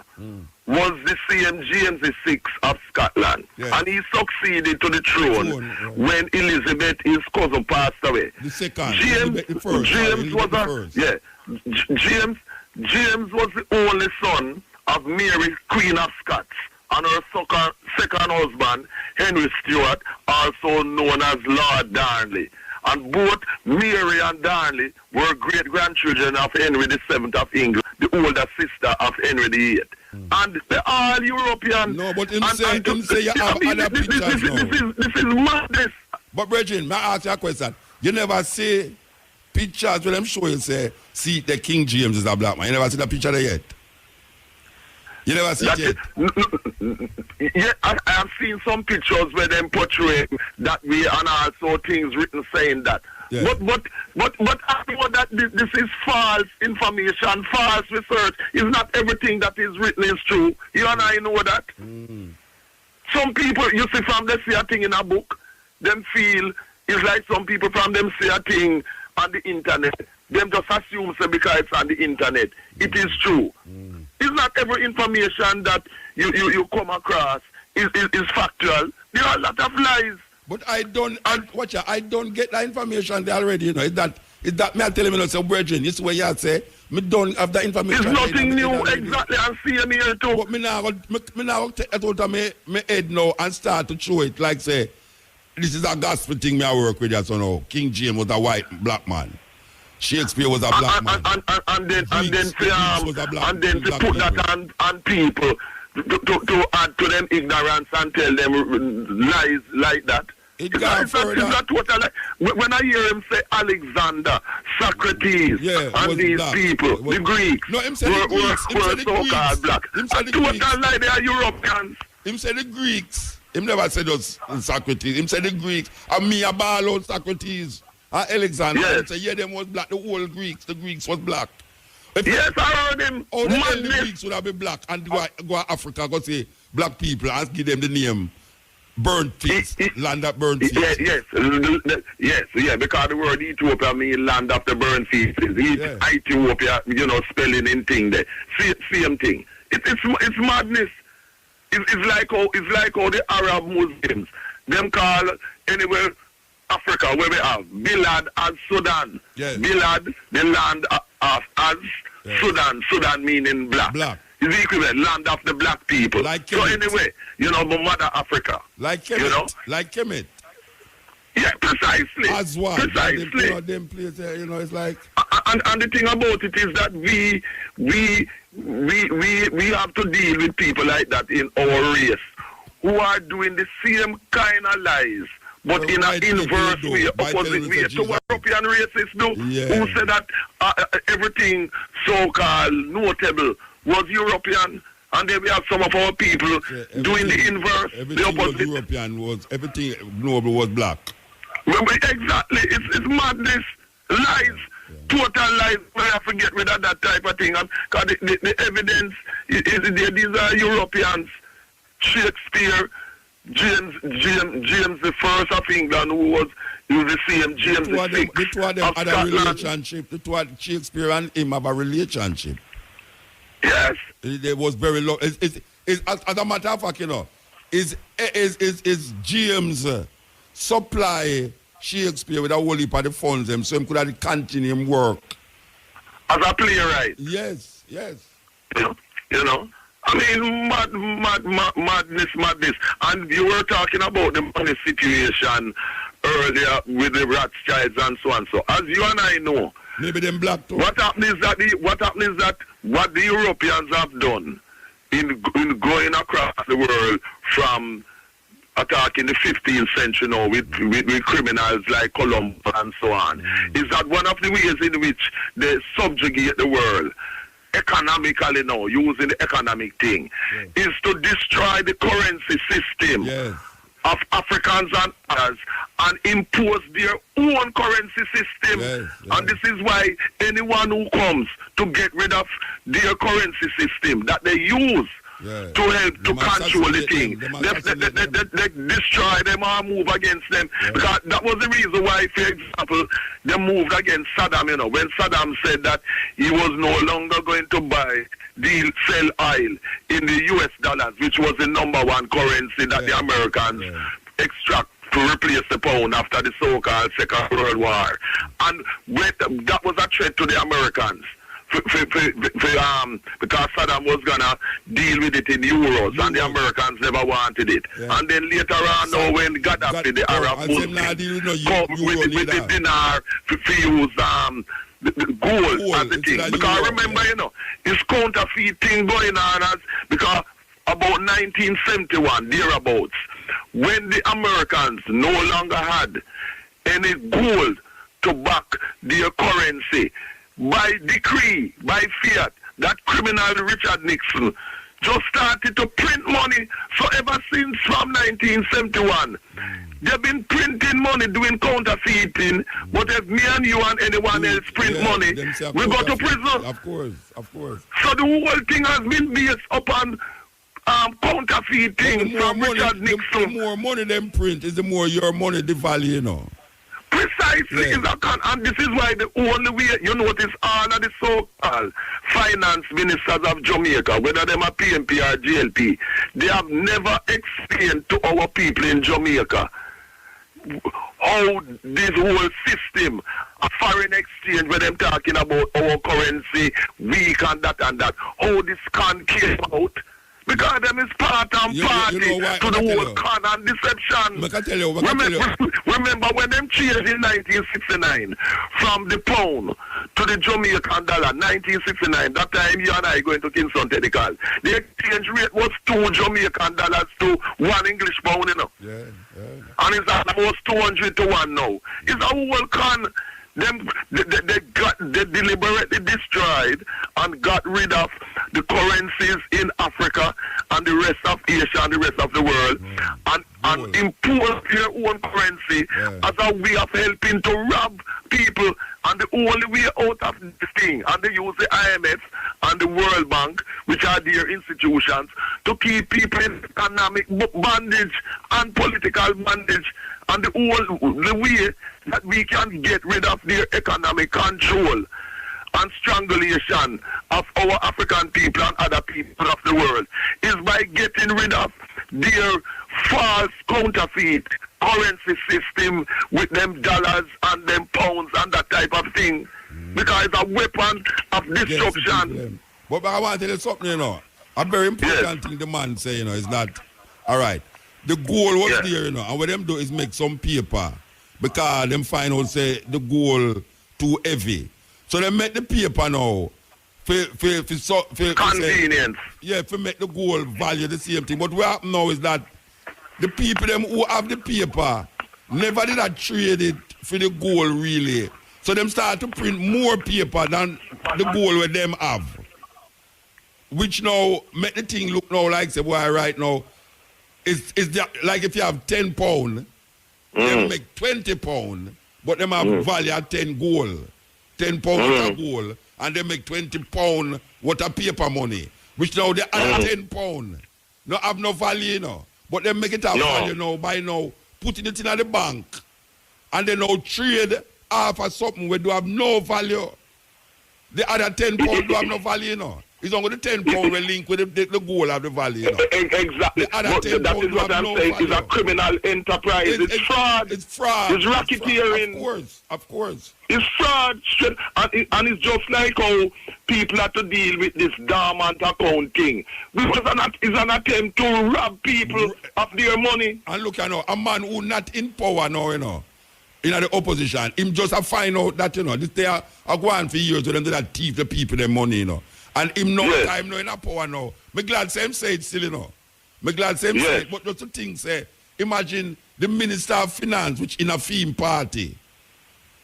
was the same James the sixth of Scotland, and he succeeded to the throne when Elizabeth, his cousin, passed away. The second, James was the only son of Mary, Queen of Scots, and her second husband, Henry Stuart, also known as Lord Darnley. And both Mary and Darnley were great-grandchildren of Henry VII of England, the older sister of Henry VIII. And they're all European. No, but him say you have other pictures now. This is madness. But, Bridget, may I ask you a question? You never see pictures where them show you say, see, the King James is a black man. You never see the picture there yet? You never see it yet? Yeah, I have seen some pictures where them portray that way and also things written saying that. Yeah. But I know that this is false information, false research. It's not everything that is written is true. You and I know that. Some people, you see, from them see a thing in a book, them feel it's like some people from them see a thing on the internet. Them just assume so because it's on the internet. It is true. It's not every information that you come across is factual. There are a lot of lies. But I don't get that information there already, you know. Is that me telling me, say, Bridget, this is what you say, me don't have that information. It's nothing new, exactly, and see me here too. But me now take it out of me head now and start to show it, like say, this is a gospel thing me I work with, so now. King James was a white black man. Shakespeare was a black man. And then to put that on people to add to them ignorance and tell them lies like that. It's not total lie. When I hear him say Alexander, Socrates, and these black. people, the Greeks, no, him said the Greeks. were so-called black. Him said the total lie, they are Europeans. Him said the Greeks. Him never said us Socrates. Him said the Greeks. And me a ball out Socrates. Alexander. Yes. He said, them was black. The whole Greeks. The Greeks was black. Yes, I heard him. How the hell the Greeks would have been black and go to Africa, go say black people and give them the name burnt face, land of burnt face. Yes, because the word Ethiopia means land of the burnt faces. Ethiopia, spelling in thing there. Same thing. It's madness. It's like how the Arab Muslims, them call anywhere Africa where we have Bilad and Sudan. Yes. Bilad, the land of as Sudan. Sudan meaning black. It's the equivalent, land of the black people. Like so anyway, Mother Africa. Like Kemet. Like Kemet. Yeah, precisely. As well. Precisely. Them place, it's like. And the thing about it is that we have to deal with people like that in our race who are doing the same kind of lies, but in an inverse way, opposite way to what European racists do, who say that everything so-called notable was European, and then we have some of our people doing the inverse, the opposite. European was, everything noble was black. Exactly, it's madness, lies. Total lies. We have to get rid of that type of thing. Because the evidence is there. These are Europeans. Shakespeare, James the First of England, who was Use the same James the VI. The two of them had a relationship. The two of Shakespeare and him have a relationship. Yes. It was very long. As a matter of fact, you know, is James supply Shakespeare with a whole heap of the funds them so he could have continue him work. As a playwright. Yes. You know. I mean, madness. And you were talking about the money situation earlier with the Rothschilds and so on. So, as you and I know, maybe them black too. What happens is that what the Europeans have done in going across the world from attacking the 15th century now with criminals like Columbus and so on, is that one of the ways in which they subjugate the world economically now, using the economic thing, is to destroy the currency system of Africans and others and impose their own currency system. And this is why anyone who comes to get rid of their currency system that they use to help to control the thing, they destroy them or move against them. Because that was the reason why, for example, they moved against Saddam, you know, when Saddam said that he was no longer going to sell oil in the US dollars, which was the number one currency that the Americans extract to replace the pound after the so-called Second World War. And that was a threat to the Americans. Because Saddam was gonna deal with it in euros, and the Americans never wanted it. And then later on, now when Gaddafi, the Arab Muslim, come with the dinar to use the gold as the thing. Because remember, you know, it's counterfeit thing going on because about 1971, thereabouts, when the Americans no longer had any gold to back their currency, by decree, by fiat, that criminal Richard Nixon just started to print money. So ever since from 1971, they've been printing money, doing counterfeiting. But if me and you and anyone else print money, we go to prison. Of course. So the whole thing has been based upon counterfeiting from Richard Nixon. The more money them print is the more your money the value, you know. Precisely, and this is why the only way, you notice all of the so-called finance ministers of Jamaica, whether them are PNP or GLP, they have never explained to our people in Jamaica how this whole system of foreign exchange, where them talking about our currency, weak and that, how this can came out. Because them is part and party to the whole con and deception. Remember when them changed in 1969 from the pound to the Jamaican dollar, 1969, that time you and I going to Kingston Technical, the exchange rate was 2 Jamaican dollars to 1 English pound, you know. And it's almost 200 to 1 now. It's a whole con. They deliberately destroyed and got rid of the currencies in Africa and the rest of Asia and the rest of the world, and impose their own currency as a way of helping to rob people. And the only way out of this thing, and they use the IMF and the World Bank, which are their institutions, to keep people in economic bondage and political bondage. And the way that we can get rid of their economic control and strangulation of our African people and other people of the world is by getting rid of their false counterfeit currency system with them dollars and them pounds and that type of thing. Because it's a weapon of destruction. But I want to tell you something, you know. A very important thing the man say, you know, is that, all right, the goal was there, you know, and what them do is make some paper because them find out, say, the goal too heavy. So they make the paper now for convenience. For make the goal value the same thing. But what happen now is that the people them who have the paper never did that trade it for the goal really. So them start to print more paper than the goal where them have. Which now make the thing look now like, say, boy, right now, it's like if you have 10 pound, they make 20 pound, but them have value at 10 gold. 10 pound worth of gold, and they make 20 pound worth of paper money. Which now the other 10 pound no have no value, you know. But they make it have value now by now putting it in the bank and they now trade half of something where do have no value. The other 10 pounds do have no value, you know. It's only the 10 pounds we link with the goal of the value, you know. Exactly. The other 10 that pounds is what I'm saying. It's a criminal enterprise. It's fraud. It's fraud. It's racketeering. Of course. It's fraud. And it's just like how people have to deal with this dormant account thing. It's an attempt to rob people of their money. And look, you know, a man who not in power now, you know, in the opposition, him just a find out that, you know, this they are going for years to them that thief the people their money, you know. And him no time now in a power now. Me glad same say it still, you know. Me glad same say it, but just the thing say, imagine the Minister of Finance, which in a theme party,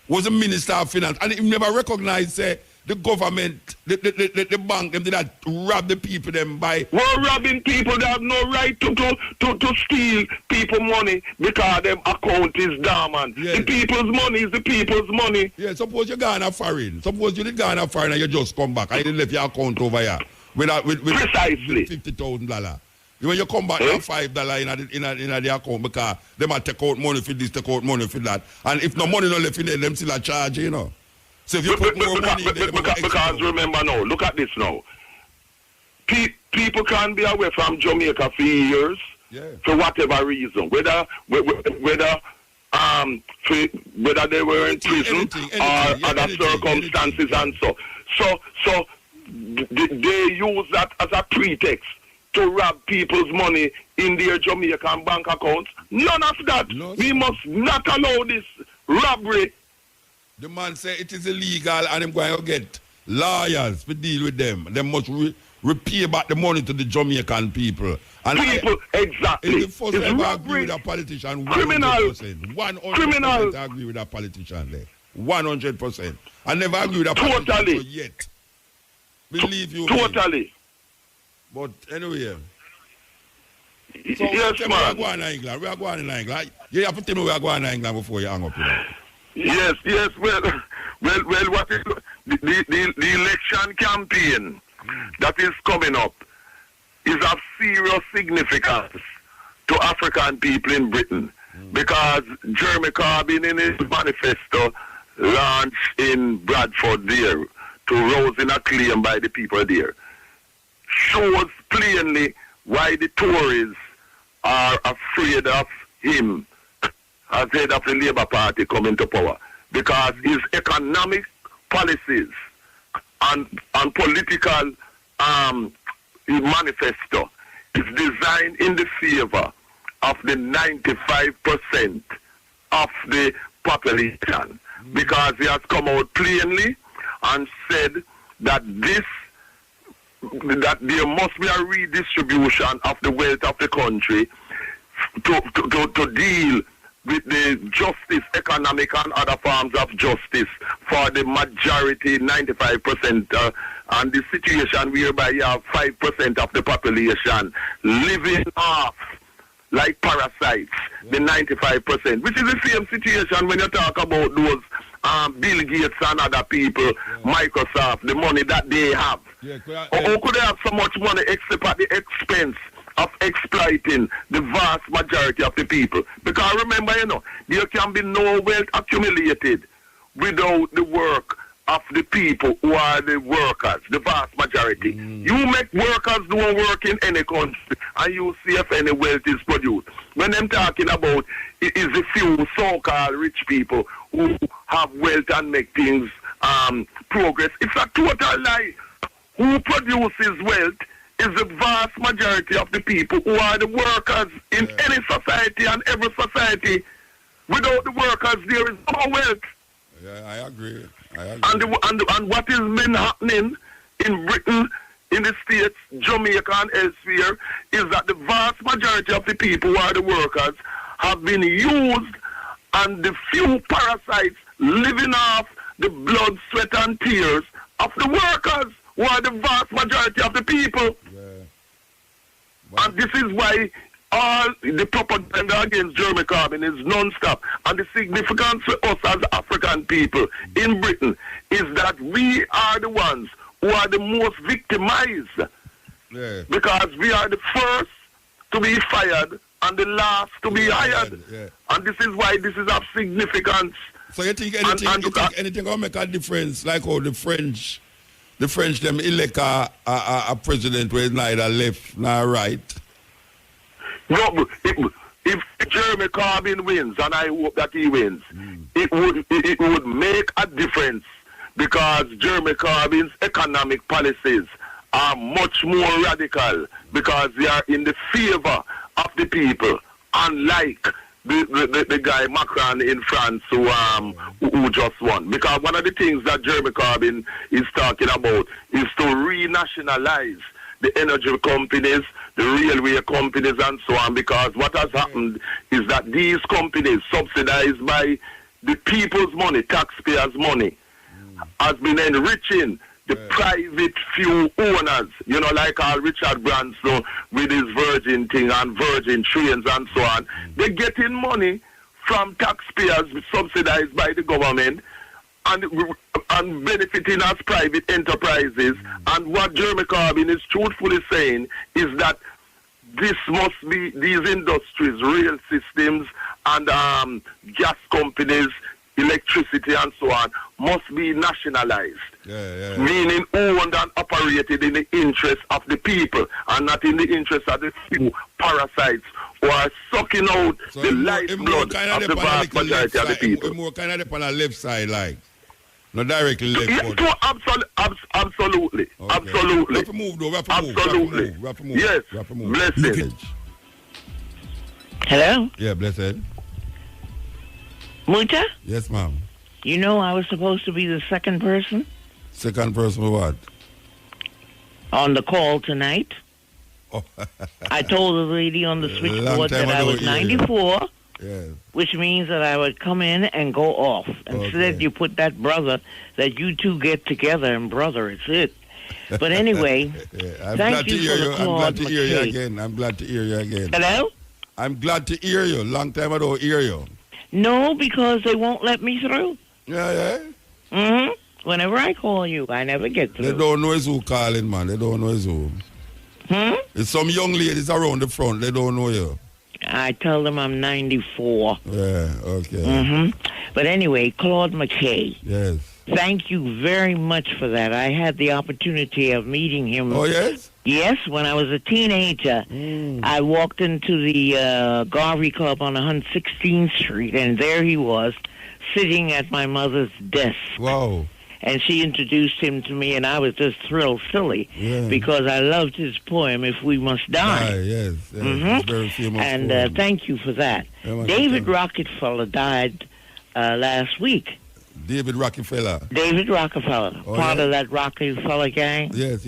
was a Minister of Finance, and he never recognized, say, the government, the bank, them did that rob the people them by. We're robbing people that have no right to steal people money because them account is dormant. Yes. The people's money is the people's money. Yeah, suppose you gone a foreign. Suppose you did gone a foreign and you just come back. I didn't left your account over here with precisely $50,000. When you come back, you have $5 in the account because they might take out money for this, take out money for that. And if no money no left in there, them still a charge, you know. So if you put more money in there, because remember now, look at this now. People can be away from Jamaica for years for whatever reason, whether they were in prison or other circumstances and so. So they use that as a pretext to rob people's money in their Jamaican bank accounts. None of that. No, we must not allow this robbery. The man say it is illegal and I'm going to get lawyers to deal with them. They must repay back the money to the Jamaican people. And exactly. It's the first time I agree with a politician. 100%. 100% I agree with a politician there. 100%. I never agree with a politician yet. Believe you Totally. Me. But anyway. So yes, man. We are going to England. We are going to England. You have to tell me we are going to England before you hang up. You know? Yes. Well. What is the election campaign that is coming up is of serious significance to African people in Britain because Jeremy Corbyn in his manifesto launched in Bradford there to rousing acclaim by the people there shows plainly why the Tories are afraid of him as head of the Labour Party coming to power, because his economic policies and political manifesto is designed in the favor of the 95% of the population, because he has come out plainly and said that there must be a redistribution of the wealth of the country to deal with the justice, economic and other forms of justice for the majority, 95%, and the situation whereby you have 5% of the population living off like parasites, the 95%, which is the same situation when you talk about those Bill Gates and other people, Microsoft, the money that they have. How could they have so much money except at the expense of exploiting the vast majority of the people? Because remember, there can be no wealth accumulated without the work of the people who are the workers, the vast majority. You make workers do work in any country and you see if any wealth is produced. When I'm talking about it is a few so-called rich people who have wealth and make things progress, it's a total lie. Who produces wealth is the vast majority of the people who are the workers in any society and every society. Without the workers, there is no wealth. Yeah, I agree. And what has been happening in Britain, in the States, Jamaica and elsewhere, is that the vast majority of the people who are the workers have been used, and the few parasites living off the blood, sweat and tears of the workers who are the vast majority of the people. And this is why all the propaganda against Jeremy Corbyn is non-stop. And the significance for us as African people in Britain is that we are the ones who are the most victimized. Because we are the first to be fired and the last to be hired. And this is why this is of significance. So you think anything will make a difference, like how the French them elect a president where neither left nor right? No, if Jeremy Corbyn wins, and I hope that he wins, it would make a difference, because Jeremy Corbyn's economic policies are much more radical, because they are in the favor of the people, unlike the guy Macron in France who just won. Because one of the things that Jeremy Corbyn is talking about is to renationalize the energy companies, the railway companies, and so on. Because what has happened is that these companies, subsidized by the people's money, taxpayers' money, has been enriching the private few owners, you know, like Richard Branson with his Virgin thing and Virgin trains and so on. They're getting money from taxpayers subsidized by the government and benefiting as private enterprises. And what Jeremy Corbyn is truthfully saying is that this must be, these industries, rail systems and gas companies, electricity and so on, must be nationalized. Meaning owned and operated in the interest of the people and not in the interest of the few parasites who are sucking out so the lifeblood of the vast majority of the people. More kind of on the left side, like, not directly left. Yes, absolutely. Okay. Absolutely. We have to move, though. Absolutely. We have to move. Yes. We have to move. Blessed. Hello? Yeah, blessed. Muta? Yes, ma'am. You know I was supposed to be the second person Second person for what? on the call tonight. Oh. I told the lady on the switchboard that I was 94, which means that I would come in and go off. Instead, you put that brother, that you two get together, and brother, it's it. But anyway, thank you for the call. I'm glad to hear you again. I'm glad to hear you again. Hello? I'm glad to hear you. Long time I don't hear you. No, because they won't let me through. Yeah. Mm-hmm. Whenever I call you, I never get through. They don't know it's who calling, man. They don't know it's who. There's some young ladies around the front. They don't know you. I tell them I'm 94. Yeah, okay. But anyway, Claude McKay. Yes. Thank you very much for that. I had the opportunity of meeting him. Oh, yes? Yes, when I was a teenager. I walked into the Garvey Club on 116th Street, and there he was, sitting at my mother's desk. Wow. And she introduced him to me, and I was just thrilled silly because I loved his poem, If We Must Die. Yes. It's very famous and thank you for that. David Rockefeller died last week. David Rockefeller. David Rockefeller, part of that Rockefeller gang. Yes.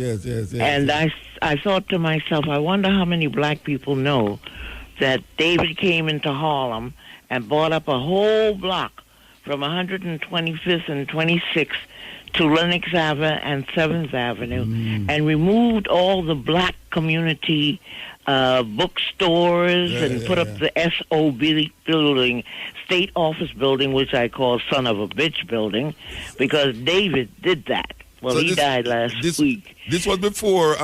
And I thought to myself, I wonder how many black people know that David came into Harlem and bought up a whole block from 125th and 26th to Lenox Avenue and 7th Avenue and removed all the black community bookstores and put up the SOB building, State Office building, which I call Son of a Bitch building, because David did that. Well, so he died last week. This was before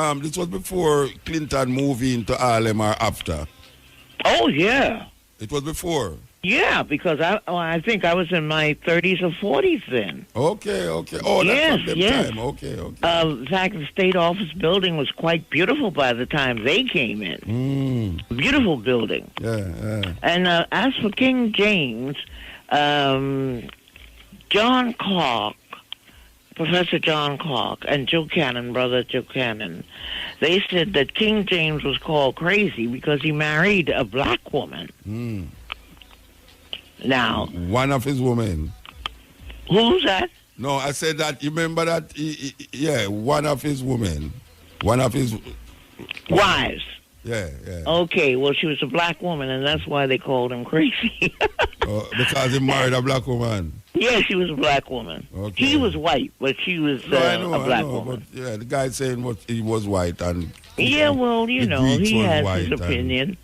Clinton moved into Harlem or after? Oh, yeah. It was before? Yeah, because I think I was in my 30s or 40s then. Okay. Oh, that's from them time. Okay. In fact, the State Office building was quite beautiful by the time they came in. Beautiful building. Yeah. And as for King James, John Clark, Professor John Clark, and Joe Cannon, brother Joe Cannon, they said that King James was called crazy because he married a black woman. Now, one of his women. Who's that? No, I said that. You remember that? One of his women. One of his wives. Yeah. Okay, well, she was a black woman, and that's why they called him crazy. Because he married a black woman. Yeah, she was a black woman. Okay. He was white, but she was a black woman. But, the guy saying he was white, and he has his opinion.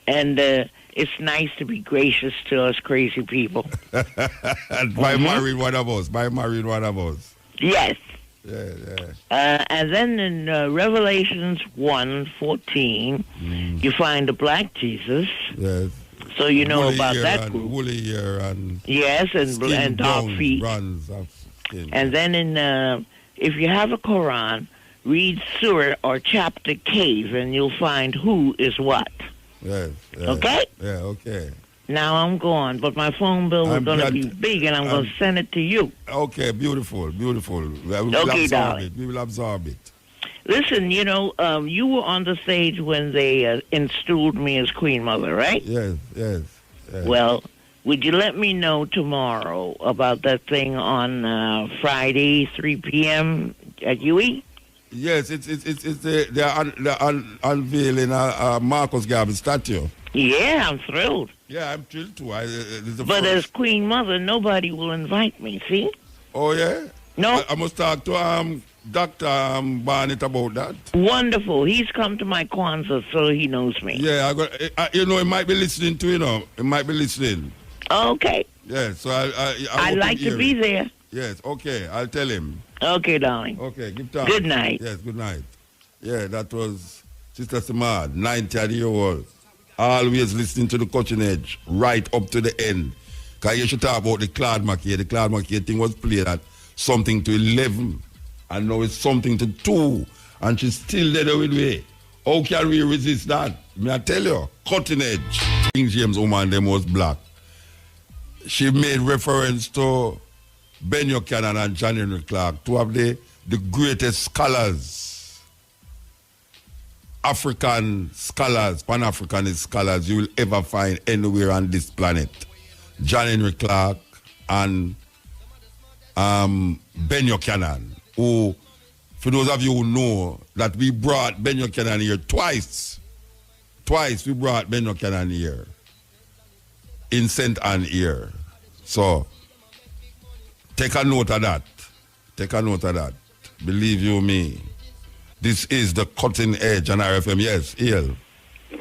And it's nice to be gracious to us crazy people. By marrying one of us. Yes. Yeah. And then in Revelations 1:14, you find a black Jesus So you know woolly about hair that and group. woolly hair and Yes, skin and dark brown, feet. bronze of skin. And then if you have a Quran, read Surah or chapter Cave, and you'll find who is what. Yes. Okay? Yeah, okay. Now I'm gone, but my phone bill is going to be big, and I'm going to send it to you. Okay, beautiful. We will Okay, absorb darling. it. We will absorb it. Listen, you know, you were on the stage when they installed me as Queen Mother, right? Yes. Well, would you let me know tomorrow about that thing on Friday, 3 p.m. at UE? Yes, they're unveiling a Marcus Garvey statue. Yeah, I'm thrilled. Yeah, I'm thrilled too. But as Queen Mother, nobody will invite me, see? Oh, yeah? No. I must talk to Dr. Barnett about that. Wonderful. He's come to my Kwanzaa, so he knows me. Yeah, he might be listening to, He might be listening. Okay. Yeah, so I'd like to be there. Yes, okay, I'll tell him. Okay, darling. Okay, give time. Good night. Yes, good night. Yeah, that was Sister Samad, 90-year-old. Always listening to the cutting edge, right up to the end. Because you should talk about the Claude McKay. The Claude McKay thing was played at something to 11. And now it's something to 2. And she's still there with me. How can we resist that? May I tell you, cutting edge. King James woman, them was black. She made reference to Ben Buchanan and John Henry Clark, two of the greatest scholars, African scholars, Pan-Africanist scholars you will ever find anywhere on this planet. John Henry Clark and Ben Buchanan, who, for those of you who know, that we brought Ben Buchanan here twice. Twice we brought Ben Buchanan here. In St. Anne here. So, take a note of that. Take a note of that. Believe you me. This is the cutting edge on RFM. Yes, El.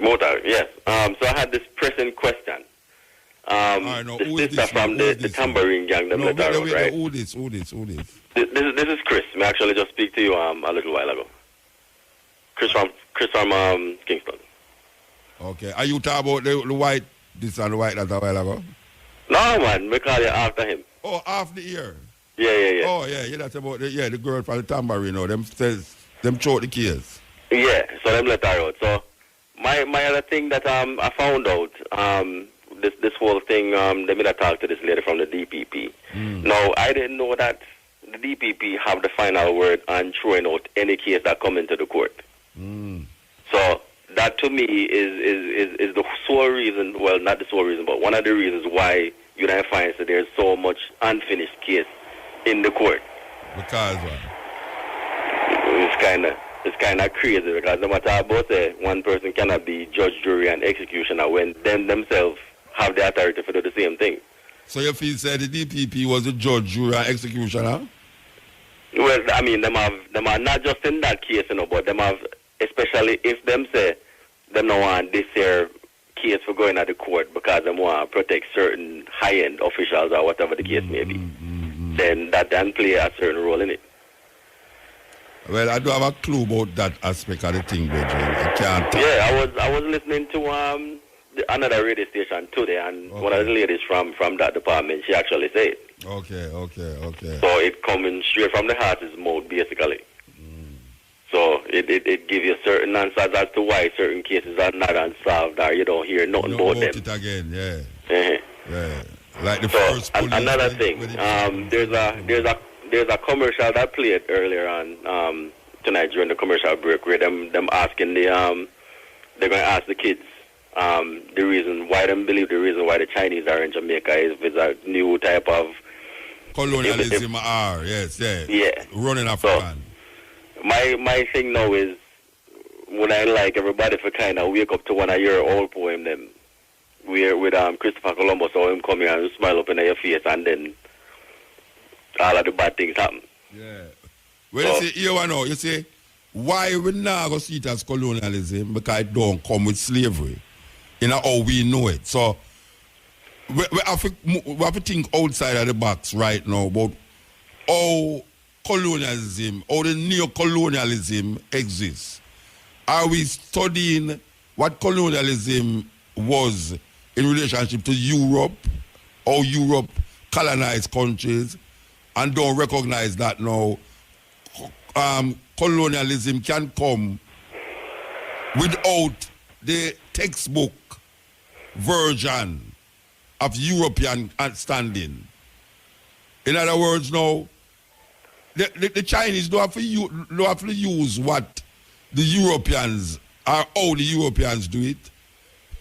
Motor, yes. So I had this pressing question. The sister from the tambourine gang, them let her out, right? Who this? This is Chris. I actually just speak to you a little while ago. Chris from Kingston. Okay. Are you talking about the white, this and the white that a while ago? No, man. We call you after him. Oh, after the year. Yeah. Oh, yeah. That's about the girl from the tambourine. Them choke the case. Yeah. So them let her out. So my other thing that I found out, this whole thing, let me talk to this lady from the DPP. Now, I didn't know that the DPP have the final word on throwing out any case that come into the court. So that to me is the sole reason, well, not the sole reason, but one of the reasons why you don't find that there's so much unfinished case in the court. Because what? It's kind of crazy, because no matter about one person cannot be judge, jury, and executioner when them themselves have the authority to do the same thing. So you feel said the DPP was a judge, jury, and executioner? Well, I mean, them are not just in that case, but them have, especially if them say them don't want this here case for going at the court because they want to protect certain high-end officials or whatever the case may be, then that then play a certain role in it. Well, I do have a clue about that aspect of the thing, Bridget. I can't talk. Yeah, I was listening to another radio station today, and one of the ladies from that department, she actually said it. Okay. So it coming straight from the horse's mouth, basically. So it gives you certain answers as to why certain cases are not unsolved, or you don't hear nothing about them. It again, yeah. Uh-huh. Yeah. Like the first police. Another thing, there's a commercial that played earlier on tonight during the commercial break where them asking they're going to ask the kids the reason why the Chinese are in Jamaica is with a new type of colonialism. Running African. So, my thing now is when I like everybody for kind of wake up to one of your old poem them with Christopher Columbus or him come here and smile up in your face and then all of the bad things happen. Yeah. Well, you see, why we not go see it as colonialism? Because it don't come with slavery. You know how we know it. So we have to think outside of the box right now about how colonialism, how the neo-colonialism exists. Are we studying what colonialism was in relationship to Europe, how Europe colonized countries, and don't recognize that now colonialism can come without the textbook version of European understanding. In other words, now, the Chinese don't have to use what the Europeans, or how the Europeans do it,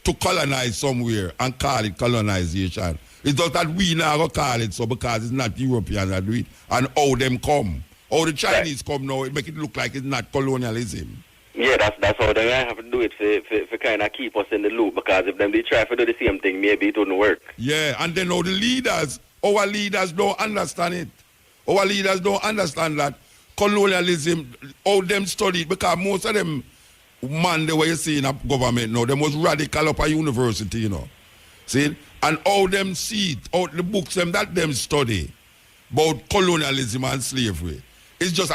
to colonize somewhere and call it colonization. It's just that we now go call it so because it's not Europeans that do it, and how them come. How the Chinese come now, it make it look like it's not colonialism. Yeah, that's how they have to do it for kind of keep us in the loop, because if they try to do the same thing, maybe it wouldn't work. Yeah, and then now the leaders, our leaders don't understand it. Our leaders don't understand that colonialism, how them study it, because most of them, man, the way you see in a government now, they most radical up a university, you know. See? And how them see it, how the books that them study about colonialism and slavery. It's just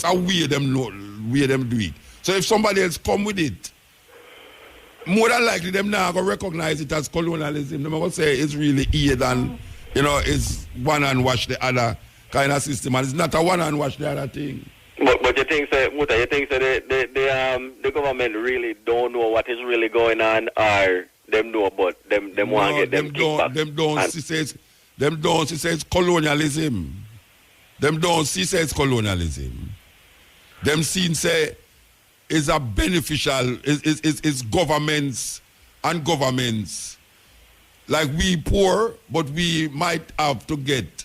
a way them do it. So if somebody else come with it, more than likely them now going to recognize it as colonialism. They're going to say it's really aid and, it's one and wash the other kind of system. And it's not a one and wash the other thing. But you think, Muta, the government really don't know what is really going on, or them know, but them want to get them kickback? Them don't see says colonialism. Them don't see says colonialism. Them seen say is a beneficial is governments and governments. Like we poor, but we might have to get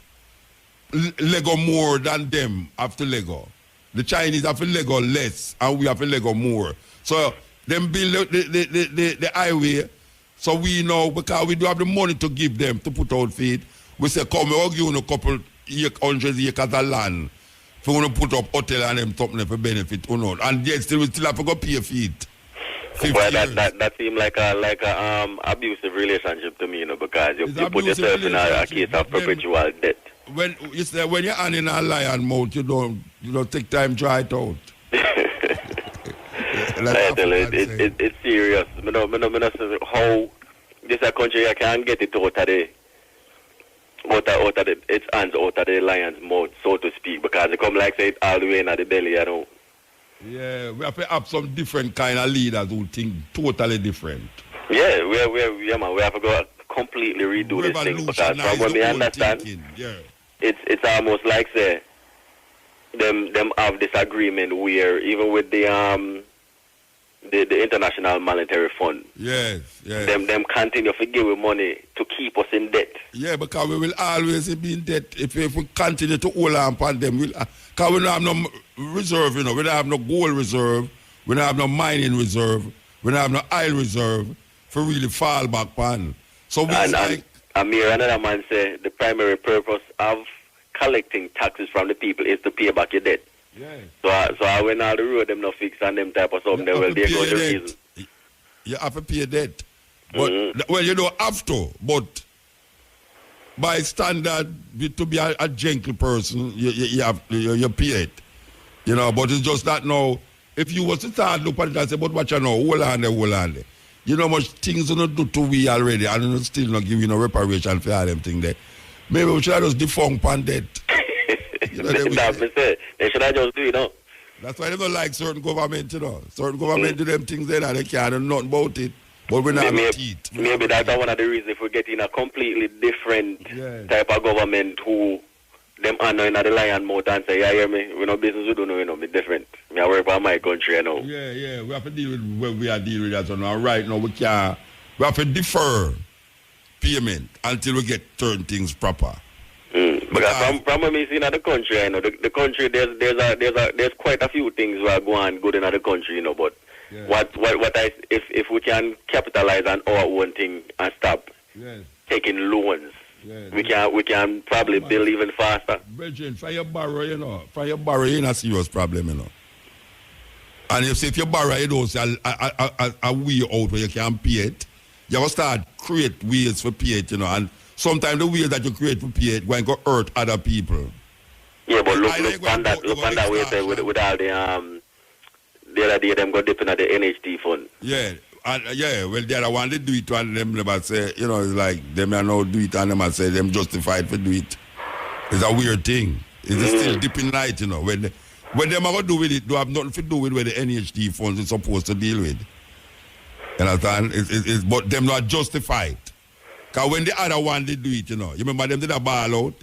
Lego more than them have to Lego. The Chinese have to Lego less and we have to Lego more. So them build the highway, so we know, because we do have the money to give them to put out feed. We say, come, we'll give you a couple hundred acres of land for you to put up hotel and them something for benefit, and yet we still have to go pay feed. Well, that seems like a abusive relationship to me, because you put yourself in a case of perpetual debt. When you're hand in a lion mouth, you don't take time to try it out. I tell you, it's serious. I know how this a country I can't get it out of its hands out of the lion's mouth, so to speak, because it come like say it all the way in the belly, Yeah, we have to have some different kind of leaders who think totally different. Yeah, we have to go completely redo this thing, because from what we understand, it's almost like say them have this agreement where even with the International Monetary Fund, them continue to give money to keep us in debt. Yeah, because we will always be in debt if we continue to hold on upon them. Because we don't have no reserve, we don't have no gold reserve, we don't have no mining reserve, we don't have no oil reserve for really fall back upon. So we Amir, another man say the primary purpose of collecting taxes from the people is to pay back your debt. Yeah. So when all the road them not fixed and them type of something, there goes the reason. You have to pay debt. But well, you don't have to, but by standard, to be a gentle person, you pay it. But it's just that now, if you was to start look at it and say, but what you know, hold on there. You know much things you don't do to we already, and you still not give you no reparation for all them things there. Maybe we should have just defunct pan debt. They should have just do it, That's why they don't like certain government, Certain government do them things there and they can't do nothing about it. But we're not teeth. Maybe that's one of the reasons if we're getting a completely different type of government who them honor in the lion mouth and say, yeah, hear me, we no business we don't know, me different. Me I work for my country, Yeah, we have to deal with what we are dealing with that now. Right now we have to defer payment until we get certain things proper. Because from what we see in the country, the country there's quite a few things that are going good in the country, but if we can capitalize on our own thing and stop taking loans, we can probably build even faster. Brethren, for your borrow, you're not a serious problem, And if you borrow, you don't see a way out where you can pay it, you have to start create ways for pay it, and sometimes the ways that you create for pay it going to hurt other people. Yeah, but look on that way with all the other day them go dip in the NHT fund. Yeah, And well, the other one, they do it and them never say, it's like, them are now do it and them say them justified for do it. It's a weird thing. It's still deep in night, When them are going to do with it, they have nothing to do with where the NHD funds is supposed to deal with. You understand? But them not justified. Because when the other one, they do it, You remember them did a ball out?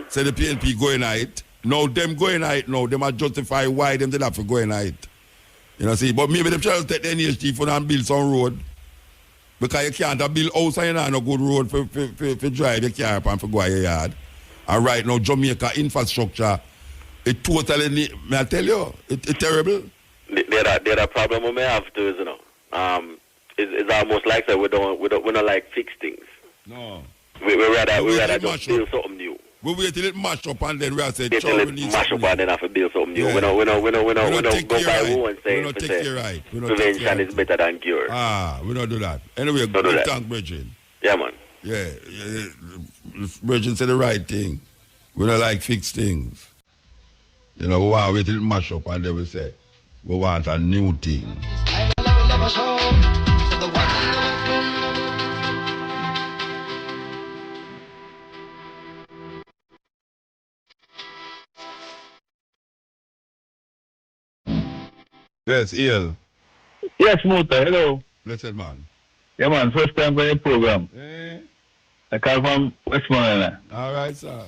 Say the PNP going at it. Now, them going at it now, them are justify why them did have to go in at it. See, but maybe them try to take the NHD fund and build some road. Because you can't build house and you have no good road for drive your car up and for go to your yard. And right now, Jamaica infrastructure, it totally, may I tell you, it's terrible. The other problem we may have to is, it's almost like that we don't like fix things. No. We rather just build something new. We wait till it mash up and then we say, till it mash up and then have to build something new. Yeah. We don't go by who and say, prevention is better than cure. We don't do that. Anyway, good thank Bridget. Yeah, man. Yeah. Bridget said the right thing. We don't like fix things. We want to wait till it mash up and then we say, we want a new thing. Yes, Ian. Yes, Muta, hello. Blessed man. Yeah, man, first time for your program. I call from Westmoreland. All right, sir.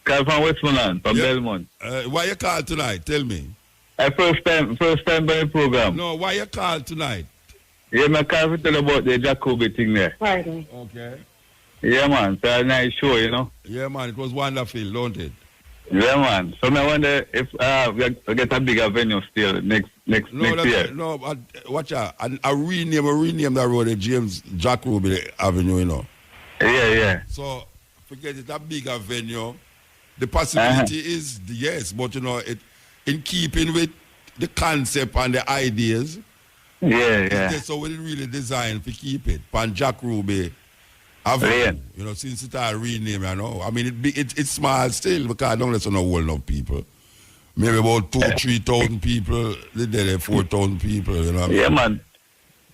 Call from Westmoreland, from Belmont. Why you call tonight? Tell me. First time for your program. No, why you call tonight? Yeah, I call to tell about the Jacoby thing there. Friday. Okay. Yeah, man, it's a nice show, Yeah, man, it was wonderful, don't it? Yeah, man. So I wonder if we get a bigger venue still next year. No, but watch out. I rename that road James Jack Ruby Avenue, Yeah. So forget it, a bigger venue. The possibility is yes, but it in keeping with the concept and the ideas. Yeah. So we really designed to keep it. Pan Jack Ruby Avenue, since it are rename, I mean, it's small still because I don't listen to a whole lot of people. Maybe about 2,000-3,000 people. They did 4,000 people, Yeah, man.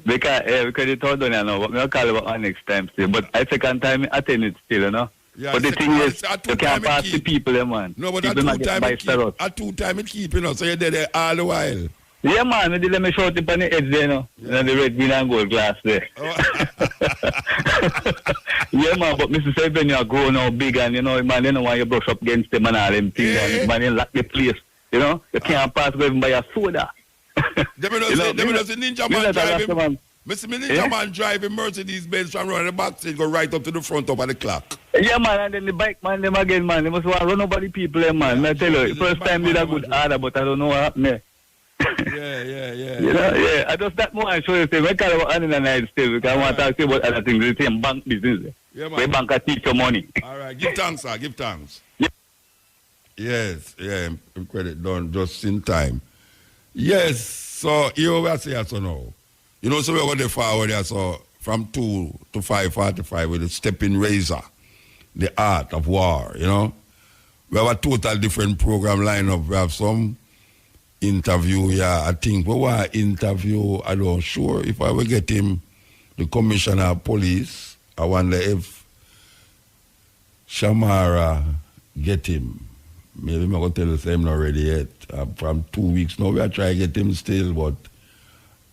Because it's all done, but we'll call about next time still. But I second time I attend it still, Yeah, but the thing is, you can't pass the people, man. No, but people at 2 time it keep, so you're there all the while. Yeah, man, they let me show it on the edge there, the red, green, and gold glass there. Yeah, man, but Mr. Seven, you're growing out big, and, man, you don't want you brush up against them and all them things, and man, you lock the place, you can't pass even by a soda. Them is a ninja man driving. Mr. Ninja man driving Mercedes-Benz from around the back seat, go right up to the front up of the clock. Yeah, man, and then the bike man, them again, man, they must want to run over the people, man. I tell you, first time did a good order, but I don't know what happened there. Yeah. I just that more I show you say we call about Anna night still because I want to talk about other things, the same bank business. Yeah, man. Where bank teach your money. All right, give thanks, sir. Give thanks. Yeah. Yes, credit done just in time. Yes, so here we are saying so now. So we're going to forward there, so from 2 to 5:45 with the stepping razor, the art of war, We have a total different program lineup. We have some interview, I think we want to interview, I don't sure if I will get him, the commissioner of police. I wonder if Shamara get him. Maybe I'm going to tell the same not ready yet. From 2 weeks now, we are trying to get him still, but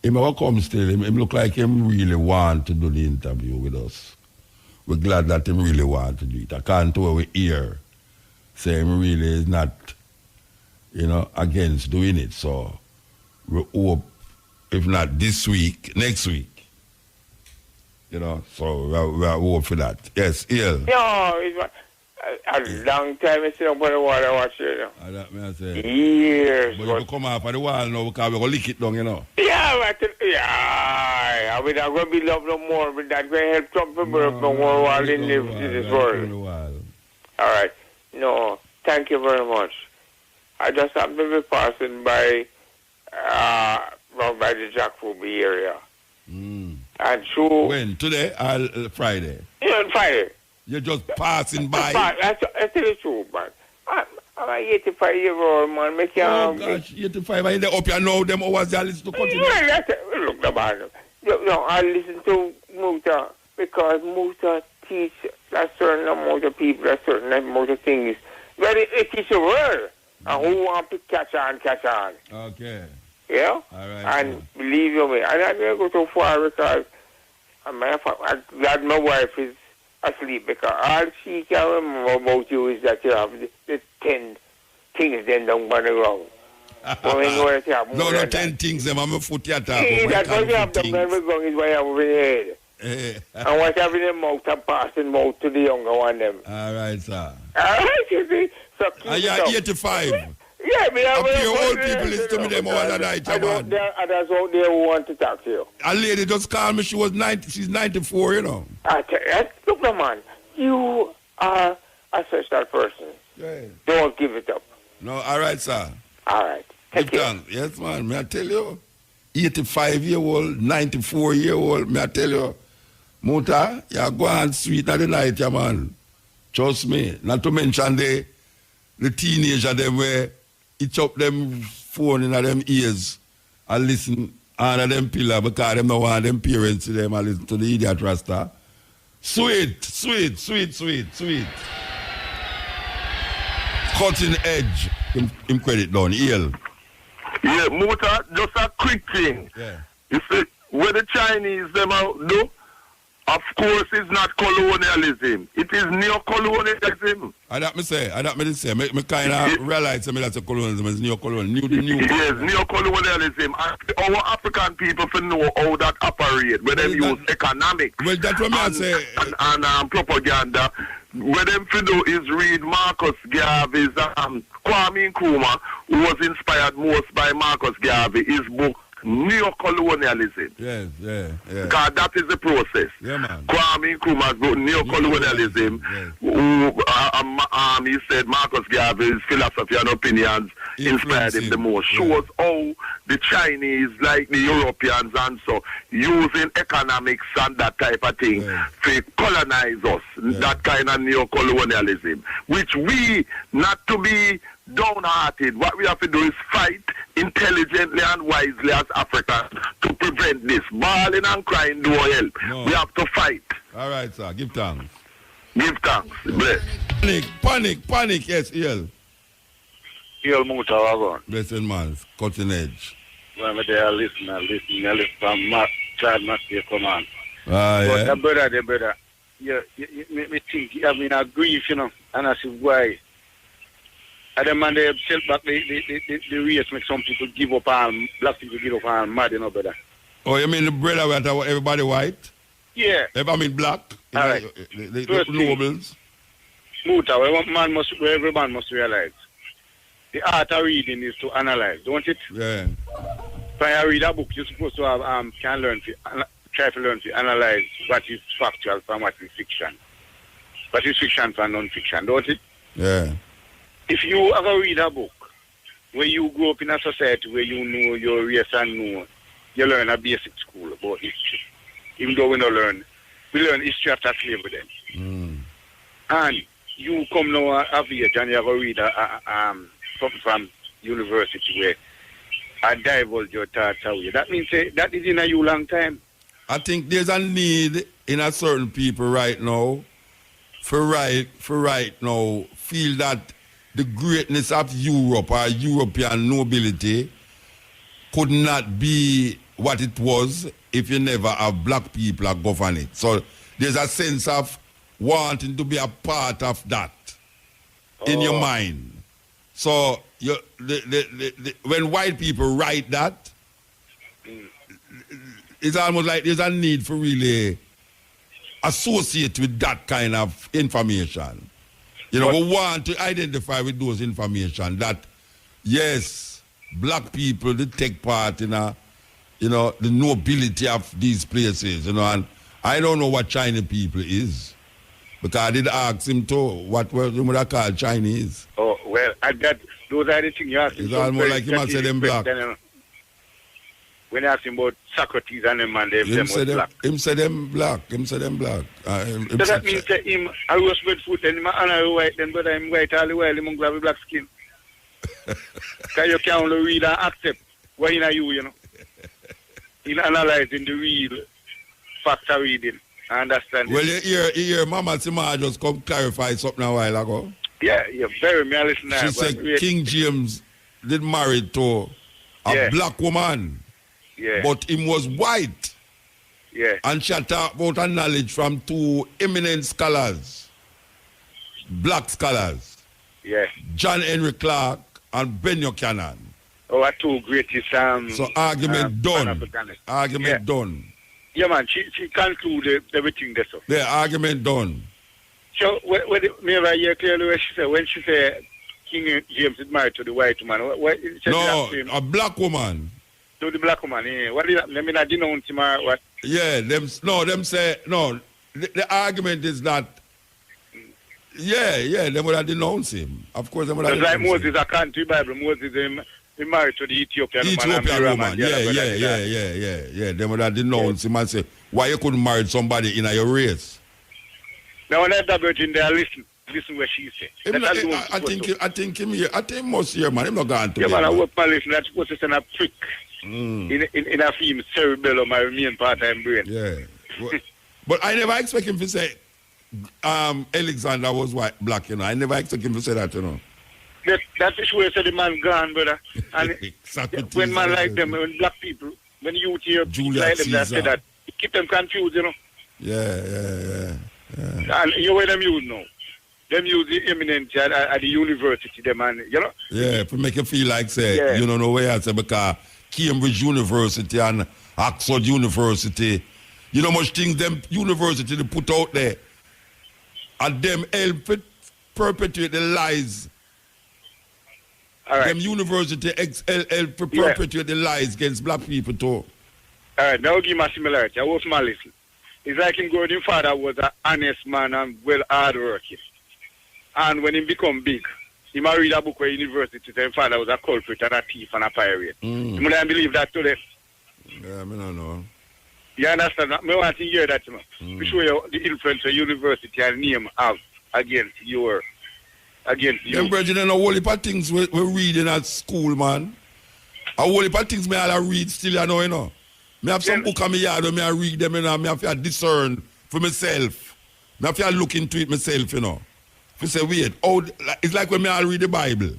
he will come still. Him look like him really want to do the interview with us. We're glad that him really want to do it. I can't tell we hear. Say him really is not against doing it. So we hope, if not this week, next week. So we are hope for that. Yes, Ian. No, it's a long time I sit up on the wall and watch it. That may I say. Years. But you come off of the wall now because we're going to lick it down, Yeah, I mean, I'm going to be loved no more, but that's going to help some people no more while they live in this world. All right. No, thank you very much. I just happened to be passing by around by the Jack Ruby area. And so... When? Today or Friday? Yeah, Friday. You're just passing by? That's the truth, man. I'm an 85-year-old man. Oh, gosh, 85. And they up here now, them hours they listen to country. Look, the man. I listen to Muta because Muta teach a certain amount of people a certain amount of things. But it teach the world. And who want to catch on. Okay. Yeah? All right. And believe you me, and I never go so far because I'm glad my wife is asleep because all she can remember about you is that you have the 10 things then down by the ground. No, 10 things, them. I'm a foot at that. That's what you have done by the ground is what you have over your head. And what you have in the mouth and passing mouth to the younger one them. All right, sir. All right, you see. So you're 85. Yeah, me up to your old people listen to me them all the night, man. And that's out there who want to talk to you. A lady just called me, she's 94, you know. I tell you, look, man, you are a special person. Yeah. Don't give it up. No, all right, sir. All right. Take care. Yes, man, may I tell you, 85-year-old, 94-year-old, may I tell you, Muta, you're going sweet at the night, yeah, man. Trust me. Not to mention the teenager them where each up them phone in them ears and listen under them pillar because them don't want them parents to them and listen to the idiot rasta. Sweet. Cutting edge. Him credit down. Eel. Yeah, Muta, just a quick thing. Yeah. You see, what the Chinese them do, of course, it's not colonialism. It is neo-colonialism. I me say. Me kind of realize that's a colonialism. It's neo-colonialism. Yes, neo-colonialism. And our African people to know how that operate. When they use economics. Well, that's what I say. And propaganda. What them to do is read Marcus Garvey's Kwame Nkrumah, who was inspired most by Marcus Garvey, his book Neo-Colonialism. Yes. Because that is the process. Yeah, man. Kwame Nkrumah's book Neo-Colonialism, he said Marcus Garvey's philosophy and opinions inspired him the most. Shows how the Chinese, like the Europeans and so, using economics and that type of thing to colonize us. That kind of neo-colonialism, which we, not to be downhearted, what we have to do is fight intelligently and wisely as Africans to prevent this. Bawling and crying do help. No. We have to fight. All right, sir. Give thanks. Give thanks. Bless. Panic. Yes, Eel. Eel Muta, blessed man. Cutting edge. When they listen from Child Matthew command. Yeah. But the brother, me think, I mean, I grieve, and I see why. And then man, they sell back the race, make some people give up on, black people give up on, mad, brother. Oh, you mean the brother with everybody white? Yeah. I mean black? All right. The nobles? Muta, every man must realize. The art of reading is to analyze, don't it? Yeah. When you read a book, you're supposed to have, try to learn to analyze what is factual from what is fiction. What is fiction from non-fiction, don't it? Yeah. If you ever read a book where you grow up in a society where you know your race and know, you learn a basic school about history. Even though we learn history after slavery then. And you come now of age and you ever read something from university where I divulge your thoughts away. That means that is in a you long time. I think there's a need in a certain people right now for right now feel that the greatness of Europe or European nobility could not be what it was if you never have black people govern it. So there's a sense of wanting to be a part of that in your mind. So when white people write that, it's almost like there's a need for really associate with that kind of information. We want to identify with those information that, yes, black people did take part in the nobility of these places, and I don't know what Chinese people is. Because I did ask him what would I call Chinese. Oh, well, those are the things you ask him. It's almost like you must say them black. When you ask him about Socrates and them and them was black. Him say them black. Does that mean to him, I was with foot and him and white, then but I'm white all the while, him have black skin. Because you can only read and accept what in you, in analyzing the real factor reading. I understand. Well, you hear Mama Sima just come clarify something a while ago. Yeah, very me listen. She said King James did marry to a black woman. Yeah. But him was white. Yeah. And she talked about her knowledge from two eminent scholars. Black scholars. Yeah. John Henry Clark and Ben Buchanan. Our two greatest so argument done. Argument done. Yeah, man, she concluded everything there. So. Yeah, argument done. So, me right here clearly when she said King James is married to the white woman, no, a black woman. To the black woman, yeah. What did that mean? Not denounce him or what? Yeah, them say, no, the argument is that, they would have denounced him. Of course, they would have denounced him. Like Moses, I can't do Bible. Moses, he married to the Ethiopian woman. Yeah. They would have denounced him and say, why you couldn't marry somebody in your race? Now, when I doubt in there, listen what she said. I think he must hear, man. I'm not going to. Yeah, man, I work my listen. That's supposed to send a prick in a film cerebellum, my main part of my brain. Yeah. But I never expect him to say Alexander was black, you know. I never expect him to say that, you know. That's the way the man gone, brother. And when man like them, when black people, when you hear like them, that say that, keep them confused, you know. Yeah. And you know what them use now? Them use the eminent at the university, them, and you know. Yeah, to make you feel like say you don't know where I say because Cambridge University and Oxford University, you know much things them university they put out there, and them help perpetuate the lies. All right. Them university help perpetuate the lies against black people too. All right, now give me a similarity. I was my listen. It's like him growing father was an honest man and well hardworking. And when he become big, he might read a book where university said his father was a culprit and a thief and a pirate. You might believe that today. Yeah, I don't know. You understand? I want to hear that, you know. To show you the influence of university and name have against you. Them brethren, a whole heap of things we're reading at school, man. A whole heap of things I read still, you know. I have some book on my yard and I read them, you know. I have to discern for myself. I have to look into it myself, you know. You say, wait, it's like when I read the Bible.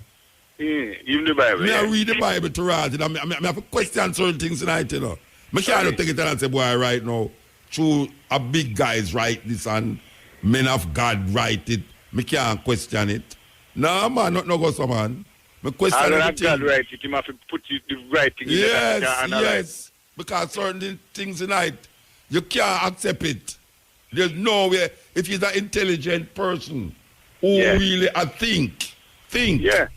Even the Bible. I read the Bible to write it. I have to question certain things tonight, you know. I can't take it and say, boy, right now, true, a big guys write this and men of God write it. I can't question it. No, man, not no go so, man. I question everything. God write it, you have to put the right thing in Yes. Because certain things tonight, you can't accept it. There's no way. If he's an intelligent person who really think. Yeah.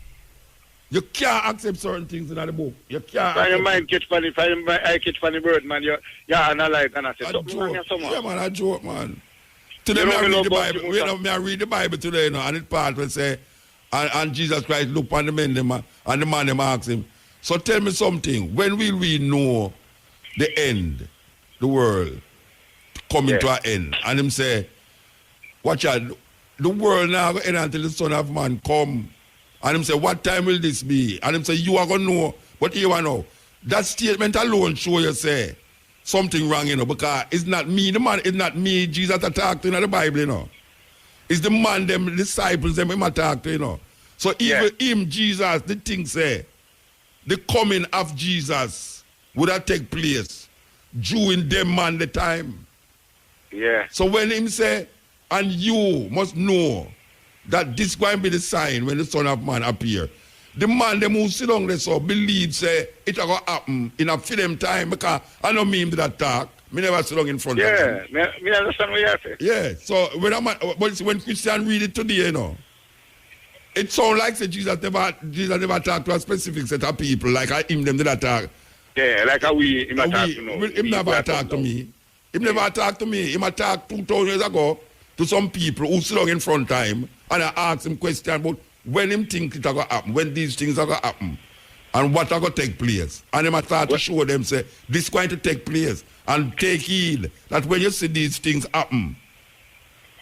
You can't accept certain things in the book. You can't. If your mind catch funny, I catch funny bird, man, you analyze and I say, yeah, man, I joke, man. Today, I read the Bible. I read the Bible today, you know, and it part will say, and Jesus Christ look on the men, and the man them ask him, so tell me something, when will we know the end, the world, coming to an end? And him say, watch out, the world now going to end until the Son of Man come. And him say, what time will this be? And him say, you are going to know. But you want to know. That statement alone show you say something wrong, you know, because it's not me, the man, it's not me, Jesus attacked in the Bible, you know. It's the man, them disciples, them him attacked, you know. So even him, Jesus, the thing say, the coming of Jesus would have take place during them man the time. Yeah. So when him say, and you must know that this going to be the sign when the Son of Man appear. The man them who sit down there so believe say it going to happen in a film time because I know me that talk. Me never sit down in front of him. Yeah, me understand what you say. Yeah, so when Christian read it today, you know, it sounds like say Jesus never talked to a specific set of people like him them did not talk. Yeah, like how him talk to know. Him never talk to me. Him never talk to me. Him talk 2,000 years ago to some people who sit down in front of him and I ask him question about when him think it going to happen, when these things are going to happen, and what are going to take place. And him start to show them, say, this is going to take place. And take heed that when you see these things happen,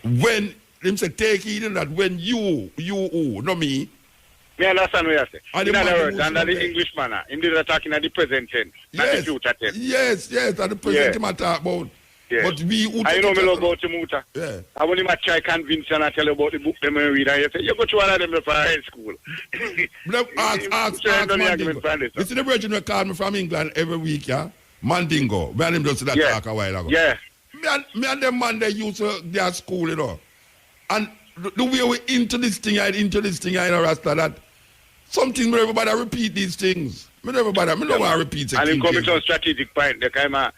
when him say, take heed that when you, not me, Me understand what you say. And In the other man words, who's under the okay. English manner, him did attacking at the present tense, not the Yes, future tense. yes, and the present him I talk about. Yeah. But we who I take know it me as love a- about the Muta. Yeah. I want him to try convince you and I tell you about the book them and read and you say, you go to one of them for high school. Ask Mandingo. You see the virgin will call me from England every week, yeah? Mandingo. Me and him just that talk a while ago. Yeah. Me and them man, they used to their school, you know. And the way we into this thing, you know, Rasta, that something where everybody repeat these things. Me don't want to repeat it. And him coming to a strategic point, the kind of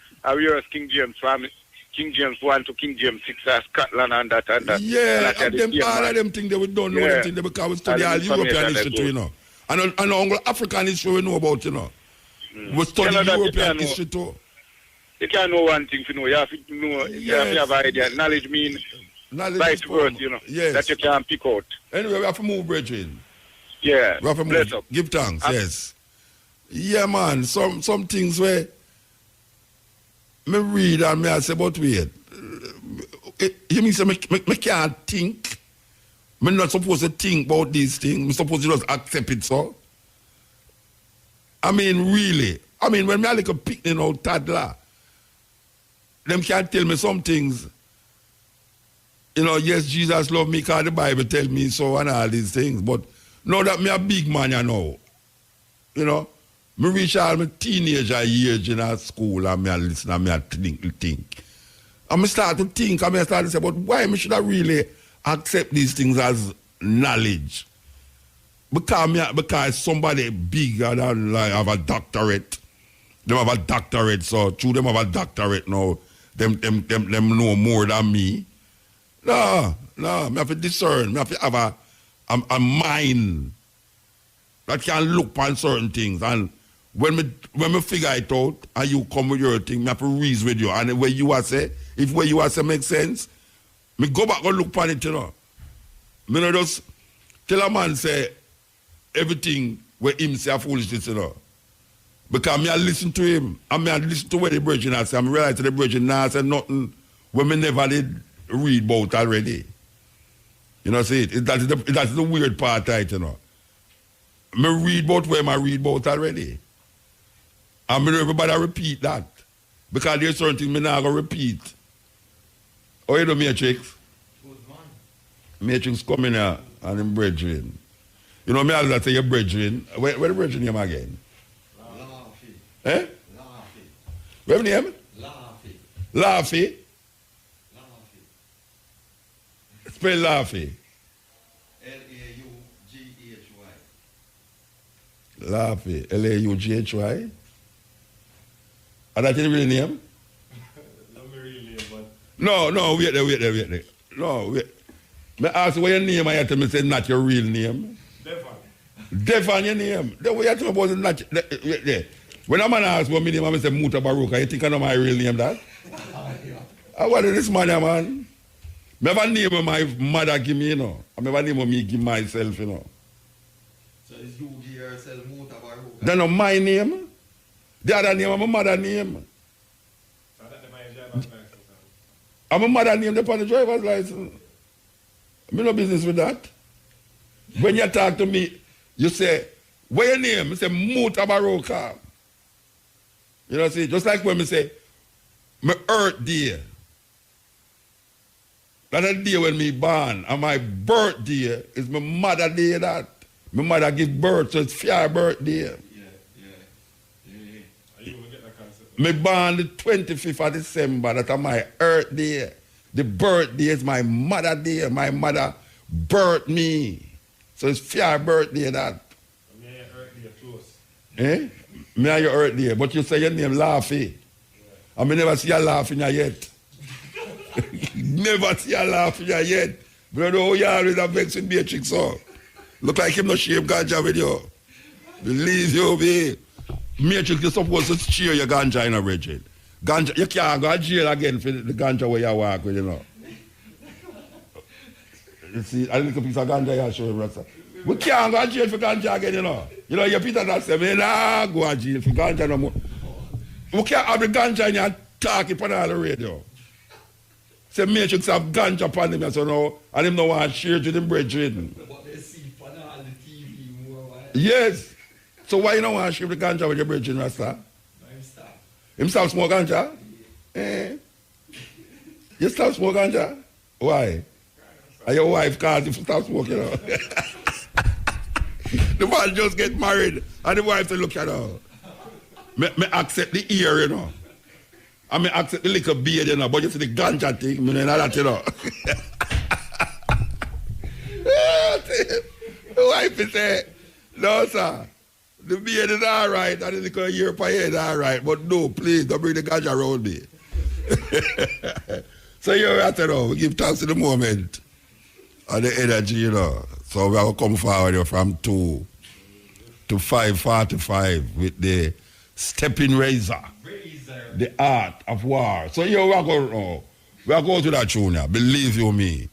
King James family. King James 1 to King James 6 as Scotland and that. Yeah, and them, all of them things they don't know them things because we study all European history too, you know. And all African history we know about, you know. We study European history too. You can't know one thing to know. You have to know, you have to have an idea. Knowledge means vice versa, you know, that you can pick out. Anyway, we have to move, brethren. Yeah, we have to move. Give thanks, yes. Yeah, man, some things where me read and me I say, but wait. You mean say me can't think? Me not supposed to think about these things. Me supposed to just accept it, so? I mean, really. I mean, when me a little picnic out toddler, them can't tell me some things. You know, yes, Jesus love me because the Bible tell me so and all these things. But now that me a big man, you know, me reach all my teenager years in school and me a listen and me a think. And me start to think and me start to say, but why me should I really accept these things as knowledge? Because somebody bigger than like have a doctorate. Them have a doctorate, so through them have a doctorate now, them know more than me. No, me have to discern. Me have to have a mind that can look on certain things. And when me figure it out and you come with your thing, me have to reason with you. And where you are say, if where you are say makes sense, me go back and look on it, you know. Me not just tell a man say everything where him say a foolishness, you know. Because me I listen to him, and me I listen to what the brethren I say, and I realize that the brethren now say nothing when me never did read about already. You know, see it? That's the weird part, right, you know. Me read about where I read about already. And me everybody repeat that. Because there's certain things me not going to repeat. Oh, you know Matrix? Matrix coming here and him brethren. You know me always say your brethren. Where the brethren name again? Eh? What the name? Laffy. Spell Laffy. Laffy. Laughy. Are that your real name? Not my real name, but... No, wait there. No, wait. Me ask what your name and you tell me say not your real name. Devon your name. The way you talk about it not... Wait there. When a man asks what my name, I say Mutabaruka. You think I know my real name, that? What is this man? I have a name my mother give me, you know. I have a name me give myself, you know. So is you give yourself Mutabaruka? That's not my name. The other name, my mother name. So that's my driver's license? I'm a mother name upon the driver's license. Me no business with that. When you talk to me, you say, what your name? I say, Mutabaruka. You know, see, just like when me say, my earth day. That's the day when me born. And my birthday is my mother day that. My mother give birth, so it's fair birthday. Yeah. You will get that concept. Me born the 25th of December. That's my earth day. The birthday is my mother day. My mother birthed me. So it's fair birthday that. Me and your earth day close. Eh? Me and your earth day. But you say your name Laffy. I me never see you laughing yet. Never see you laughing yet. But oh, you always have vexed with Matrix, so. Look like him no shave ganja with you. Believe you me. Matrix, you're supposed to cheer your ganja in a region. Ganja, you can't go to jail again for the ganja where you walk with, you know. You see, a little piece of ganja you show him, Rasta. We can't go to jail for ganja again, you know. You know, you Peter that say, me nah go to jail for ganja no more. We can't have the ganja in your talking on all the radio. Say Matrix have ganja upon him, so now, and him no want to share to them brethren. But they see on all the TV more Yes. So why you don't want to ship the ganja with your bridge, Rasta? Him stop smoke ganja? Eh? You stop smoke ganja? Why? And your wife calls you to stop smoking. You know? The man just get married and the wife say, look at her. Me accept the ear, you know. I may accept the little beard, you know, but you see the ganja thing, me know that, you know. The wife is say, no, sir. The beard is all right, and the little ear per head is all right, but no, please, don't bring the ganja around me. So you're at it now. We give thanks to the moment and the energy, you know. So we will come forward here from 2 to 5:45 with the stepping razor, the art of war. So here we are going now. We are going to that tune now. Believe you me.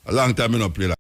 A long time I not play that.